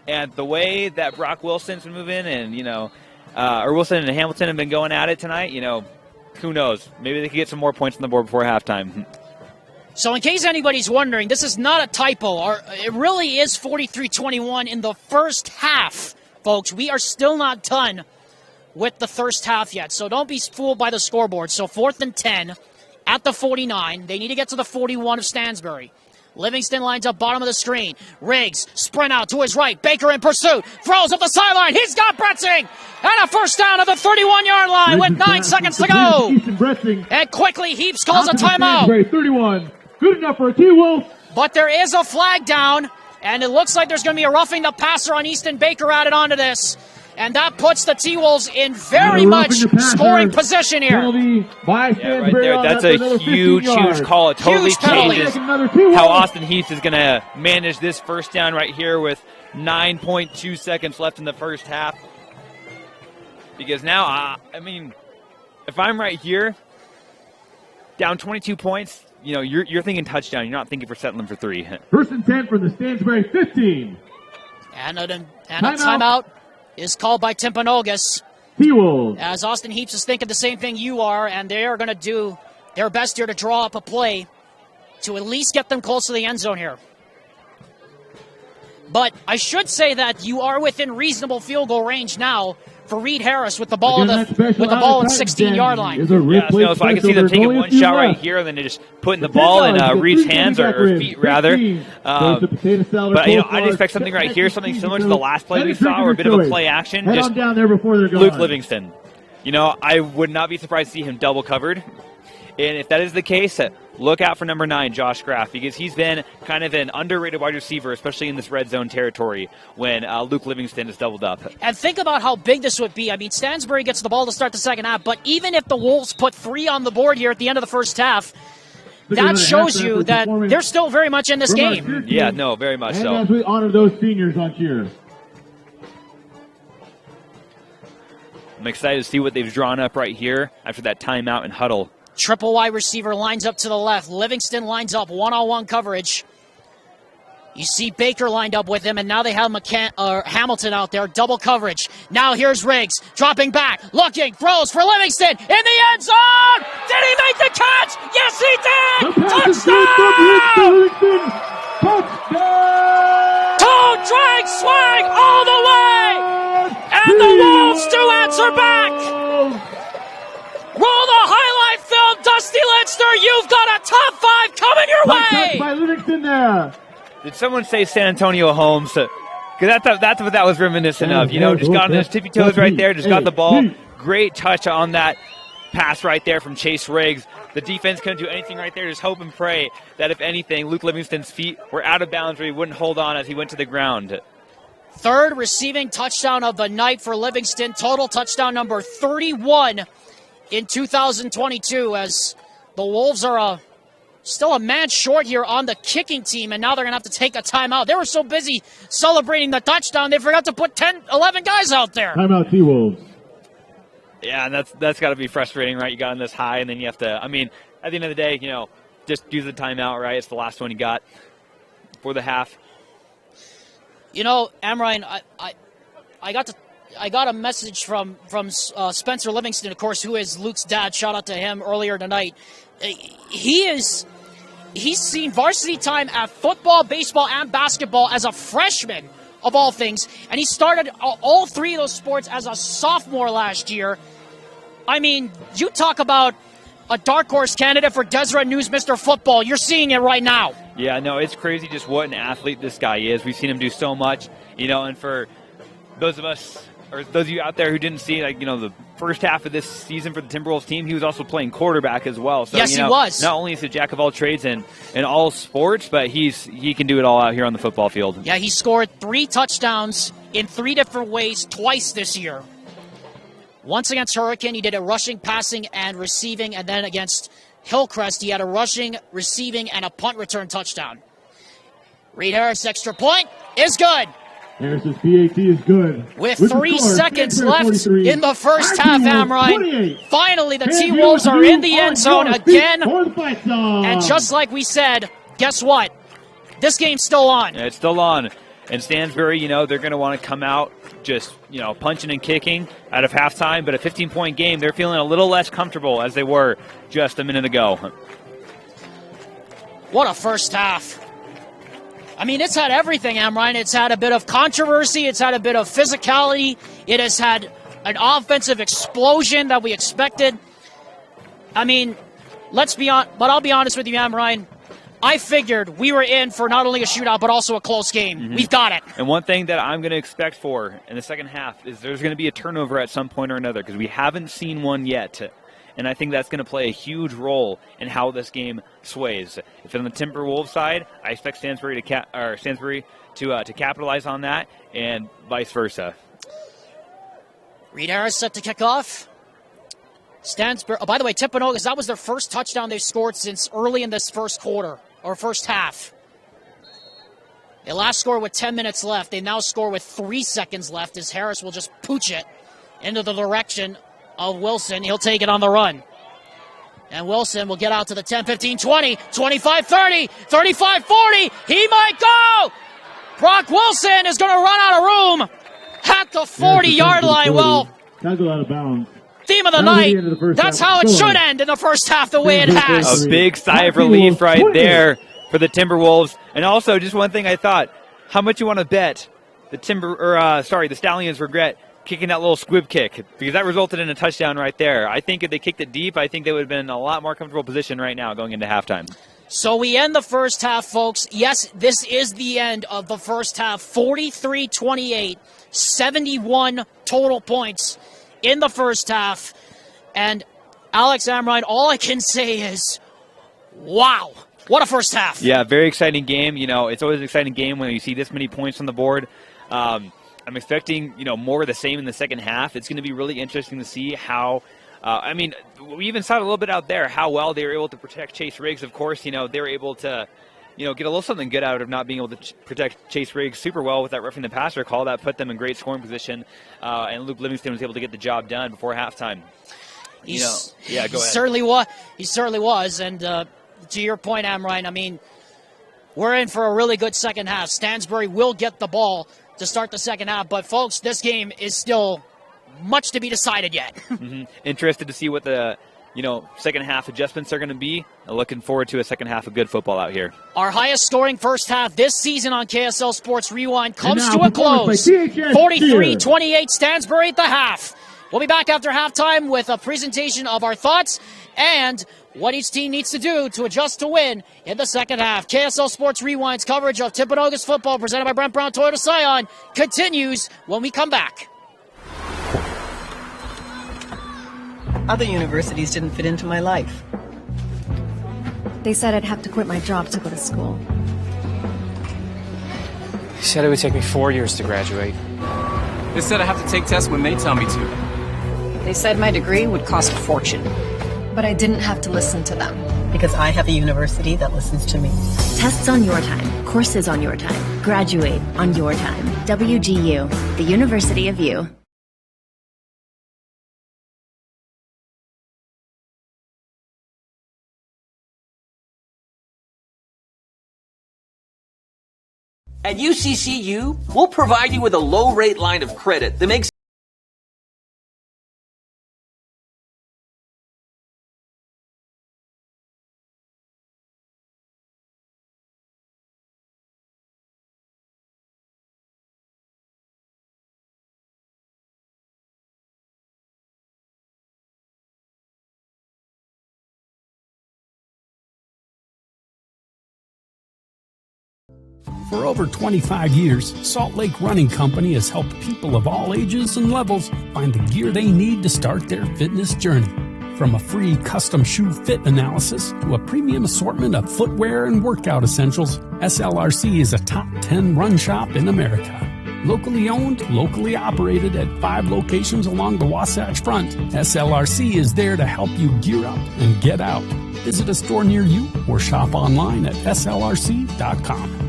And the way that Brock Wilson's been moving and, you know, or Wilson and Hamilton have been going at it tonight, you know, who knows? Maybe they could get some more points on the board before halftime. So in case anybody's wondering, this is not a typo. It really is 43-21 in the first half, folks. We are still not done with the first half yet, so don't be fooled by the scoreboard. So 4th and 10 at the 49. They need to get to the 41 of Stansbury. Livingston lines up bottom of the screen. Riggs, sprint out to his right. Baker in pursuit. Throws up the sideline. He's got Bretzing. And a first down at the 31-yard line with 9 seconds to go. And quickly, Heaps calls a timeout. 31. Good enough for a T-Wolf. But there is a flag down, and it looks like there's going to be a roughing the passer on Easton Baker added onto this. And that puts the T-Wolves in very much scoring position here. Yeah, right there. That's a huge call. It totally changes how Austin Heath is going to manage this first down right here with 9.2 seconds left in the first half. Because now, I mean, if I'm right here, down 22 points, you know, you're thinking touchdown. You're not thinking for settling for 3. 1st and 10 from the Stansbury 15. And a timeout is called by Timpanogos. T-Wolves. As Austin Heaps is thinking the same thing you are, and they are going to do their best here to draw up a play to at least get them close to the end zone here. But I should say that you are within reasonable field goal range now for Reed Harris with the ball at the 16-yard line. Yeah, so I can see them taking one shot right here and then just putting the ball in Reed's hands or feet rather. But you know, I'd expect something right here, something similar to the last play we saw, or a bit of a play action. Just Luke Livingston. You know, I would not be surprised to see him double covered. And if that is the case, look out for number 9, Josh Graff, because he's been kind of an underrated wide receiver, especially in this red zone territory when Luke Livingston is doubled up. And think about how big this would be. I mean, Stansbury gets the ball to start the second half, but even if the Wolves put 3 on the board here at the end of the first half, that shows you that they're still very much in this game. Yeah, no, very much so. And as we honor those seniors on cheer. I'm excited to see what they've drawn up right here after that timeout and huddle. Triple wide receiver lines up to the left. Livingston lines up one-on-one coverage. You see Baker lined up with him, and now they have Hamilton out there, double coverage. Now here's Riggs, dropping back, looking, throws for Livingston, in the end zone! Did he make the catch? Yes, he did! Touchdown! Touchdown! Toe drag swag all the way! And the Wolves do answer back! Roll the highlight film, Dusty Linster, you've got a top 5 coming your way! By Livingston there. Did someone say San Antonio Holmes? Because that's what that was reminiscent of. You know, just got on his tippy toes right there, just got the ball. Great touch on that pass right there from Chase Riggs. The defense couldn't do anything right there. Just hope and pray that, if anything, Luke Livingston's feet were out of bounds where he wouldn't hold on as he went to the ground. Third receiving touchdown of the night for Livingston. Total touchdown number 31 in 2022, as the Wolves are still a man short here on the kicking team, and now they're going to have to take a timeout. They were so busy celebrating the touchdown, they forgot to put 10, 11 guys out there. Timeout, T-Wolves. Yeah, and that's got to be frustrating, right? You got on this high, and then you have to, I mean, at the end of the day, you know, just use the timeout, right? It's the last one you got for the half. You know, Amrine, I got a message from Spencer Livingston, of course, who is Luke's dad. Shout out to him earlier tonight. He's seen varsity time at football, baseball, and basketball as a freshman, of all things, and he started all 3 of those sports as a sophomore last year. I mean, you talk about a dark horse candidate for Deseret News Mr. Football. You're seeing it right now. Yeah, no, it's crazy just what an athlete this guy is. We've seen him do so much, you know, and for those of us, or those of you out there who didn't see, like, you know, the first half of this season for the Timberwolves team, he was also playing quarterback as well. So, yes, you know, he was. Not only is he a jack of all trades in all sports, but he can do it all out here on the football field. Yeah, he scored 3 touchdowns in 3 different ways twice this year. Once against Hurricane, he did a rushing, passing, and receiving, and then against Hillcrest, he had a rushing, receiving, and a punt return touchdown. Reed Harris' extra point is good. Harris's PAT is good. With 3 seconds left in the first half, Amrine. Finally, the T-Wolves are in the end zone again. And just like we said, guess what? This game's still on. Yeah, it's still on. And Stansbury, you know, they're going to want to come out just, you know, punching and kicking out of halftime. But a 15-point game, they're feeling a little less comfortable as they were just a minute ago. What a first half. I mean, it's had everything, Amrine. It's had a bit of controversy. It's had a bit of physicality. It has had an offensive explosion that we expected. I mean, but I'll be honest with you, Amrine. I figured we were in for not only a shootout, but also a close game. Mm-hmm. We've got it. And one thing that I'm going to expect for in the second half is there's going to be a turnover at some point or another, because we haven't seen one yet. And I think that's going to play a huge role in how this game sways. If on the Timberwolves side, I expect Stansbury to capitalize on that, and vice versa. Reed Harris set to kick off. Stansbury. Oh, by the way, Timpanogos, that was their first touchdown they've scored since early in this first quarter, or first half. They last scored with 10 minutes left. They now score with 3 seconds left, as Harris will just pooch it into the direction of Wilson. He'll take it on the run. And Wilson will get out to the 10, 15, 20, 25, 30, 35, 40. He might go! Brock Wilson is going to run out of room at the 40-yard line. Well, that'll go out of bounds. Theme of the night. That's how it should end in the first half, the way it has. A big sigh of relief right there for the Timberwolves. And also, just one thing I thought, how much you want to bet the Stallions regret kicking that little squib kick, because that resulted in a touchdown right there. I think if they kicked it deep, I think they would have been in a lot more comfortable position right now going into halftime. So we end the first half, folks. Yes, this is the end of the first half. 43-28, 71 total points in the first half. And Alex Amrine, all I can say is, wow, what a first half. Yeah, very exciting game. You know, it's always an exciting game when you see this many points on the board. I'm expecting, you know, more of the same in the second half. It's going to be really interesting to see how I mean, we even saw it a little bit out there how well they were able to protect Chase Riggs. Of course, they were able to get a little something good out of not being able to protect Chase Riggs super well with that roughing the passer call. That put them in great scoring position, and Luke Livingston was able to get the job done before halftime. Go ahead. He certainly was, and to your point, Amrine, I mean, we're in for a really good second half. Stansbury will get the ball to start the second half, but folks, this game is still much to be decided yet. Interested to see what the second half adjustments are going to be. Looking forward to a second half of good football out here. Our highest scoring first half this season on KSL Sports Rewind comes to a close. 43-28 Stansbury at the half. We'll be back after halftime with a presentation of our thoughts and what each team needs to do to adjust to win in the second half. KSL Sports Rewind's coverage of Timpanogos football presented by Brent Brown Toyota Scion continues when we come back. Other universities didn't fit into my life. They said I'd have to quit my job to go to school. They said it would take me 4 years to graduate. They said I have to take tests when they tell me to. They said my degree would cost a fortune. But I didn't have to listen to them. Because I have a university that listens to me. Tests on your time. Courses on your time. Graduate on your time. WGU, the University of You. At UCCU, we'll provide you with a low-rate line of credit that makes For over 25 years, Salt Lake Running Company has helped people of all ages and levels find the gear they need to start their fitness journey. From a free custom shoe fit analysis to a premium assortment of footwear and workout essentials, SLRC is a top 10 run shop in America. Locally owned, locally operated at 5 locations along the Wasatch Front, SLRC is there to help you gear up and get out. Visit a store near you or shop online at slrc.com.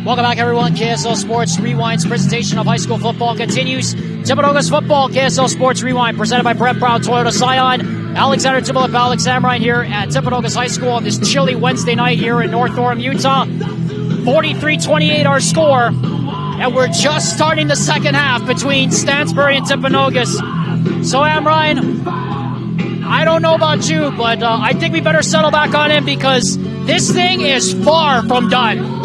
Welcome back, everyone. KSL Sports Rewind's presentation of high school football continues. Timpanogos football, KSL Sports Rewind, presented by Brett Brown Toyota Scion. Alexander Timberlake, Alex Amrine here at Timpanogos High School on this chilly Wednesday night here in North Orem, Utah. 43-28 our score, and we're just starting the second half between Stansbury and Timpanogos. So, Amrine, I don't know about you, but I think we better settle back on in because this thing is far from done.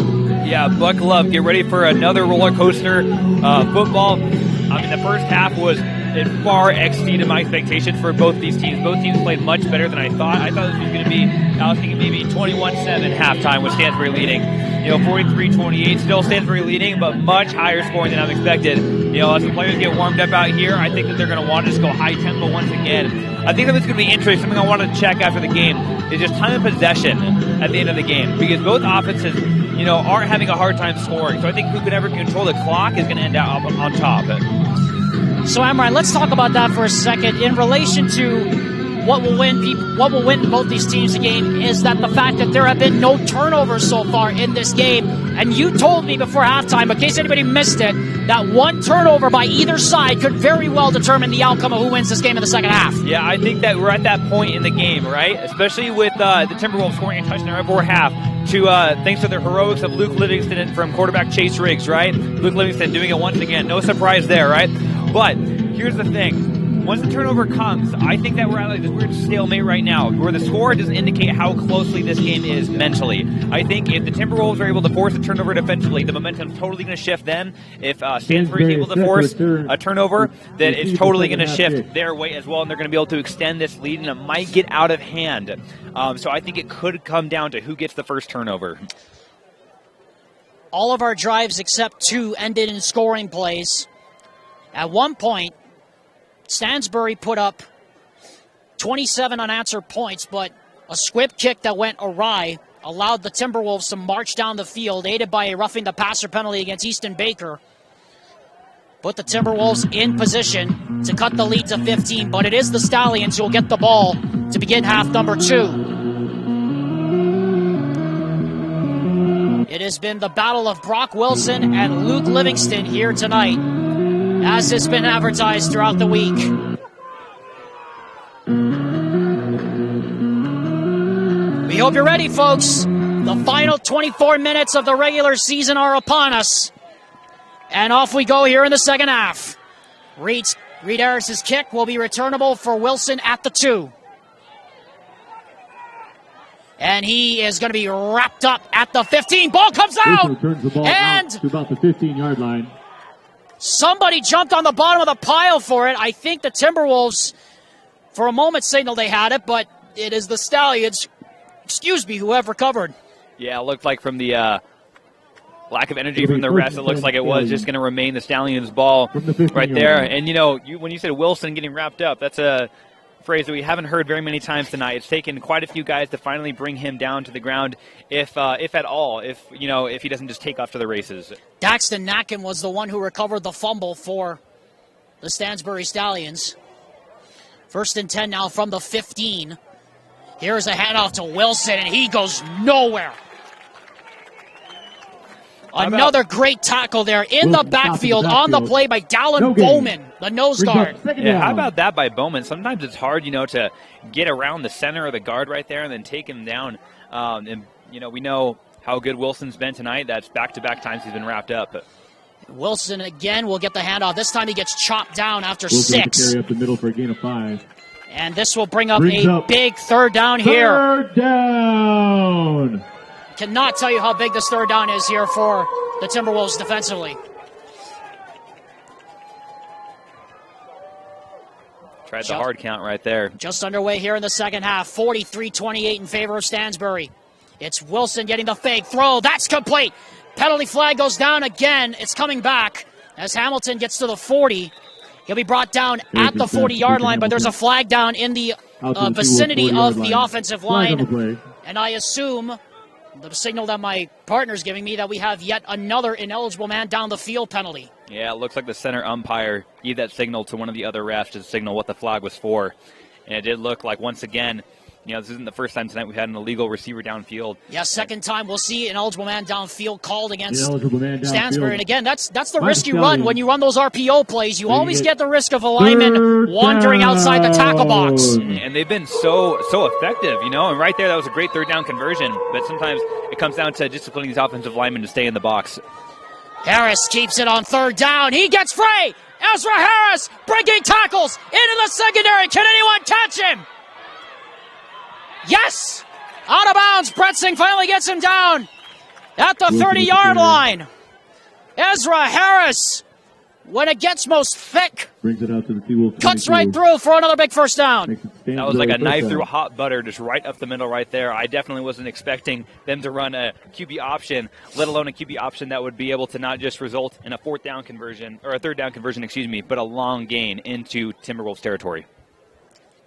Yeah, buckle up. Get ready for another roller coaster football. I mean, the first half it far exceeded my expectations for both these teams. Both teams played much better than I thought. I thought this was going to be, I was thinking maybe 21-7 halftime with Stansbury leading. 43-28, still Stansbury leading, but much higher scoring than I expected. As the players get warmed up out here, I think that they're going to want to just go high tempo once again. I think that it's going to be interesting. Something I want to check after the game is just time of possession at the end of the game, because both offenses, aren't having a hard time scoring. So I think who can ever control the clock is going to end up on top. So, Amrine, let's talk about that for a second. In relation to what will win both these teams the game is that the fact that there have been no turnovers so far in this game. And you told me before halftime, in case anybody missed it, that one turnover by either side could very well determine the outcome of who wins this game in the second half. Yeah, I think that we're at that point in the game, right? Especially with the Timberwolves scoring a touchdown right before half, thanks to the heroics of Luke Livingston from quarterback Chase Riggs, right? Luke Livingston doing it once again. No surprise there, right? But here's the thing. Once the turnover comes, I think that we're at this weird stalemate right now, where the score doesn't indicate how closely this game is mentally. I think if the Timberwolves are able to force a turnover defensively, the momentum's totally going to shift them. If Stansbury is able to force a turnover, then it's totally going to shift their way as well, and they're going to be able to extend this lead, and it might get out of hand. So I think it could come down to who gets the first turnover. All of our drives except 2 ended in scoring plays. At one point, Stansbury put up 27 unanswered points, but a squib kick that went awry allowed the Timberwolves to march down the field, aided by a roughing the passer penalty against Easton Baker. Put the Timberwolves in position to cut the lead to 15, but it is the Stallions who will get the ball to begin half number 2. It has been the battle of Brock Wilson and Luke Livingston here tonight, as has been advertised throughout the week. We hope you're ready, folks. The final 24 minutes of the regular season are upon us. And off we go here in the second half. Reed Harris's kick will be returnable for Wilson at the 2. And he is going to be wrapped up at the 15. Ball comes out! Turns the ball and out to about the 15-yard line. Somebody jumped on the bottom of the pile for it. I think the Timberwolves, for a moment, signaled they had it, but it is the Stallions, who have recovered. Yeah, it looked like from the lack of energy from the refs, it looks like it was just going to remain the Stallions' ball right there. And, when you said Wilson getting wrapped up, that's a phrase that we haven't heard very many times tonight. It's taken quite a few guys to finally bring him down to the ground, if at all, if he doesn't just take off to the races. Daxton Natkin was the one who recovered the fumble for the Stansbury Stallions. 1st and 10 now from the 15. Here's a handoff to Wilson, and he goes nowhere. Another great tackle there in the backfield on the play by Dallin Bowman, the nose guard. Yeah, how about that by Bowman? Sometimes it's hard, to get around the center of the guard right there and then take him down. We know how good Wilson's been tonight. That's back-to-back times he's been wrapped up. Wilson again will get the handoff. This time he gets chopped down after Wilson 6. Carry up the middle for a gain of 5. And this will bring up a big third down here. Third down. Cannot tell you how big this third down is here for the Timberwolves defensively. Tried the hard count right there. Just underway here in the second half. 43-28 in favor of Stansbury. It's Wilson getting the fake throw. That's complete. Penalty flag goes down again. It's coming back as Hamilton gets to the 40. He'll be brought down at the 40-yard line, but there's a flag down in the vicinity of the offensive line. And I assume, the signal that my partner's giving me, that we have yet another ineligible man down the field penalty. Yeah, it looks like the center umpire gave that signal to one of the other refs to signal what the flag was for. And it did look like, once again, This isn't the first time tonight we've had an illegal receiver downfield. Yeah, second time we'll see an eligible man downfield called against man Stansbury. And again, that's the risk you run when you run those RPO plays. You always get the risk of a lineman wandering outside the tackle box. And they've been so effective, And right there, that was a great third down conversion. But sometimes it comes down to disciplining these offensive linemen to stay in the box. Harris keeps it on third down. He gets free. Ezra Harris breaking tackles into the secondary. Can anyone catch him? Yes! Out of bounds. Bretzing finally gets him down at the 30-yard line. Ezra Harris, when it gets most thick, brings it out to the T-Wolves. Cuts right through for another big first down. That was like a knife through hot butter, just right up the middle right there. I definitely wasn't expecting them to run a QB option, let alone a QB option that would be able to not just result in a third down conversion, but a long gain into Timberwolves territory.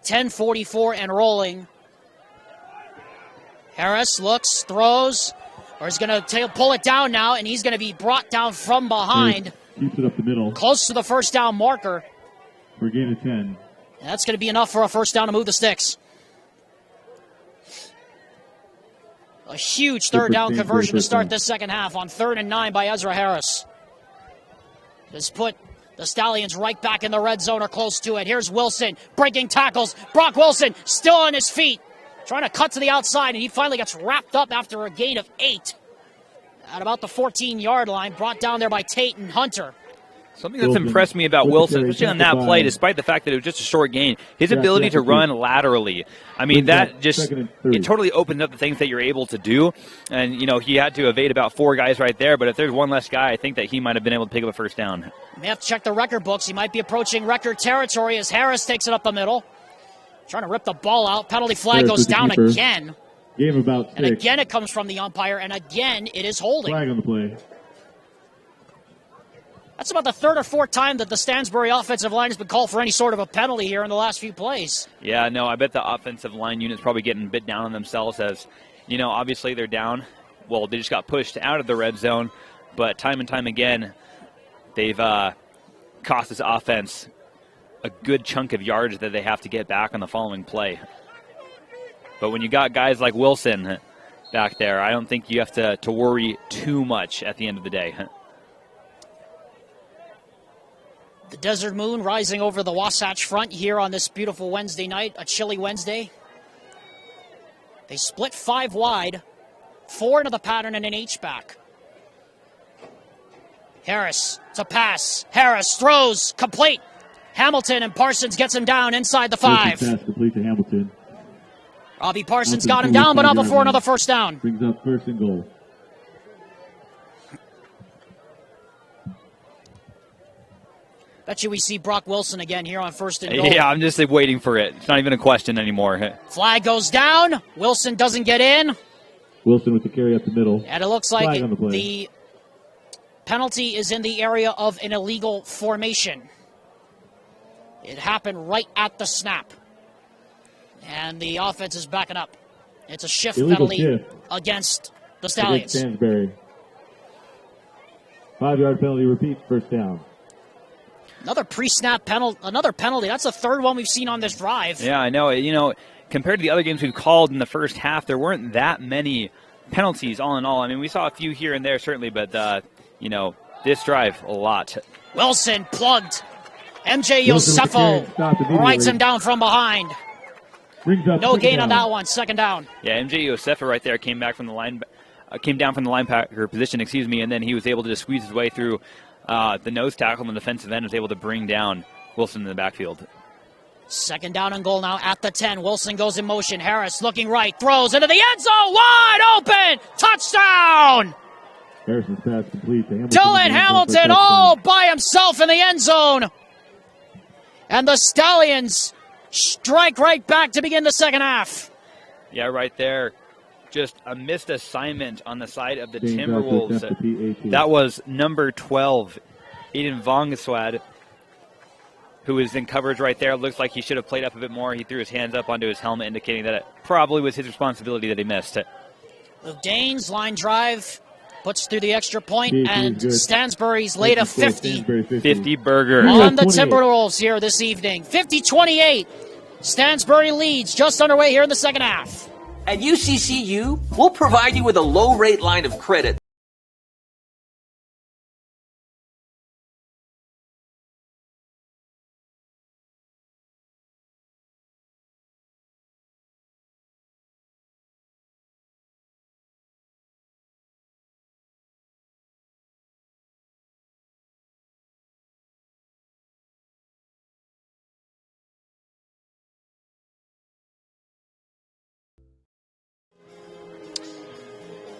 10:44 and rolling. Harris looks, throws, or is going to pull it down now, and he's going to be brought down from behind. Keeps it up the middle. Close to the first down marker. For a gain of 10. And that's going to be enough for a first down to move the sticks. A huge third down conversion to start this second half on 3rd and 9 by Ezra Harris. Just put the Stallions right back in the red zone or close to it. Here's Wilson breaking tackles. Brock Wilson still on his feet, trying to cut to the outside, and he finally gets wrapped up after a gain of 8 at about the 14-yard line, brought down there by Tate and Hunter. Something that's impressed me about Wilson, especially on that play, despite the fact that it was just a short gain, his ability to run laterally. I mean, that just, it totally opened up the things that you're able to do. And, he had to evade about 4 guys right there, but if there's one less guy, I think that he might have been able to pick up a first down. You may have to check the record books. He might be approaching record territory as Harris takes it up the middle. Trying to rip the ball out. Penalty flag goes down again. Game about 6. And again it comes from the umpire, and again it is holding. Flag on the play. That's about the 3rd or 4th time that the Stansbury offensive line has been called for any sort of a penalty here in the last few plays. Yeah, no, I bet the offensive line unit's probably getting a bit down on themselves as, obviously they're down. Well, they just got pushed out of the red zone, but time and time again, they've cost this offense a good chunk of yards that they have to get back on the following play. But when you got guys like Wilson back there, I don't think you have to worry too much at the end of the day. The desert moon rising over the Wasatch Front here on this beautiful Wednesday night, a chilly Wednesday. They split 5 wide, 4 into the pattern and an H-back. Harris, it's a pass. Harris throws, complete. Hamilton, and Parsons gets him down inside the 5. Pass complete to Hamilton. Robbie Parsons got him down, but not before another first down. Brings up 1st and goal. Bet you we see Brock Wilson again here on 1st and goal. Yeah, I'm just waiting for it. It's not even a question anymore. Flag goes down. Wilson doesn't get in. Wilson with the carry up the middle. And it looks like the penalty is in the area of an illegal formation. It happened right at the snap. And the offense is backing up. It's a shift penalty against the Stallions. Against Stansbury. 5-yard penalty, repeat, first down. Another pre-snap penalty, another penalty. That's the 3rd one we've seen on this drive. Yeah, I know. Compared to the other games we've called in the first half, there weren't that many penalties all in all. I mean, we saw a few here and there, certainly, but, this drive, a lot. Wilson plugged. MJ Yosefo writes him down from behind. No gain on that one. 2nd down. Yeah, MJ Yosefo right there came down from the linebacker position, and then he was able to just squeeze his way through the nose tackle on the defensive end, was able to bring down Wilson in the backfield. 2nd down and goal now at the 10. Wilson goes in motion. Harris looking right, throws into the end zone, wide open, touchdown! Harrison's pass complete to Hamilton. Dylan Hamilton all by himself in the end zone. And the Stallions strike right back to begin the second half. Yeah, right there. Just a missed assignment on the side of the Timberwolves. That was number 12, Aiden Vongaswad, who was in coverage right there. Looks like he should have played up a bit more. He threw his hands up onto his helmet, indicating that it probably was his responsibility that he missed. Luke Daines, line drive, puts through the extra point, and Stansbury's laid a 50. 50 burger. On the Timberwolves here this evening. 50-28. Stansbury leads, just underway here in the second half. At UCCU, we'll provide you with a low-rate line of credit.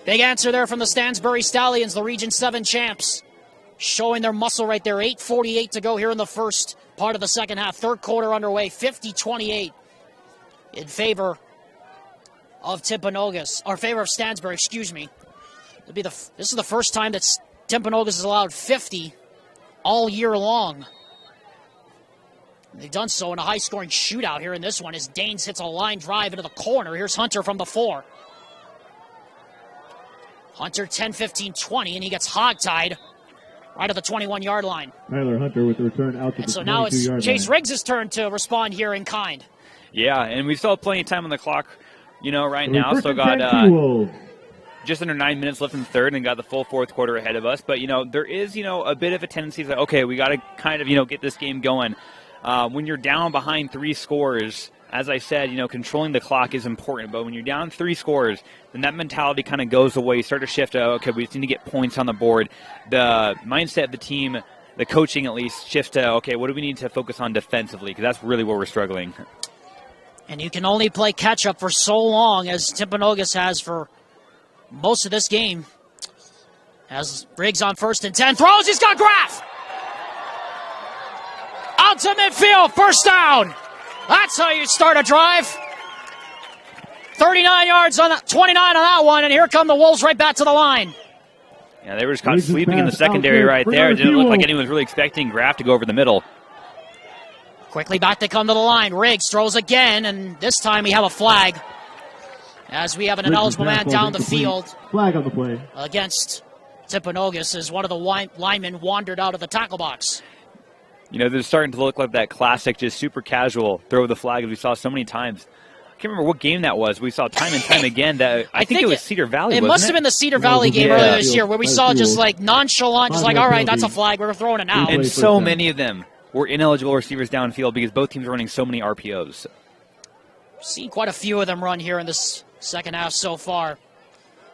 Big answer there from the Stansbury Stallions, the Region 7 champs. Showing their muscle right there. 8:48 to go here in the first part of the second half. Third quarter underway, 50-28 in favor of Timpanogos, or favor of Stansbury, excuse me. This is the first time that Timpanogos has allowed 50 all year long. They've done so in a high-scoring shootout here in this one as Danes hits a line drive into the corner. Here's Hunter from the 4. Hunter 10-15-20, and he gets hogtied right at the 21-yard line. Tyler Hunter with the return out to the 22-yard line. So now it's Chase Riggs' turn to respond here in kind. Yeah, and we still have plenty of time on the clock, right now. Still got just under 9 minutes left in the third and got the full fourth quarter ahead of us. But, there is, a bit of a tendency that, okay, we got to kind of, get this game going. When you're down behind 3 scores, as I said, controlling the clock is important. But when you're down 3 scores, then that mentality kind of goes away. You start to shift to, okay, we just need to get points on the board. The mindset of the team, the coaching at least, shifts to, okay, what do we need to focus on defensively? Because that's really where we're struggling. And you can only play catch-up for so long, as Timpanogos has for most of this game. As Riggs on 1st and 10, throws, he's got Graff! Out to midfield, first down! That's how you start a drive. 39 yards on that, 29 on that one, and here come the Wolves right back to the line. Yeah, they were just caught sleeping in the secondary right there. It didn't look like anyone was really expecting Graff to go over the middle. Quickly back they come to the line. Riggs throws again, and this time we have a flag as we have an ineligible man down the field. Flag on the play. Against Timpanogos as one of the linemen wandered out of the tackle box. They're starting to look like that classic, just super casual throw the flag as we saw so many times. I can't remember what game that was. We saw time and time again that I think it was Cedar Valley. It must have been the Cedar Valley game earlier this year where we saw just like nonchalant, just like, all right, that's a flag, we're throwing it now. And so many of them were ineligible receivers downfield because both teams were running so many RPOs. Seen quite a few of them run here in this second half so far.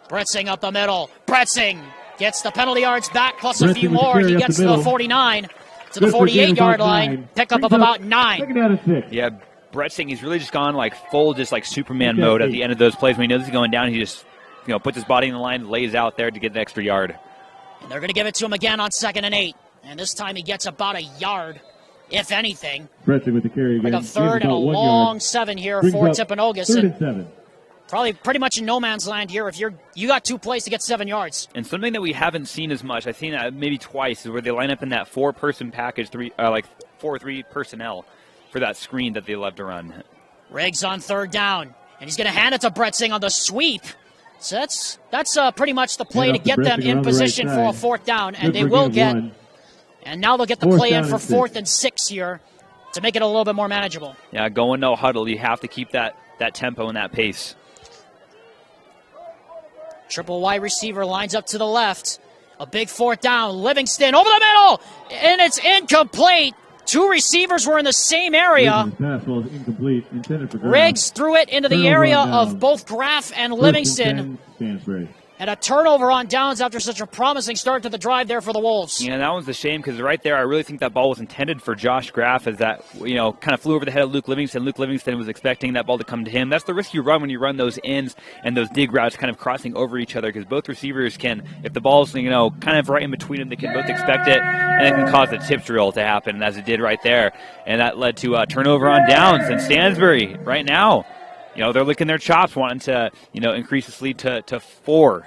Bretzing up the middle. Bretzing gets the penalty yards back plus a few more. He gets to the 49. To the 48-yard line, pickup of about 9. Yeah, Bretzing, he's really just gone like full, just like Superman mode at the end of those plays. When he knows he's going down, he just, puts his body in the line, lays out there to get an extra yard. And they're going to give it to him again on 2nd and 8. And this time he gets about a yard, if anything. Bretzing with the carry again. Like a 3rd and a long 7 here for Timpanogos. 3rd and 7. Probably pretty much in no man's land here if you got 2 plays to get 7 yards. And something that we haven't seen as much, I've seen that maybe twice, is where they line up in that 4-person package, 4-3 personnel for that screen that they love to run. Riggs on 3rd down, and he's going to hand it to Bretzing on the sweep. So that's pretty much the play to get them in position for a 4th down, and they will get. And now they'll get the play in for 4th and 6 here to make it a little bit more manageable. Yeah, going no huddle, you have to keep that tempo and that pace. Triple wide receiver lines up to the left. A big 4th down. Livingston over the middle, and it's incomplete. 2 receivers were in the same area. Riggs threw it into the area of both Graff and Livingston. And a turnover on downs after such a promising start to the drive there for the Wolves. Yeah, that was a shame because right there I really think that ball was intended for Josh Graff as that, kind of flew over the head of Luke Livingston. Luke Livingston was expecting that ball to come to him. That's the risk you run when you run those ends and those dig routes kind of crossing over each other because both receivers can, if the ball's, kind of right in between them, they can both expect it and it can cause a tip drill to happen as it did right there. And that led to a turnover on downs. And Stansbury right now, they're licking their chops, wanting to, increase this lead to 4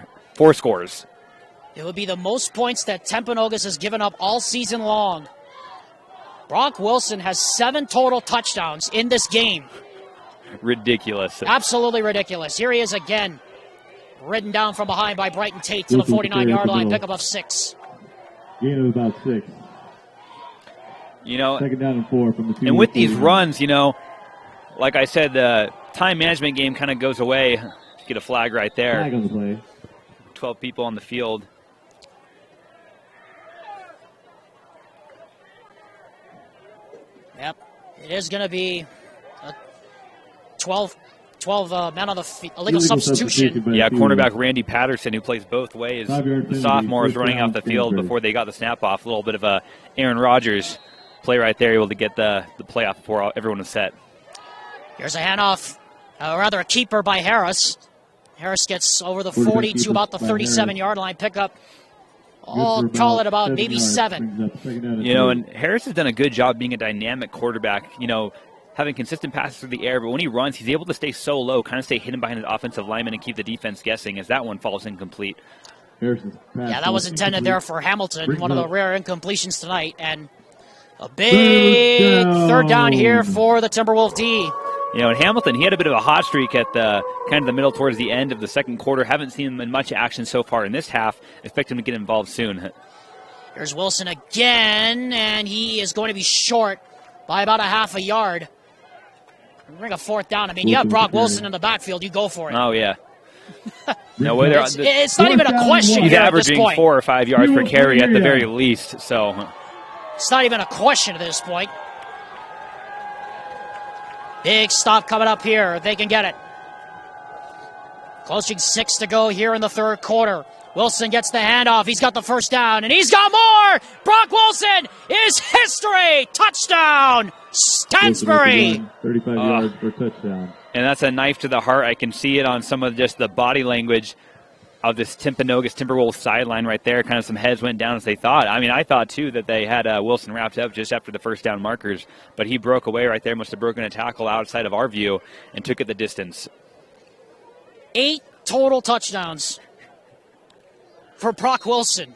scores. It would be the most points that Timpanogos has given up all season long. Brock Wilson has 7 total touchdowns in this game. Ridiculous. Absolutely ridiculous. Here he is again. Ridden down from behind by Brighton Tate to the 49-yard line, pickup of 6. Gain of about 6. 2nd down and 4 from the 2. And with these runs, like I said, the time management game kind of goes away. Get a flag right there. Flag on the play. 12 people on the field. Yep, it is going to be a 12 men on the field. Illegal substitution. Yeah, cornerback Randy Patterson, who plays both ways. The sophomore is running off the field before they got the snap off. A little bit of a Aaron Rodgers play right there, able to get the play off before everyone was set. Here's a handoff, rather a keeper by Harris. Harris gets over the 40 to about the 37-yard line pickup. I'll call it about maybe 7. You know, and Harris has done a good job being a dynamic quarterback, you know, having consistent passes through the air, but when he runs, he's able to stay so low, kind of stay hidden behind the offensive lineman and keep the defense guessing as that one falls incomplete. Yeah, that was intended there for Hamilton, one of the rare incompletions tonight, and a big third down here for the Timberwolf D. You know, in Hamilton, he had a bit of a hot streak at the kind of the middle towards the end of the second quarter. Haven't seen him in much action so far in this half. Expect him to get involved soon. Here's Wilson again, and he is going to be short by about a half a yard. Bring a fourth down. I mean, you have Brock Wilson in the backfield. You go for it. Oh, yeah. No way. It's not even a question He's here at this averaging point. 4 or 5 yards per carry at the very least. So it's not even a question at this point. Big stop coming up here. They can get it. Closing 6 to go here in the third quarter. Wilson gets the handoff. He's got the first down, and he's got more. Brock Wilson is history. Touchdown, Stansbury. 35 yards for touchdown. And that's a knife to the heart. I can see it on some of just the body language of this Timpanogos Timberwolves sideline right there. Kind of some heads went down as they thought. I mean, I thought, too, that they had Wilson wrapped up just after the first down markers, but he broke away right there, must have broken a tackle outside of our view and took it the distance. 8 total touchdowns for Brock Wilson.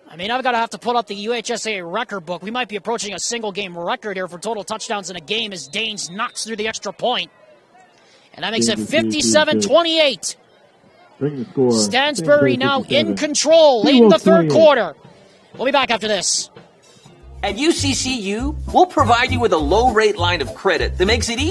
I mean, I've got to have to pull up the UHSA record book. We might be approaching a single-game record here for total touchdowns in a game as Danes knocks through the extra point. And that makes it 57-28. Bring the score. Stansbury now in control late in the third quarter. We'll be back after this. At UCCU, we'll provide you with a low-rate line of credit that makes it easy.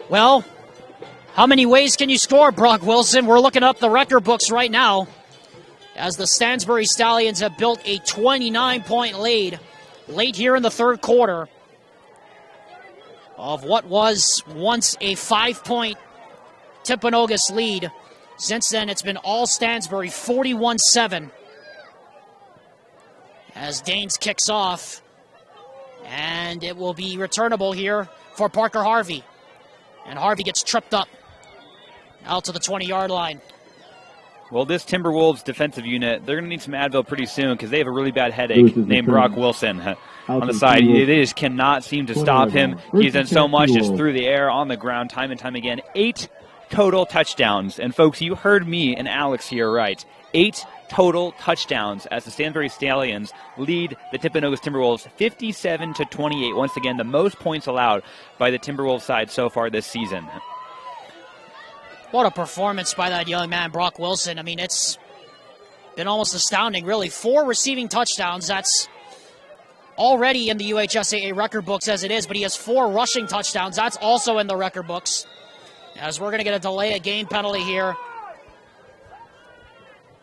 Well, how many ways can you score, Brock Wilson? We're looking up the record books right now as the Stansbury Stallions have built a 29-point lead late here in the third quarter of what was once a 5-point Timpanogos lead. Since then, it's been all Stansbury, 41-7. As Danes kicks off, and it will be returnable here for Parker Harvey. And Harvey gets tripped up out to the 20-yard line. Well, this Timberwolves defensive unit, they're going to need some Advil pretty soon because they have a really bad headache named Brock Wilson on the side. They just cannot seem to stop him. He's done so much just through the air, on the ground, time and time again. 8 total touchdowns. And, folks, you heard me and Alex here right. 8 total touchdowns as the Stansbury Stallions lead the Timpanogos Timberwolves 57-28. Once again, the most points allowed by the Timberwolves side so far this season. What a performance by that young man, Brock Wilson. I mean, it's been almost astounding, really. 4 receiving touchdowns. That's already in the UHSAA record books as it is, but he has 4 rushing touchdowns. That's also in the record books. As we're going to get a delay of game penalty here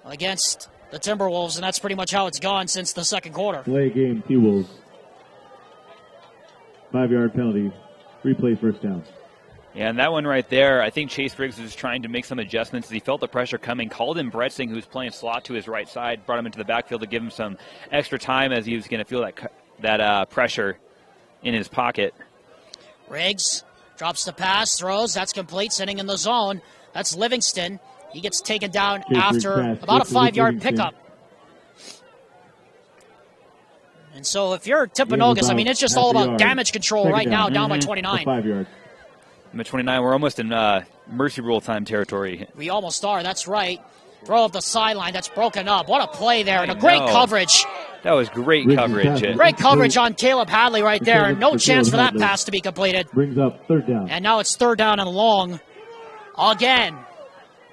against the Timberwolves, and that's pretty much how it's gone since the second quarter. Delay game, T-Wolves. 5-yard penalty. Replay first down. Yeah, and that one right there, I think Chase Briggs was trying to make some adjustments as he felt the pressure coming. Called in Bretsing, who was playing slot to his right side, brought him into the backfield to give him some extra time as he was going to feel that pressure in his pocket. Briggs drops the pass, throws, that's complete, sitting in the zone. That's Livingston. He gets taken down after about a 5-yard pickup. And so if you're Timpanogos, I mean, it's just all about damage control right now, down by 29. 5 yards. I'm at 29. We're almost in mercy rule time territory. We almost are. That's right. Throw up the sideline. That's broken up. What a play there. And a great coverage. That was great coverage. Great coverage on Caleb Hadley right there. No chance for that pass to be completed. Brings up 3rd down. And now it's 3rd down and long again.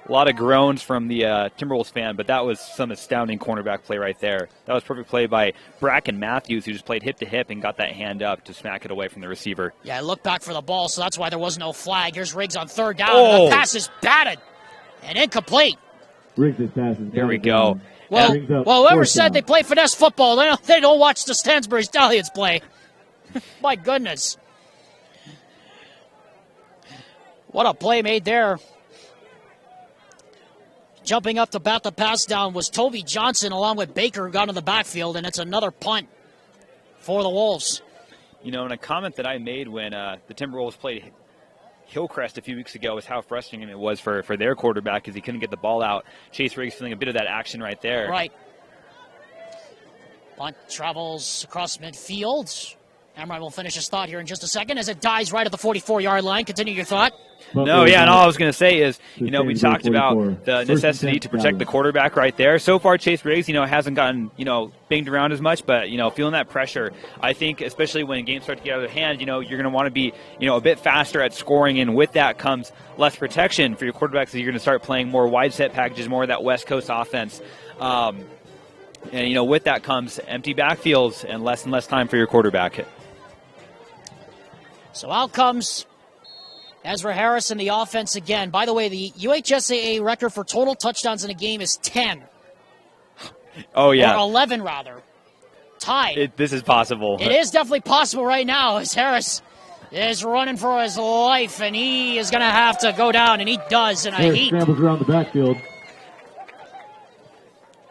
A lot of groans from the Timberwolves fan, but that was some astounding cornerback play right there. That was perfect play by Bracken Matthews, who just played hip to hip and got that hand up to smack it away from the receiver. Yeah, I looked back for the ball, so that's why there was no flag. Here's Riggs on 3rd down. Oh. The pass is batted and incomplete. Riggs' pass is there we go. Well, whoever said they play finesse football, they don't watch the Stansbury Stallions play. My goodness. What a play made there. Jumping up to bat the pass down was Toby Johnson along with Baker, who got in the backfield, and it's another punt for the Wolves. You know, and a comment that I made when the Timberwolves played Hillcrest a few weeks ago was how frustrating it was for their quarterback because he couldn't get the ball out. Chase Riggs feeling a bit of that action right there. Right. Punt travels across midfield. Amrine will finish his thought here in just a second as it dies right at the 44-yard line. Continue your thought. No, yeah, and all I was going to say is, you know, we talked about the necessity to protect the quarterback right there. So far, Chase Riggs, you know, hasn't gotten, you know, banged around as much, but, you know, feeling that pressure, I think, especially when games start to get out of hand, you know, you're going to want to be, you know, a bit faster at scoring, and with that comes less protection for your quarterback, so you're going to start playing more wide set packages, more of that West Coast offense. And, you know, with that comes empty backfields and less time for your quarterback. So out comes Ezra Harris in the offense again. By the way, the UHSAA record for total touchdowns in a game is 10. Oh, yeah. Or 11, rather. Tied. This is possible. It is definitely possible right now as Harris is running for his life, and he is going to have to go down, and he does in a heat. Scrambles around the backfield.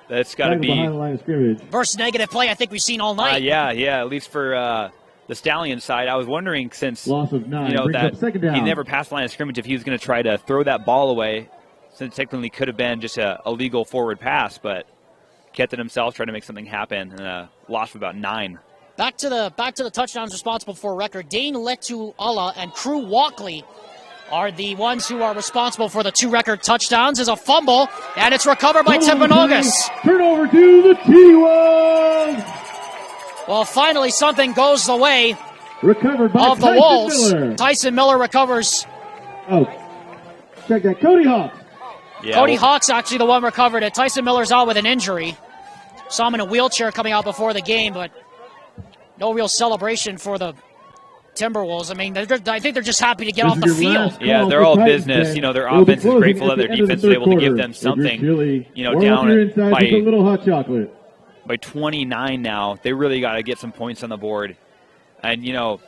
That's got to be behind the line of scrimmage. First negative play I think we've seen all night. Yeah, at least for the Stallions side. I was wondering, since loss of 9, you know, that he never passed the line of scrimmage, if he was going to try to throw that ball away, since technically could have been just a legal forward pass, but kept it himself, tried to make something happen, and a loss of about 9. Back to the touchdowns responsible for a record. Dane Letuala and Crew Walkley are the ones who are responsible for the 2 record touchdowns. Is a fumble, and it's recovered by Timpanogos. Turnover to the T-Wolves. Well, finally something goes the way recovered by of the Tyson Wolves. Miller. Tyson Miller recovers. Oh, check that. Cody Hawks. Yeah, Cody Hawks actually the one recovered it. Tyson Miller's out with an injury. Saw him in a wheelchair coming out before the game, but no real celebration for the Timberwolves. I mean, I think they're just happy to get off the field. Yeah, they're all business. You know, their offense is grateful that their defense is able to give them something. You know, down by a little hot chocolate. By 29 now, they really got to get some points on the board. And, you know,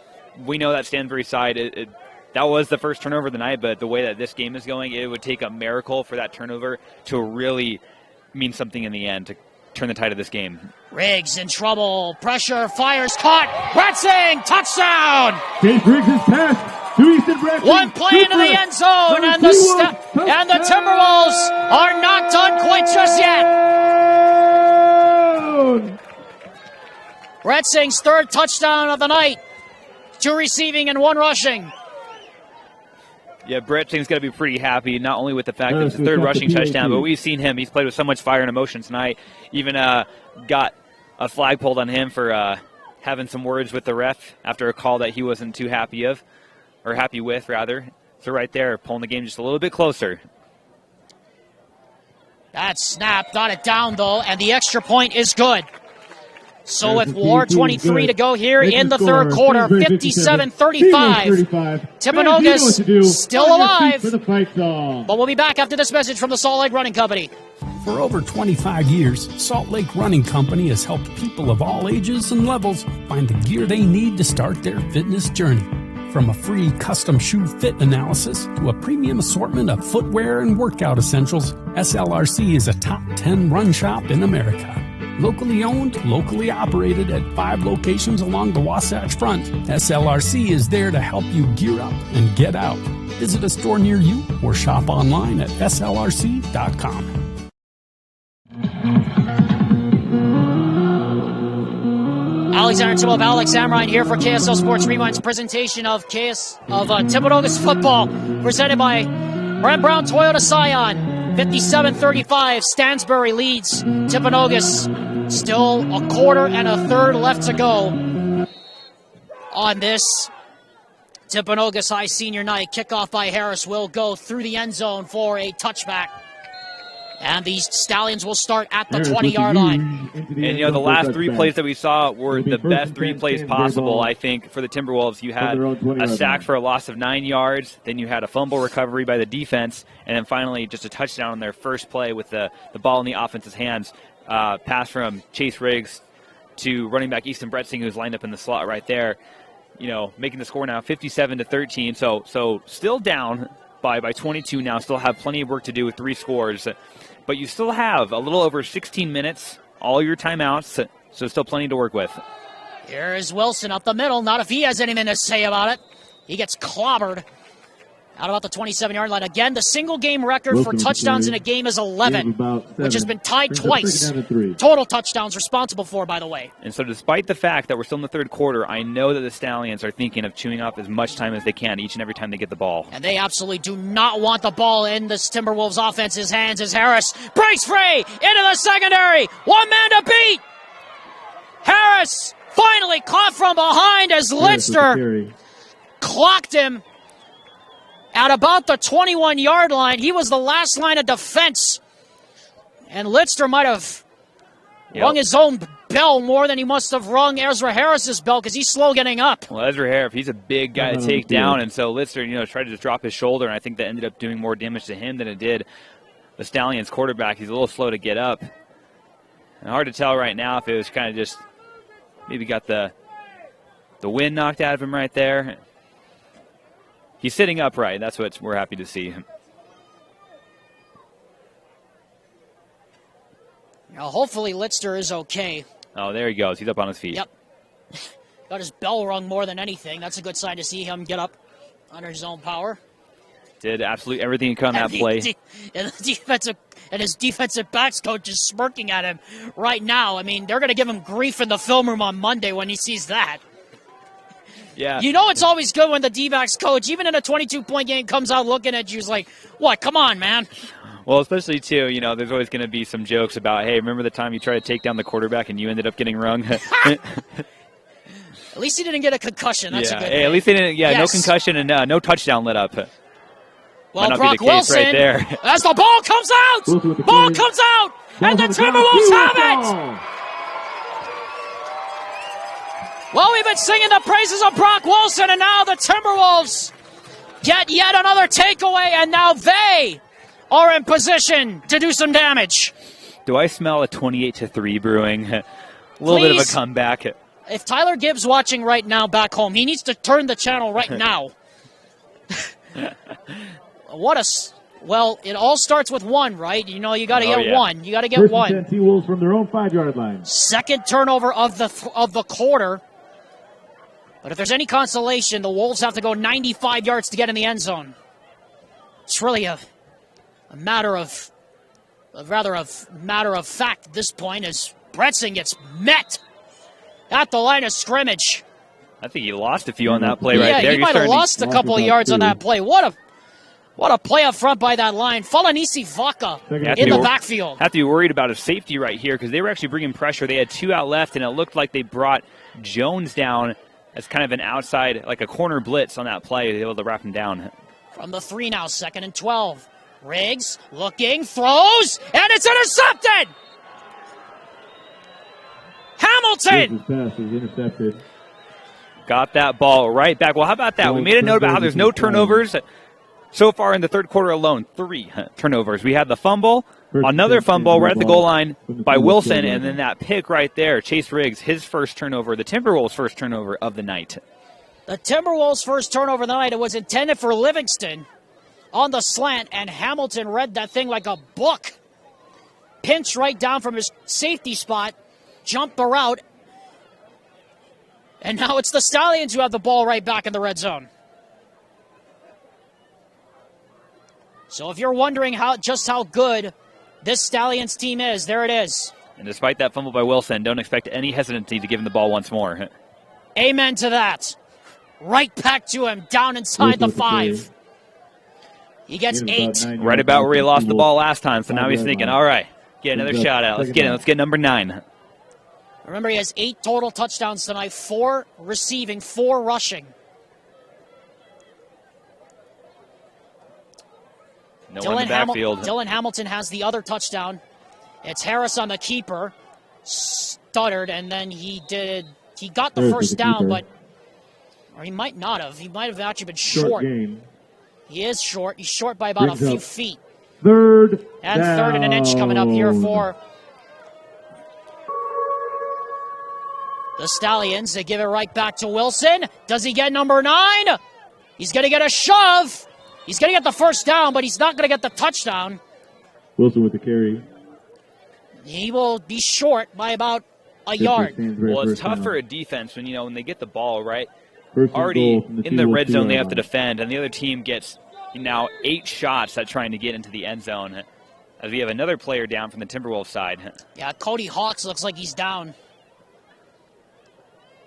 we know that Stansbury side, that was the first turnover of the night, but the way that this game is going, it would take a miracle for that turnover to really mean something in the end to turn the tide of this game. Riggs in trouble. Pressure, fires, caught. Bratzing, touchdown! Chase Riggs' pass to Easton Bratzing. One play into the end zone, and the Timberwolves are not done quite just yet. Bratzing's 3rd touchdown of the night. 2 receiving and 1 rushing. Yeah, Bratzing's got to be pretty happy, not only with the fact that it's his 3rd rushing touchdown, but we've seen him. He's played with so much fire and emotion tonight. Even got a flag pulled on him for having some words with the ref after a call that he wasn't too happy with, rather. So right there, pulling the game just a little bit closer. That snap got it down, though, and the extra point is good. So with 4:23 to go here in the 3rd quarter, 57-35. Timpanogos still alive. But we'll be back after this message from the Salt Lake Running Company. For over 25 years, Salt Lake Running Company has helped people of all ages and levels find the gear they need to start their fitness journey. From a free custom shoe fit analysis to a premium assortment of footwear and workout essentials, SLRC is a top 10 run shop in America. Locally owned, locally operated at 5 locations along the Wasatch Front, SLRC is there to help you gear up and get out. Visit a store near you or shop online at slrc.com. Alexander Timov, Alex Amrine here for KSL Sports Rewind's presentation of Timpanogos football, presented by Brent Brown Toyota Scion. 57-35, Stansbury leads Timpanogos. Still a quarter and a third left to go on this Timpanogos High Senior Night. Kickoff by Harris will go through the end zone for a touchback. And these Stallions will start at the 20-yard line. And, the last 3 plays that we saw were the best 3 plays possible, I think, for the Timberwolves. You had a sack for a loss of 9 yards, then you had a fumble recovery by the defense, and then finally just a touchdown on their first play with the ball in the offense's hands. Pass from Chase Riggs to running back Easton Bretzing, who's lined up in the slot right there. Making the score now 57-13. So still down by 22 now. Still have plenty of work to do with 3 scores. But you still have a little over 16 minutes, all your timeouts, so still plenty to work with. Here is Wilson up the middle. Not if he has anything to say about it. He gets clobbered out about the 27-yard line. Again, the single-game record for touchdowns in a game is 11, which has been tied twice. Total touchdowns responsible for, by the way. And so despite the fact that we're still in the third quarter, I know that the Stallions are thinking of chewing off as much time as they can each and every time they get the ball. And they absolutely do not want the ball in this Timberwolves offense's hands as Harris breaks free into the secondary. One man to beat. Harris finally caught from behind as Lidster clocked him at about the 21-yard line. He was the last line of defense. And Lidster might have rung his own bell more than he must have rung Ezra Harris's bell because he's slow getting up. Well, Ezra Harris, he's a big guy to take down, and so Lidster, tried to just drop his shoulder, and I think that ended up doing more damage to him than it did the Stallions quarterback. He's a little slow to get up. And hard to tell right now if it was kind of just maybe got the wind knocked out of him right there. He's sitting upright. That's what we're happy to see. Now, hopefully Lidster is okay. Oh, there he goes. He's up on his feet. Yep. Got his bell rung more than anything. That's a good sign to see him get up under his own power. Did absolutely everything he could on that play. And his defensive backs coach is smirking at him right now. I mean, they're going to give him grief in the film room on Monday when he sees that. Yeah. It's always good when the D-backs coach, even in a 22-point game, comes out looking at you. He's like, what? Come on, man. Well, especially, too, there's always going to be some jokes about, hey, remember the time you tried to take down the quarterback and you ended up getting rung? At least he didn't get a concussion. That's a good Hey, at least he didn't, no concussion and no touchdown lit up. Well, Brock Wilson, right there. As the ball comes out, and the Timberwolves have it! Well, we've been singing the praises of Brock Wilson, and now the Timberwolves get yet another takeaway, and now they are in position to do some damage. Do I smell a 28-3 brewing? A little bit of a comeback. If Tyler Gibbs watching right now back home, he needs to turn the channel right now. Well, it all starts with one, right? You got to get one. You got to get First one. and 10 T-Wolves from their own 5-yard line. Second turnover of the quarter. But if there's any consolation, the Wolves have to go 95 yards to get in the end zone. It's really a matter of fact at this point as Bretzing gets met at the line of scrimmage. I think he lost a few on that play right there. Yeah, he might have lost a couple of yards on that play. What a play up front by that line. Falanisi Vaca in the backfield. Have to be worried about a safety right here because they were actually bringing pressure. They had 2 out left, and it looked like they brought Jones down as kind of an outside, like a corner blitz on that play. They were able to wrap him down. From the 3 now, 2nd and 12. Riggs looking, throws, and it's intercepted! Hamilton! His pass is intercepted. Got that ball right back. Well, how about that? We made a note about how there's no turnovers so far in the third quarter alone. 3 turnovers. We had the fumble, another fumble right at the goal line by Wilson, and then that pick right there, Chase Riggs, his first turnover, the Timberwolves' first turnover of the night. The Timberwolves' first turnover of the night. It was intended for Livingston on the slant, and Hamilton read that thing like a book. Pinched right down from his safety spot, jumped the route, and now it's the Stallions who have the ball right back in the red zone. So if you're wondering just how good this Stallions team is, there it is. And despite that fumble by Wilson, don't expect any hesitancy to give him the ball once more. Amen to that. Right back to him, down inside the 5. He gets 8. Right about where he lost the ball last time, so now he's thinking, all right, get another shot out. Let's get in. Let's get number 9. Remember, he has 8 total touchdowns tonight, 4 receiving, 4 rushing. No one in the backfield. Dylan Hamilton has the other touchdown. It's Harris on the keeper. Stuttered, and then he got the first down, but or he might not have. He might have actually been short. He is short. He's short by about a few feet. Third and down. 3rd and an inch coming up here for the Stallions. They give it right back to Wilson. Does he get number 9? He's going to get a shove. He's going to get the first down, but he's not going to get the touchdown. Wilson with the carry. He will be short by about a yard. Well, it's tough for a defense when they get the ball, right? First Already in the red zone, they have to defend, and the other team gets now 8 shots at trying to get into the end zone. As we have another player down from the Timberwolves side. Yeah, Cody Hawks looks like he's down.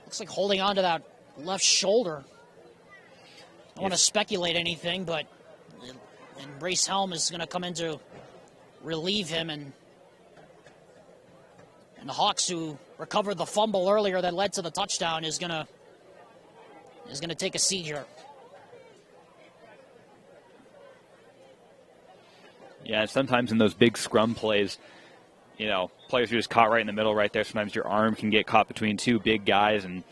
Looks like holding on to that left shoulder. I don't want to speculate anything, but Brace Helm is going to come in to relieve him, and the Hawks, who recovered the fumble earlier that led to the touchdown, is going to take a seat here. Yeah, sometimes in those big scrum plays, players are just caught right in the middle right there. Sometimes your arm can get caught between 2 big guys and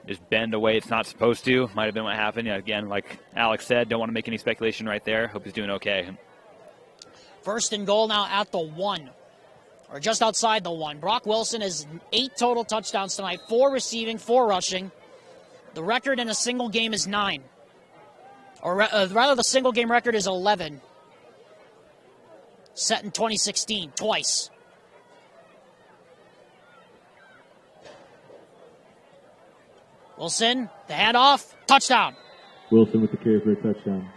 just bend away it's not supposed to. Might have been what happened. Again, like Alex said, don't want to make any speculation right there. Hope he's doing okay. 1st and goal now at the 1. Or just outside the 1. Brock Wilson has 8 total touchdowns tonight, 4 receiving, 4 rushing. The record in a single game is 9. Or rather, the single game record is 11. Set in 2016, twice. Wilson, the handoff, touchdown. Wilson with the carry for a touchdown.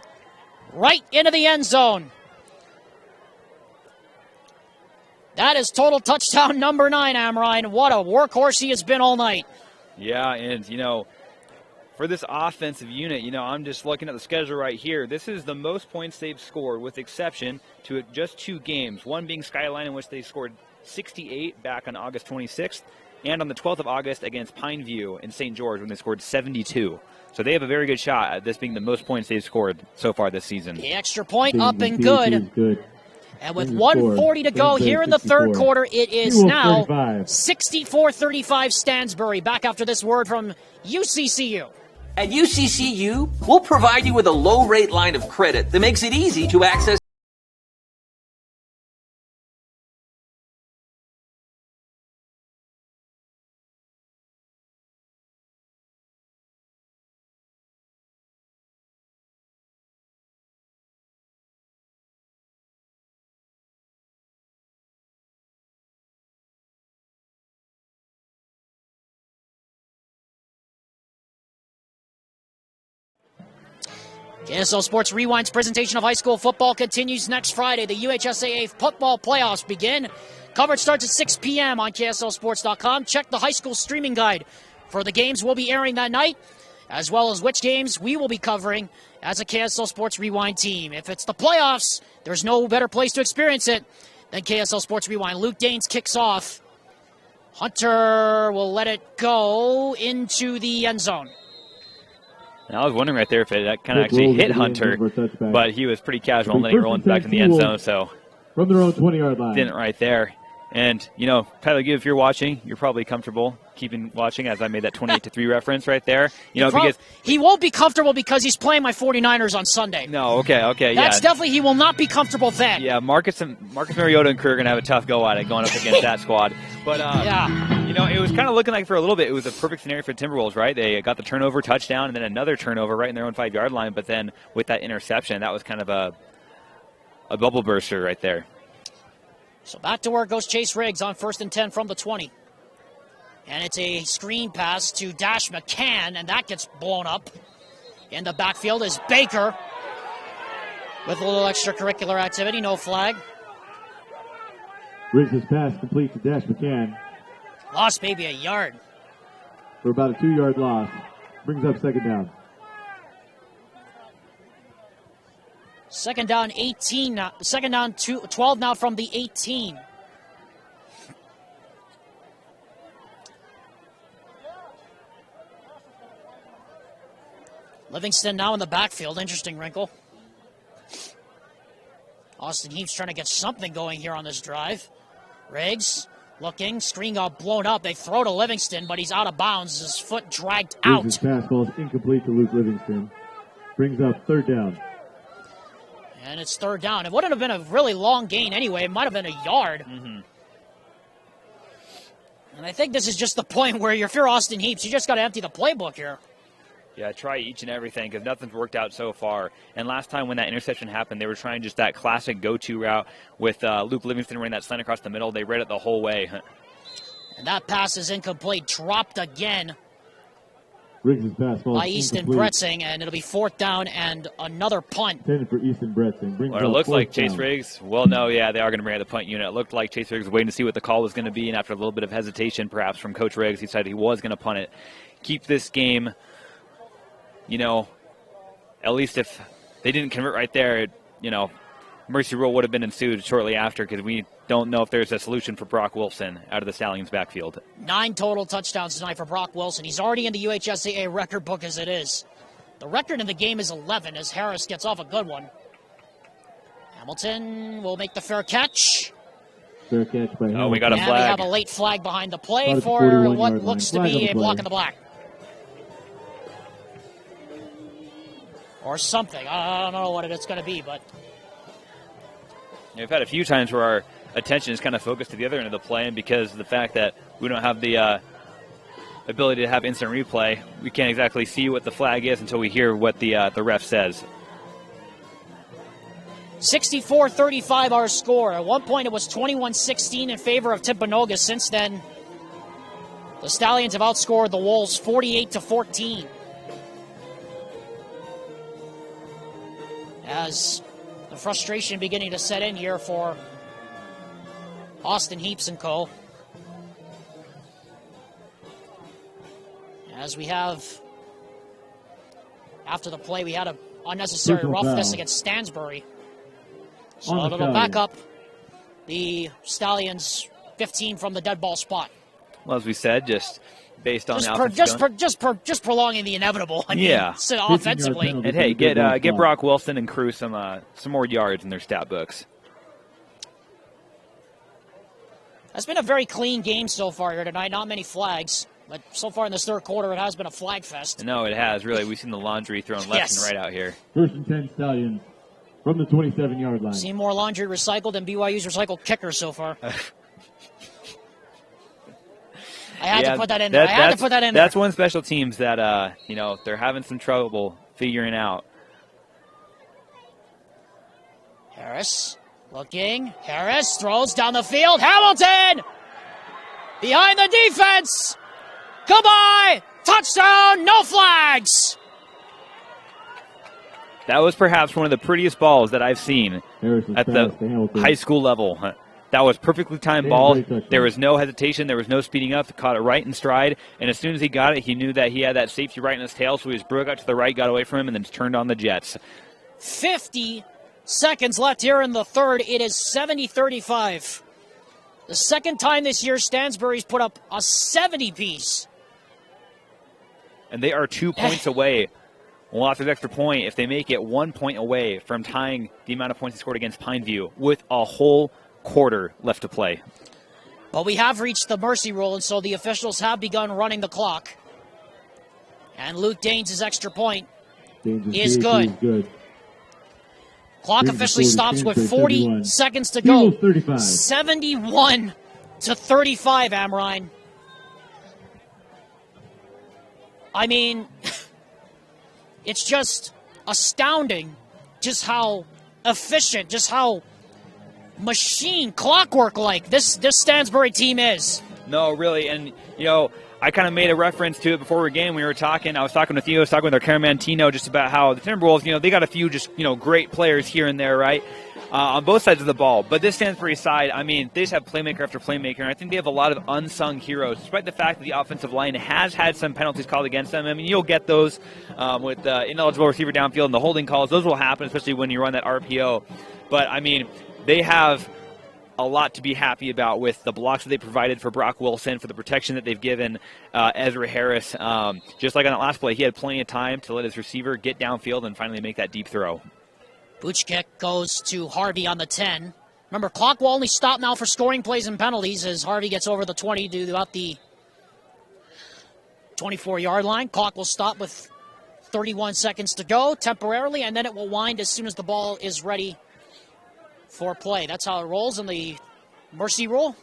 Right into the end zone. That is total touchdown number 9, Amrine. What a workhorse he has been all night. Yeah, and, for this offensive unit, I'm just looking at the schedule right here. This is the most points they've scored, with exception to just 2 games, one being Skyline, in which they scored 68 back on August 26th, and on the 12th of August against Pineview in St. George when they scored 72. So they have a very good shot at this being the most points they've scored so far this season. The extra point up and good. And with 1:40 to go here in the 3rd quarter, it is now 64-35 Stansbury. Back after this word from UCCU. At UCCU, we'll provide you with a low-rate line of credit that makes it easy to access. KSL Sports Rewind's presentation of high school football continues next Friday. The UHSAA football playoffs begin. Coverage starts at 6 p.m. on KSLSports.com. Check the high school streaming guide for the games we'll be airing that night, as well as which games we will be covering as a KSL Sports Rewind team. If it's the playoffs, there's no better place to experience it than KSL Sports Rewind. Luke Daines kicks off. Hunter will let it go into the end zone. And I was wondering right there if it kind of actually hit Hunter, but he was pretty casual and letting it roll back in the end zone. So from their own 20-yard line. Didn't right there. And, Tyler, if you're watching, you're probably comfortable keeping watching, as I made that 28-3 reference right there. Because he won't be comfortable because he's playing my 49ers on Sunday. No, okay, That's definitely, he will not be comfortable then. Yeah, Marcus Mariota and Kerr are going to have a tough go at it going up against that squad. But, it was kind of looking like for a little bit it was a perfect scenario for the Timberwolves, right? They got the turnover, touchdown, and then another turnover right in their own 5-yard line. But then with that interception, that was kind of a bubble burster right there. So back to work goes Chase Riggs on 1st and 10 from the 20. And it's a screen pass to Dash McCann, and that gets blown up. In the backfield is Baker with a little extracurricular activity, no flag. Riggs' pass complete to Dash McCann Lost maybe a yard. for about a 2-yard loss. Brings up second down. Second down 18 now. Second down 12 now from the 18. Livingston now in the backfield. Interesting wrinkle. Austin Heaps trying to get something going here on this drive. Riggs looking. Screen got blown up. They throw to Livingston, but he's out of bounds. His foot dragged out. Riggs' pass ball is incomplete to Luke Livingston. Brings up third down. And it's third down. It wouldn't have been a really long gain anyway. It might have been a yard. Mm-hmm. And I think this is just the point where if you're Austin Heaps, you just got to empty the playbook here. Yeah, try each and everything because nothing's worked out so far. And last time when that interception happened, they were trying just that classic go-to route with Luke Livingston running that slant across the middle. They read it the whole way. And that pass is incomplete. Dropped again Riggs' pass ball by Easton Bretzing, and it'll be fourth down and another punt. Intended for Easton Bretzing. What it looks like Chase Riggs. Well, no, yeah, they are going to bring out the punt unit. It looked like Chase Riggs was waiting to see what the call was going to be, and after a little bit of hesitation, perhaps from Coach Riggs, he decided he was going to punt it. Keep this game, you know, at least if they didn't convert right there, you know, mercy rule would have been ensued shortly after because we don't know if there's a solution for Brock Wilson out of the Stallions backfield. 9 total touchdowns tonight for Brock Wilson. He's already in the UHSAA record book as it is. The record in the game is 11 as Harris gets off a good one. Hamilton will make the fair catch. Fair catch by Hamilton. Oh, we got a and flag. we have a late flag behind the play About for 41 what yard looks line. to Flag be on a the block play. in the black. Or something. I don't know what it's going to be, but We've had a few times where our attention is kind of focused to the other end of the play, and because of the fact that we don't have the ability to have instant replay, we can't exactly see what the flag is until we hear what the ref says. 64-35 our score. At one point it was 21-16 in favor of Timpanogos. Since then, the Stallions have outscored the Wolves 48-14. As the frustration beginning to set in here for Austin Heaps and co. As we have, after the play, we had an unnecessary roughness against Stansbury. So it'll back up the Stallions 15 from the dead ball spot. Well, as we said, just based on the just prolonging the inevitable. I mean, yeah, so offensively. And hey, get Brock Wilson and crew some more yards in their stat books. That's been a very clean game so far here tonight. Not many flags, but so far in this third quarter, it has been a flag fest. No, it has really. We've seen the laundry thrown left and right out here. First and 10 Stallions from the 27-yard line. Seen more laundry recycled than BYU's recycled kicker so far. I had to put that in there. That's one special teams that, you know, they're having some trouble figuring out. Harris looking. Harris throws down the field. Hamilton! Behind the defense! Goodbye! Touchdown! No flags! That was perhaps one of the prettiest balls that I've seen at the high school level. That was perfectly timed ball. There was no hesitation. There was no speeding up. Caught it right in stride. And as soon as he got it, he knew that he had that safety right in his tail. So he just broke out to the right, got away from him, and then turned on the Jets. 50 seconds left here in the third. It is 70-35. The second time this year Stansbury's put up a 70-piece. And they are 2 points away. Well, after the extra point, if they make it 1 point away from tying the amount of points he scored against Pineview with a whole quarter left to play. But we have reached the mercy rule, and so the officials have begun running the clock. And Luke Daines' extra point is good. Clock officially stops with 40 seconds to go. 71-35, Amrine. I mean, it's just astounding just how efficient, just how machine, clockwork-like this Stansbury team is. No, really, and, you know, I kind of made a reference to it before the game. We were talking. I was talking with you. I was talking with our cameraman Tino just about how the Timberwolves, you know, they got a few just, you know, great players here and there, right? on both sides of the ball. But this Stansbury side, I mean, they just have playmaker after playmaker, and I think they have a lot of unsung heroes, despite the fact that the offensive line has had some penalties called against them. I mean, you'll get those with ineligible receiver downfield and the holding calls. Those will happen, especially when you run that RPO. But, I mean, they have a lot to be happy about with the blocks that they provided for Brock Wilson, for the protection that they've given Ezra Harris. Just like on that last play, he had plenty of time to let his receiver get downfield and finally make that deep throw. Booch kick goes to Harvey on the 10. Remember, clock will only stop now for scoring plays and penalties as Harvey gets over the 20 to about the 24-yard line. Clock will stop with 31 seconds to go temporarily, and then it will wind as soon as the ball is ready for play. That's how it rolls in the mercy rule.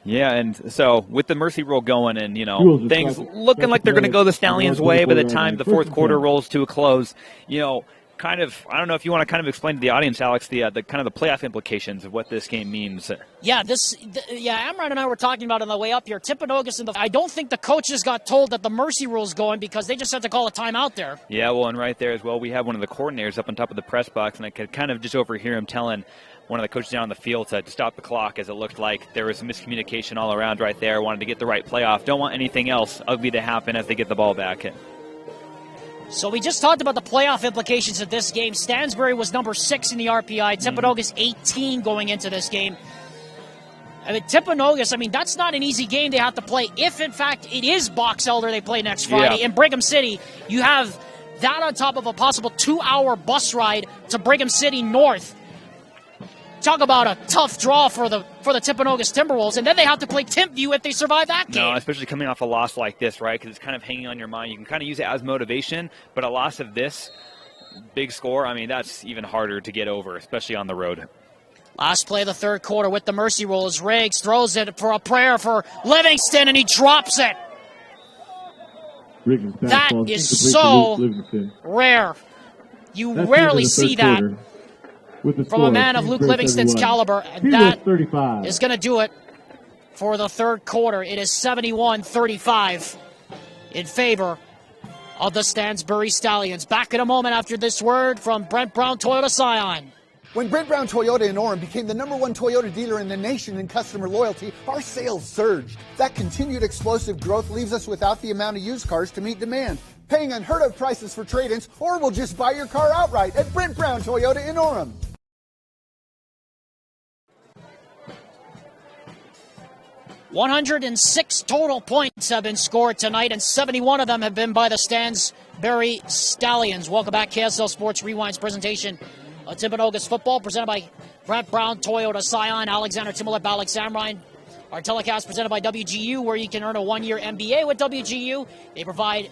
Yeah, and so with the mercy rule going and, you know, things looking like they're going to go the Stallions' way by the time the fourth quarter rolls to a close, you know, kind of, I don't know if you want to kind of explain to the audience, Alex, the kind of the playoff implications of what this game means. Yeah, Amran and I were talking about it on the way up here. Timpanogos I don't think the coaches got told that the mercy rule's going because they just had to call a timeout there. Yeah, well, and right there as well, we have one of the coordinators up on top of the press box, and I could kind of just overhear him telling one of the coaches down on the field to stop the clock, as it looked like there was some miscommunication all around right there. Wanted to get the right play off. Don't want anything else ugly to happen as they get the ball back. So we just talked about the playoff implications of this game. Stansbury was number 6 in the RPI. Timpanogos 18 going into this game. I mean, Timpanogos, I mean, that's not an easy game they have to play. If, in fact, it is Box Elder they play next Friday in Brigham City, you have that on top of a possible 2-hour bus ride to Brigham City North. Talk about a tough draw for the Timpanogos Timberwolves, and then they have to play Timpview if they survive that game. No, especially coming off a loss like this, right? Because it's kind of hanging on your mind. You can kind of use it as motivation, but a loss of this big score, I mean, that's even harder to get over, especially on the road. Last play of the third quarter with the mercy rule as Riggs throws it for a prayer for Livingston, and he drops it. That is so rare. You rarely see that from a man of Luke Livingston's caliber, and that is going to do it for the third quarter. It is 71-35 in favor of the Stansbury Stallions. Back in a moment after this word from Brent Brown Toyota Scion. When Brent Brown Toyota in Orem became the #1 Toyota dealer in the nation in customer loyalty, our sales surged. That continued explosive growth leaves us without the amount of used cars to meet demand, paying unheard of prices for trade-ins, or we'll just buy your car outright at Brent Brown Toyota in Orem. .106 total points have been scored tonight, and 71 of them have been by the Stansbury Stallions. Welcome back, KSL Sports Rewind's presentation of Timpanogos football, presented by Brent Brown Toyota Scion, Alexander Timolep, Alex Amrine. Our telecast presented by WGU, where you can earn a 1-year MBA with WGU. They provide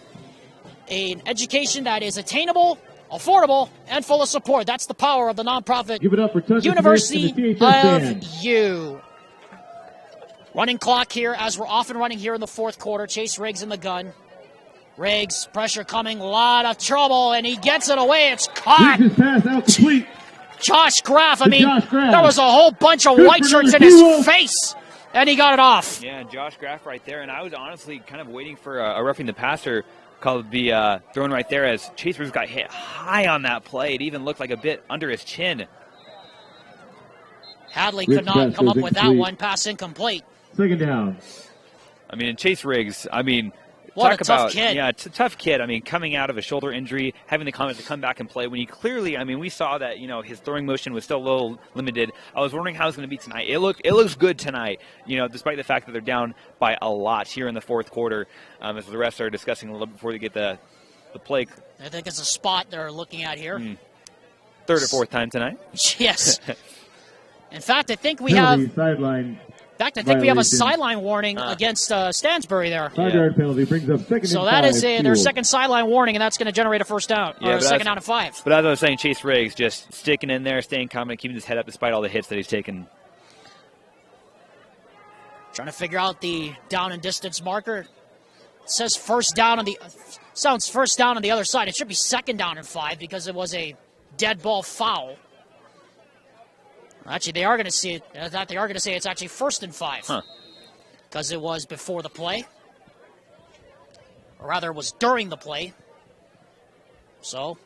an education that is attainable, affordable, and full of support. That's the power of the nonprofit University of U. Running clock here, as we're often running here in the fourth quarter. Chase Riggs in the gun. Riggs, pressure coming, a lot of trouble, and he gets it away. It's caught. Pass out complete. Josh Graff, I mean, there was a whole bunch of white shirts in his face, and he got it off. Yeah, Josh Graff right there, and I was honestly kind of waiting for a roughing the passer call to be thrown right there as Chase Riggs got hit high on that play. It even looked like a bit under his chin. Hadley could not come up with that one. Pass incomplete. Second down. I mean, Chase Riggs, I mean, what a tough kid. Yeah, it's a tough kid. I mean, coming out of a shoulder injury, having the confidence to come back and play when he clearly, I mean, we saw that, you know, his throwing motion was still a little limited. I was wondering how it's going to be tonight. It looks good tonight, you know, despite the fact that they're down by a lot here in the fourth quarter, as the refs are discussing a little bit before they get the play. I think it's a spot they're looking at here. Third or fourth time tonight. Yes. In fact, I think we have sideline. In fact, I think we have a sideline warning against Stansbury there. 5-yard penalty brings up second so and that 5, is their second sideline warning, and that's going to generate a first down, or a second down and 5. But as I was saying, Chase Riggs just sticking in there, staying confident, keeping his head up despite all the hits that he's taken. Trying to figure out the down and distance marker. It says first down on the sounds first down on the other side. It should be second down and 5 because it was a dead ball foul. Actually, they are going to see it. I thought they are going to say it's actually first and 5. Because it was before the play. Or rather, it was during the play. So,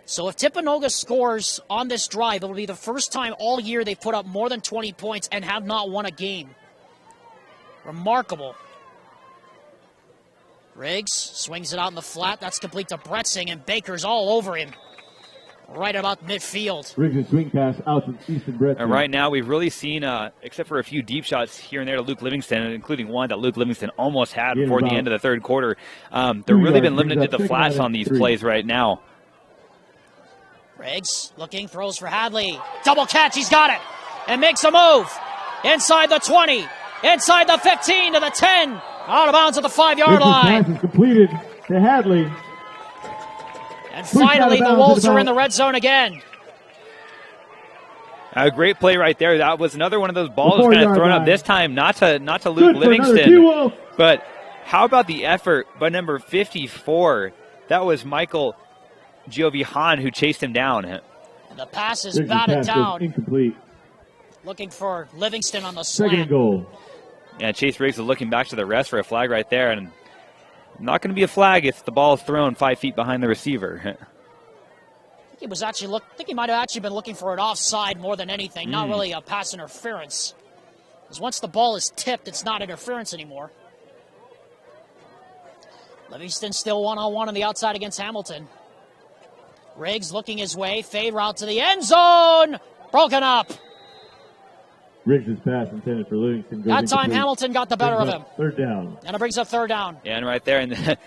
So if Timpanogos scores on this drive, it will be the first time all year they've put up more than 20 points and have not won a game. Remarkable. Riggs swings it out in the flat. That's complete to Bretzing, and Baker's all over him. Right about midfield. Riggs' swing pass out to Easton Bretzing. And right now we've really seen, except for a few deep shots here and there to Luke Livingston, including one that Luke Livingston almost had before the end of the third quarter. They've really been limited to the flats on these plays right now. Riggs looking, throws for Hadley. Double catch, he's got it. And makes a move. Inside the 20. Inside the 15 to the 10. Out of bounds at the 5-yard line. Pass is completed to Hadley. And finally, the Wolves are in the red zone again. A great play right there. That was another one of those balls kind of thrown up this time, not to Luke Livingston. But how about the effort by number 54? That was Michael Giovihan who chased him down. And the pass is batted down. Incomplete. Looking for Livingston on the slant. Second goal. Yeah, Chase Riggs is looking back to the rest for a flag right there, and not going to be a flag if the ball is thrown 5 feet behind the receiver. I think he might have actually been looking for an offside more than anything, not really a pass interference. Because once the ball is tipped, it's not interference anymore. Livingston still one-on-one on the outside against Hamilton. Riggs looking his way, fade route to the end zone, broken up. Riggs' pass intended for Livingston. That time Hamilton got the better of him. Third down. And it brings up third down. Yeah, and right there, and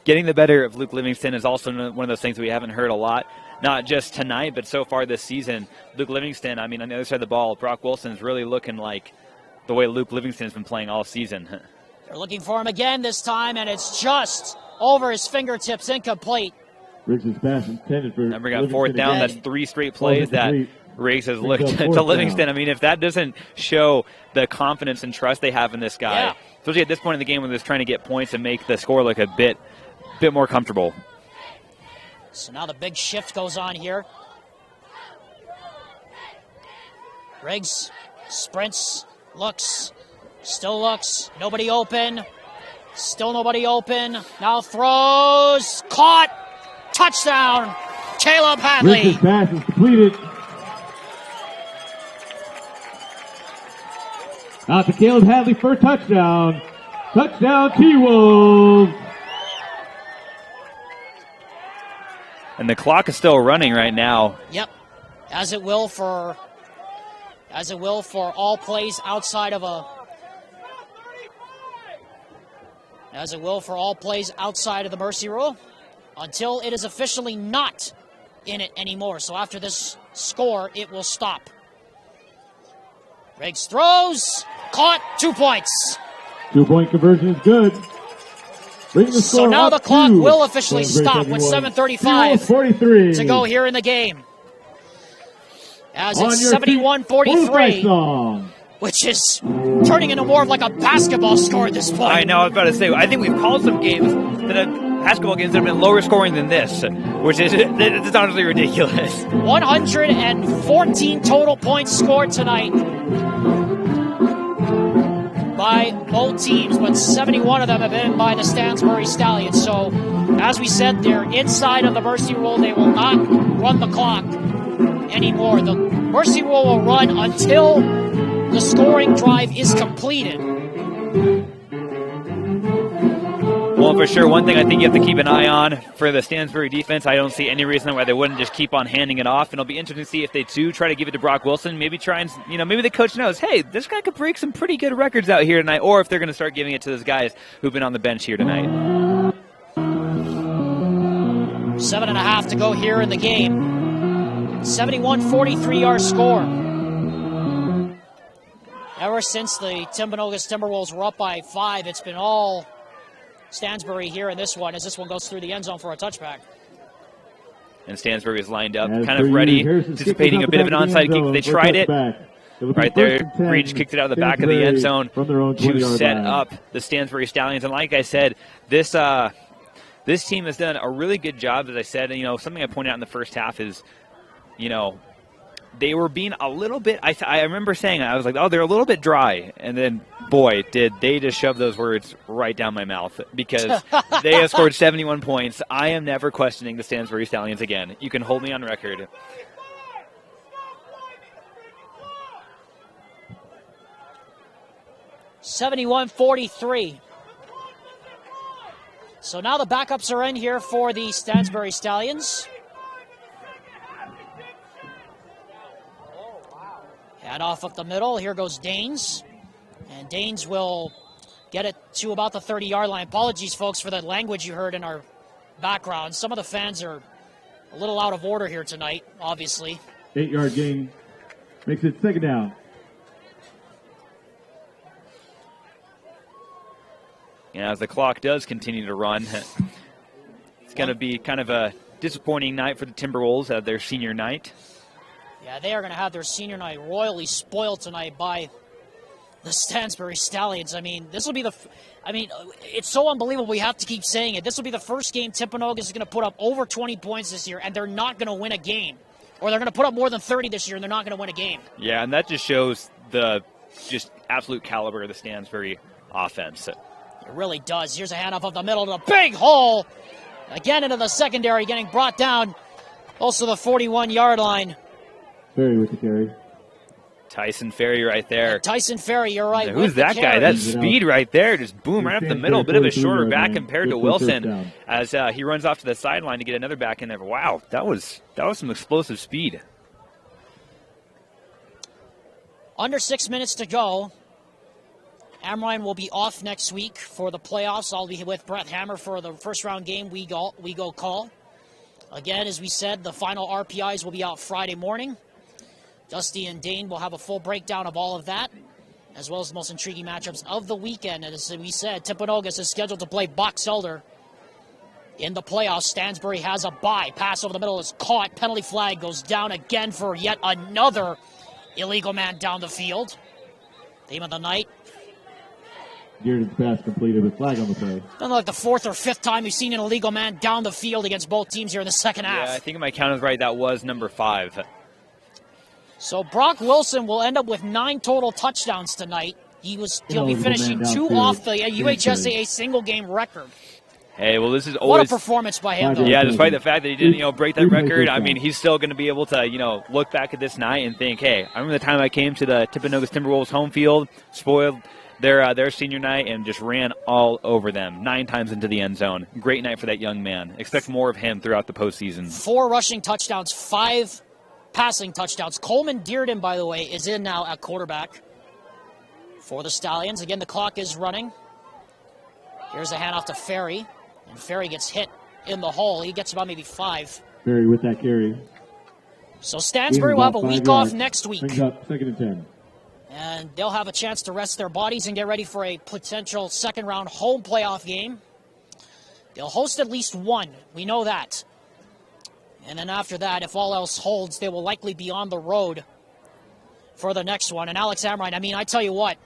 getting the better of Luke Livingston is also one of those things we haven't heard a lot. Not just tonight, but so far this season. Luke Livingston, I mean, on the other side of the ball, Brock Wilson's really looking like the way Luke Livingston's been playing all season. They're looking for him again this time, and it's just over his fingertips, incomplete. Riggs' pass intended for Remember, got fourth down. That's 3 straight plays that Riggs has looked to Livingston. I mean, if that doesn't show the confidence and trust they have in this guy, especially at this point in the game when they're trying to get points and make the score look a bit more comfortable. So now the big shift goes on here. Riggs sprints, looks, still looks, nobody open, still nobody open, now throws, caught, touchdown, Caleb Hadley. Riggs' pass is completed. Out to Caleb Hadley for a touchdown. Touchdown, T-Wolves. And the clock is still running right now. Yep, as it will for all plays outside of the mercy rule, until it is officially not in it anymore. So after this score, it will stop. Riggs throws, caught, 2 points. 2-point conversion is good. So now the clock will officially stop with 7:35 to go here in the game. As it's 71-43, which is turning into more of like a basketball score at this point. I know, I was about to say, I think we've called some games basketball games that have been lower scoring than this, which is it's honestly ridiculous. 114 total points scored tonight by both teams, but 71 of them have been by the Stansbury Stallions. So, as we said, they're inside of the mercy rule. They will not run the clock anymore. The mercy rule will run until the scoring drive is completed. Well, for sure, one thing I think you have to keep an eye on for the Stansbury defense, I don't see any reason why they wouldn't just keep on handing it off. And it'll be interesting to see if they do try to give it to Brock Wilson. Maybe try and, maybe the coach knows, hey, this guy could break some pretty good records out here tonight. Or if they're going to start giving it to those guys who've been on the bench here tonight. 7.5 to go here in the game. 71-43 our score. Ever since the Timpanogos Timberwolves were up by 5, it's been all Stansbury here in this one, as this one goes through the end zone for a touchback. And Stansbury is lined up, kind of ready, anticipating a bit of an onside kick. They tried it. Right there, Breach kicked it out of the back of the end zone to set up the Stansbury Stallions. And like I said, this team has done a really good job, as I said. And, something I pointed out in the first half is, they were being a little bit, I remember saying, I was like, oh, they're a little bit dry. And then, boy, did they just shove those words right down my mouth because they have scored 71 points. I am never questioning the Stansbury Stallions again. You can hold me on record. (71-43). So now the backups are in here for the Stansbury Stallions. Hand off up the middle. Here goes Danes. And Danes will get it to about the 30-yard line. Apologies, folks, for the language you heard in our background. Some of the fans are a little out of order here tonight, obviously. 8-yard gain. Makes it second down. And as the clock does continue to run, it's going to be kind of a disappointing night for the Timberwolves at their senior night. Yeah, they are going to have their senior night royally spoiled tonight by the Stansbury Stallions. I mean, this will be it's so unbelievable we have to keep saying it. This will be the first game Timpanogos is going to put up over 20 points this year, and they're not going to win a game. Or they're going to put up more than 30 this year, and they're not going to win a game. Yeah, and that just shows the just absolute caliber of the Stansbury offense. It really does. Here's a handoff up the middle to the big hole. Again into the secondary, getting brought down. Also the 41-yard line. Ferry with the carry. Tyson Ferry right there. Tyson Ferry, you're right. Who's that guy? That speed right there. Just boom, right up the middle. Bit of a shorter back compared to Wilson as he runs off to the sideline to get another back in there. Wow, that was some explosive speed. Under 6 minutes to go. Amrine will be off next week for the playoffs. I'll be with Brett Hammer for the first-round game we go call. Again, as we said, the final RPIs will be out Friday morning. Dusty and Dane will have a full breakdown of all of that, as well as the most intriguing matchups of the weekend. And as we said, Timpanogos is scheduled to play Box Elder in the playoffs. Stansbury has a bye. Pass over the middle is caught. Penalty flag goes down again for yet another illegal man down the field. Theme of the night. Geared pass completed with flag on the play. Been like the fourth or fifth time we've seen an illegal man down the field against both teams here in the second half. Yeah, I think if my count is right, that was number 5. So Brock Wilson will end up with 9 total touchdowns tonight. He'll be finishing 2 off the UHSAA single game record. Hey, well, this is always... What a performance by him, though. Yeah, despite the fact that he didn't, break that record, I mean, he's still going to be able to, look back at this night and think, hey, I remember the time I came to the Timpanogos Timberwolves home field, spoiled their senior night, and just ran all over them 9 times into the end zone. Great night for that young man. Expect more of him throughout the postseason. 4 rushing touchdowns, 5 passing touchdowns. Coleman Dearden, by the way, is in now at quarterback for the Stallions. Again, the clock is running. Here's a handoff to Ferry, and Ferry gets hit in the hole. He gets about maybe 5. Ferry with that carry. So Stansbury will have a week off next week. Brings up 2nd and 10. And they'll have a chance to rest their bodies and get ready for a potential second-round home playoff game. They'll host at least one. We know that. And then after that, if all else holds, they will likely be on the road for the next one. And Alex Amrine, I mean, I tell you what,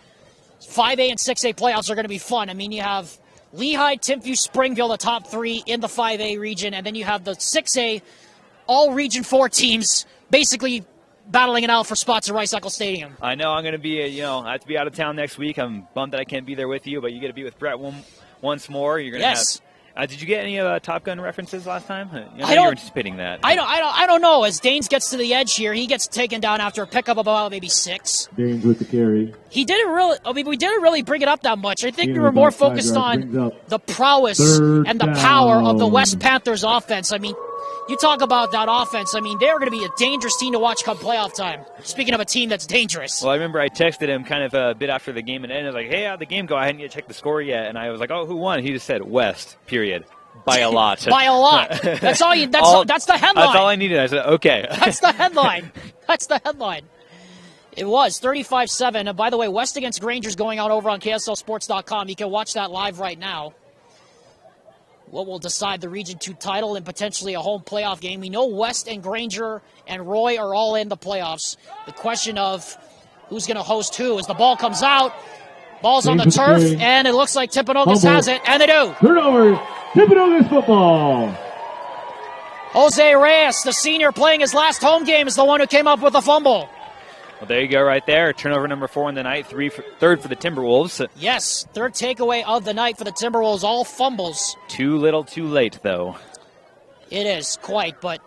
5A and 6A playoffs are going to be fun. I mean, you have Lehigh, Timpview, Springville, the top 3 in the 5A region, and then you have the 6A, all Region 4 teams, basically battling it out for spots at Rice-Eccles Stadium. I know I'm going to be, I have to be out of town next week. I'm bummed that I can't be there with you, but you get to be with Brett once more. You're going to have. Did you get any Top Gun references last time? I know you were anticipating that. I don't know. As Danes gets to the edge here, he gets taken down after a pickup of about maybe 6. Danes with the carry. He didn't really. I mean, we didn't really bring it up that much. I think we were more focused on the prowess and the power of the West Panthers offense. I mean, you talk about that offense. I mean, they're going to be a dangerous team to watch come playoff time. Speaking of a team that's dangerous. Well, I remember I texted him kind of a bit after the game and ended. I was like, hey, how'd the game go? I hadn't yet checked the score yet. And I was like, oh, who won? He just said West, period. By a lot. By a lot. That's all you. That's the headline. That's all I needed. I said, okay. That's the headline. That's the headline. It was 35-7. And by the way, West against Granger's going on over on KSLSports.com. You can watch that live right now. What will decide the Region 2 title and potentially a home playoff game? We know West and Granger and Roy are all in the playoffs. The question of who's going to host who as the ball comes out. Ball's on the turf, and it looks like Timpanogos has it, and they do. Turnover, Timpanogos football. Jose Reyes, the senior playing his last home game, is the one who came up with the fumble. Well, there you go right there. Turnover number 4 in the night, third for the Timberwolves. Yes, third takeaway of the night for the Timberwolves, all fumbles. Too little, too late, though. It is, quite, but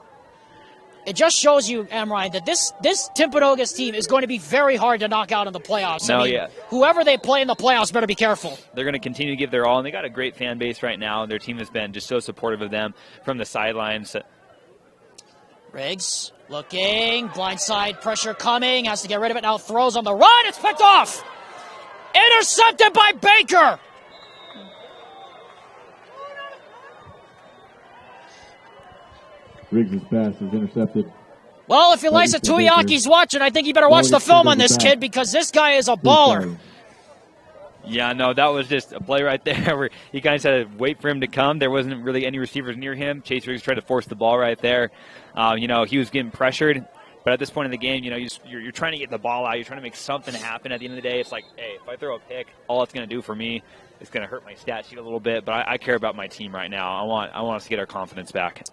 it just shows you, Amrine, that this Timpanogos team is going to be very hard to knock out in the playoffs. No, I mean, yeah. Whoever they play in the playoffs better be careful. They're going to continue to give their all, and they got a great fan base right now. Their team has been just so supportive of them from the sidelines. Riggs looking, blindside pressure coming, has to get rid of it, now throws on the run, it's picked off! Intercepted by Baker! Riggs' pass is intercepted. Well, if Elisa Tuiaki's watching, I think you better watch the film on this kid because this guy is a baller. Yeah, no, that was just a play right there where you guys had to wait for him to come. There wasn't really any receivers near him. Chase Riggs tried to force the ball right there. He was getting pressured. But at this point in the game, you're trying to get the ball out. You're trying to make something happen. At the end of the day, it's like, hey, if I throw a pick, all it's going to do for me is going to hurt my stat sheet a little bit. But I care about my team right now. I want us to get our confidence back.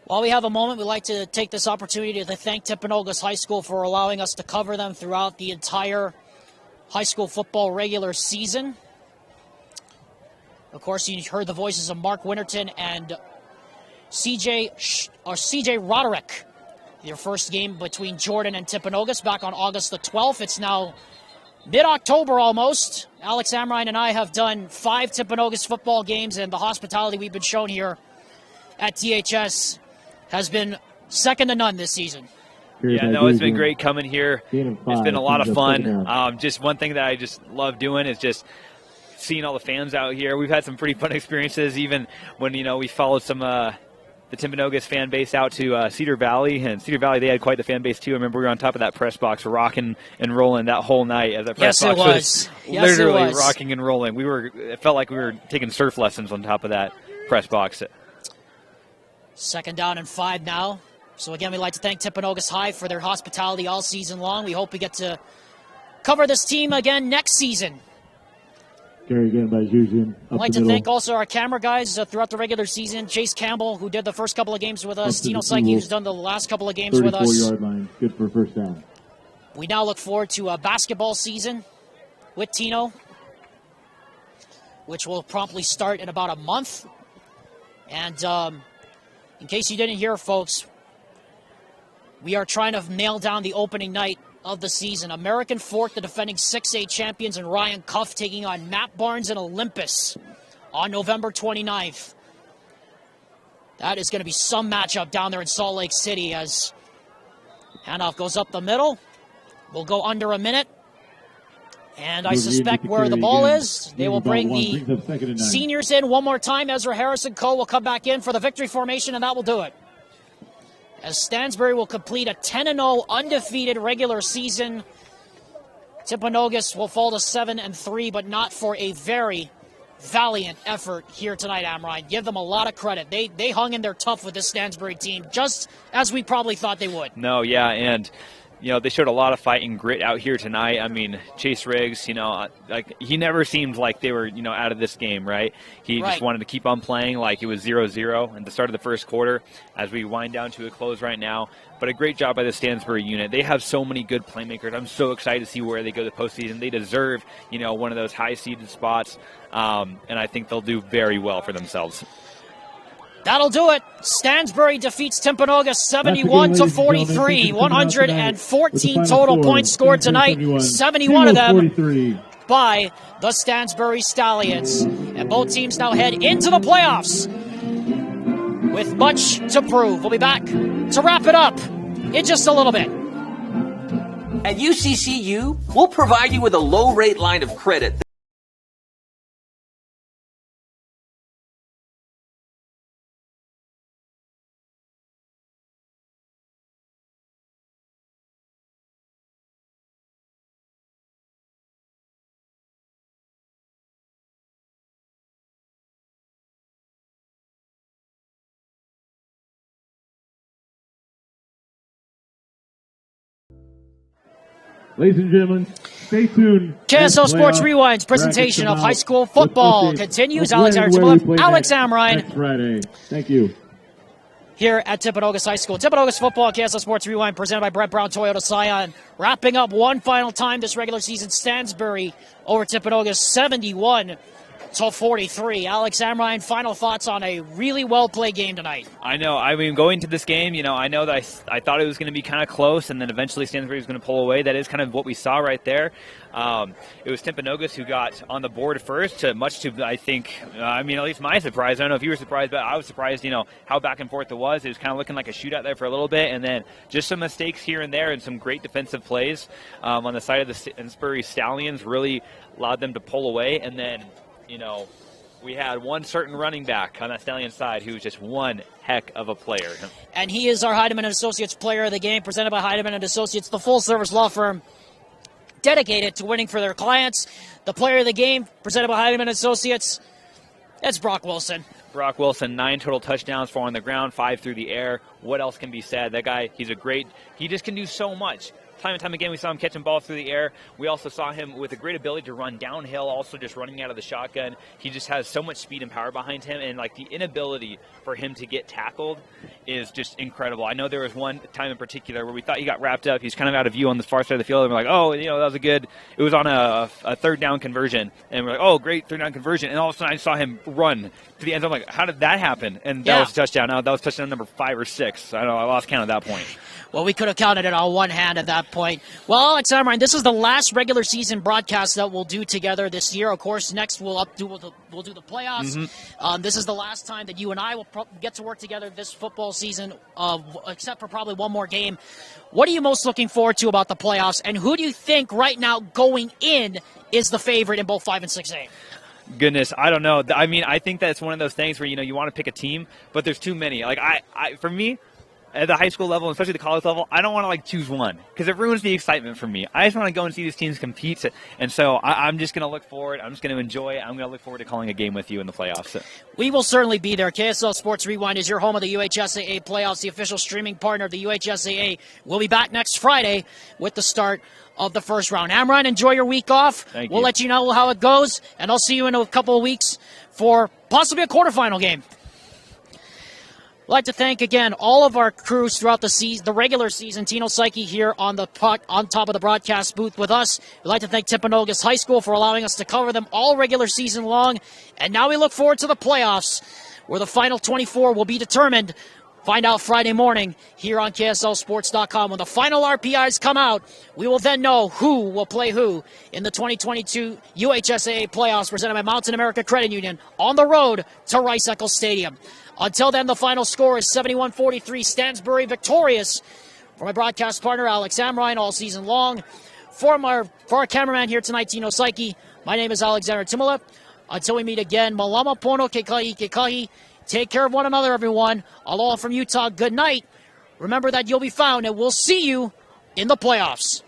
While we have a moment, we'd like to take this opportunity to thank Timpanogos High School for allowing us to cover them throughout the entire high school football regular season. Of course, you heard the voices of Mark Winterton and CJ Roderick. Their first game between Jordan and Timpanogos back on August the 12th. It's now mid-October almost. Alex Amrine and I have done 5 Timpanogos football games, and the hospitality we've been shown here at THS has been second to none this season. Yeah, no, it's been great coming here. It's been a lot of fun. Just one thing that I just love doing is just seeing all the fans out here. We've had some pretty fun experiences, even when we followed some the Timpanogos fan base out to Cedar Valley, and Cedar Valley, they had quite the fan base too. I remember we were on top of that press box rocking and rolling that whole night as that press box was literally rocking and rolling. It felt like we were taking surf lessons on top of that press box. Second down and 5 now. So again, we'd like to thank Timpanogos High for their hospitality all season long. We hope we get to cover this team again next season. Carry again by Zhuzhin. I'd like to thank also our camera guys throughout the regular season. Chase Campbell, who did the first couple of games with us. Tino Psyche, who's done the last couple of games with us. 34-yard line. Good for first down. We now look forward to a basketball season with Tino, which will promptly start in about a month. And in case you didn't hear, folks, we are trying to nail down the opening night of the season. American Fork, the defending 6A champions, and Ryan Cuff taking on Matt Barnes and Olympus on November 29th. That is going to be some matchup down there in Salt Lake City as handoff goes up the middle. We'll go under a minute. And I suspect where the ball is, they will bring the seniors in one more time. Ezra Harrison Coe will come back in for the victory formation, and that will do it. As Stansbury will complete a 10-0 undefeated regular season. Timpanogos will fall to 7-3, but not for a very valiant effort here tonight, Amrine. Give them a lot of credit. They hung in there tough with this Stansbury team, just as we probably thought they would. No, yeah, and they showed a lot of fight and grit out here tonight. I mean, Chase Riggs, he never seemed like they were, out of this game, right? He just wanted to keep on playing like it was 0-0 at the start of the first quarter as we wind down to a close right now. But a great job by the Stansbury unit. They have so many good playmakers. I'm so excited to see where they go the postseason. They deserve, one of those high-seeded spots, and I think they'll do very well for themselves. That'll do it. Stansbury defeats Timpanogos 71-43. 114 total points scored tonight. 71 of them by the Stansbury Stallions. And both teams now head into the playoffs with much to prove. We'll be back to wrap it up in just a little bit. At UCCU, we'll provide you with a low-rate line of credit. Ladies and gentlemen, stay tuned. KSL Sports Rewind's presentation of high school football continues. Alex Amrine. Next Friday. Thank you. here at Timpanogos High School. Timpanogos football, KSL Sports Rewind, presented by Brett Brown Toyota Scion. Wrapping up one final time this regular season, Stansbury over Timpanogos 71-43. Alex Amrine, final thoughts on a really well-played game tonight. I know. I mean, going to this game, I know that I thought it was going to be kind of close, and then eventually Stansbury was going to pull away. That is kind of what we saw right there. It was Timpanogos who got on the board first, much to, I think, at least my surprise. I don't know if you were surprised, but I was surprised, how back and forth it was. It was kind of looking like a shootout there for a little bit, and then just some mistakes here and there and some great defensive plays on the side of the Stansbury Stallions really allowed them to pull away, and then we had one certain running back on that Stallion side who was just one heck of a player. And he is our Heidemann & Associates Player of the Game, presented by Heidemann & Associates, the full-service law firm dedicated to winning for their clients. The Player of the Game, presented by Heidemann & Associates, it's Brock Wilson. Brock Wilson, 9 total touchdowns, 4 on the ground, 5 through the air. What else can be said? That guy, he just can do so much. Time and time again, we saw him catching balls through the air. We also saw him with a great ability to run downhill, also just running out of the shotgun. He just has so much speed and power behind him, and the inability for him to get tackled is just incredible. I know there was one time in particular where we thought he got wrapped up. He's kind of out of view on the far side of the field, and we're like, oh, that was it was on a third down conversion, and we're like, oh, great third down conversion, and all of a sudden I saw him run to the end zone. I'm like, how did that happen? And that was a touchdown. Now, that was touchdown number 5 or 6. I lost count at that point. Well, we could have counted it on one hand at that point. Well, Alex Amrine, this is the last regular season broadcast that we'll do together this year. Of course, next we'll do the playoffs. Mm-hmm. This is the last time that you and I will get to work together this football season, except for probably one more game. What are you most looking forward to about the playoffs, and who do you think right now going in is the favorite in both 5 and 6A? Goodness, I don't know. I think that it's one of those things where, you want to pick a team, but there's too many. For me, at the high school level, especially the college level, I don't want to choose one because it ruins the excitement for me. I just want to go and see these teams compete, and so I'm just going to look forward. I'm just going to enjoy it. I'm going to look forward to calling a game with you in the playoffs. We will certainly be there. KSL Sports Rewind is your home of the UHSAA playoffs, the official streaming partner of the UHSAA. We'll be back next Friday with the start of the first round. Amrine, enjoy your week off. Thank you. We'll let you know how it goes, and I'll see you in a couple of weeks for possibly a quarterfinal game. I'd like to thank again all of our crews throughout the regular season. Tino Psyche here on top of the broadcast booth with us. We'd like to thank Timpanogos High School for allowing us to cover them all regular season long. And now we look forward to the playoffs, where the final 24 will be determined. Find out Friday morning here on KSLSports.com. When the final RPIs come out, we will then know who will play who in the 2022 UHSAA playoffs presented by Mountain America Credit Union on the road to Rice-Eccles Stadium. Until then, the final score is 71-43, Stansbury victorious. For my broadcast partner, Alex Amrine, all season long. For our cameraman here tonight, Tino Psyche, my name is Alexander Timula. Until we meet again, Malama Pono Kekahi Kekahi. Take care of one another, everyone. Aloha from Utah, good night. Remember that you'll be found, and we'll see you in the playoffs.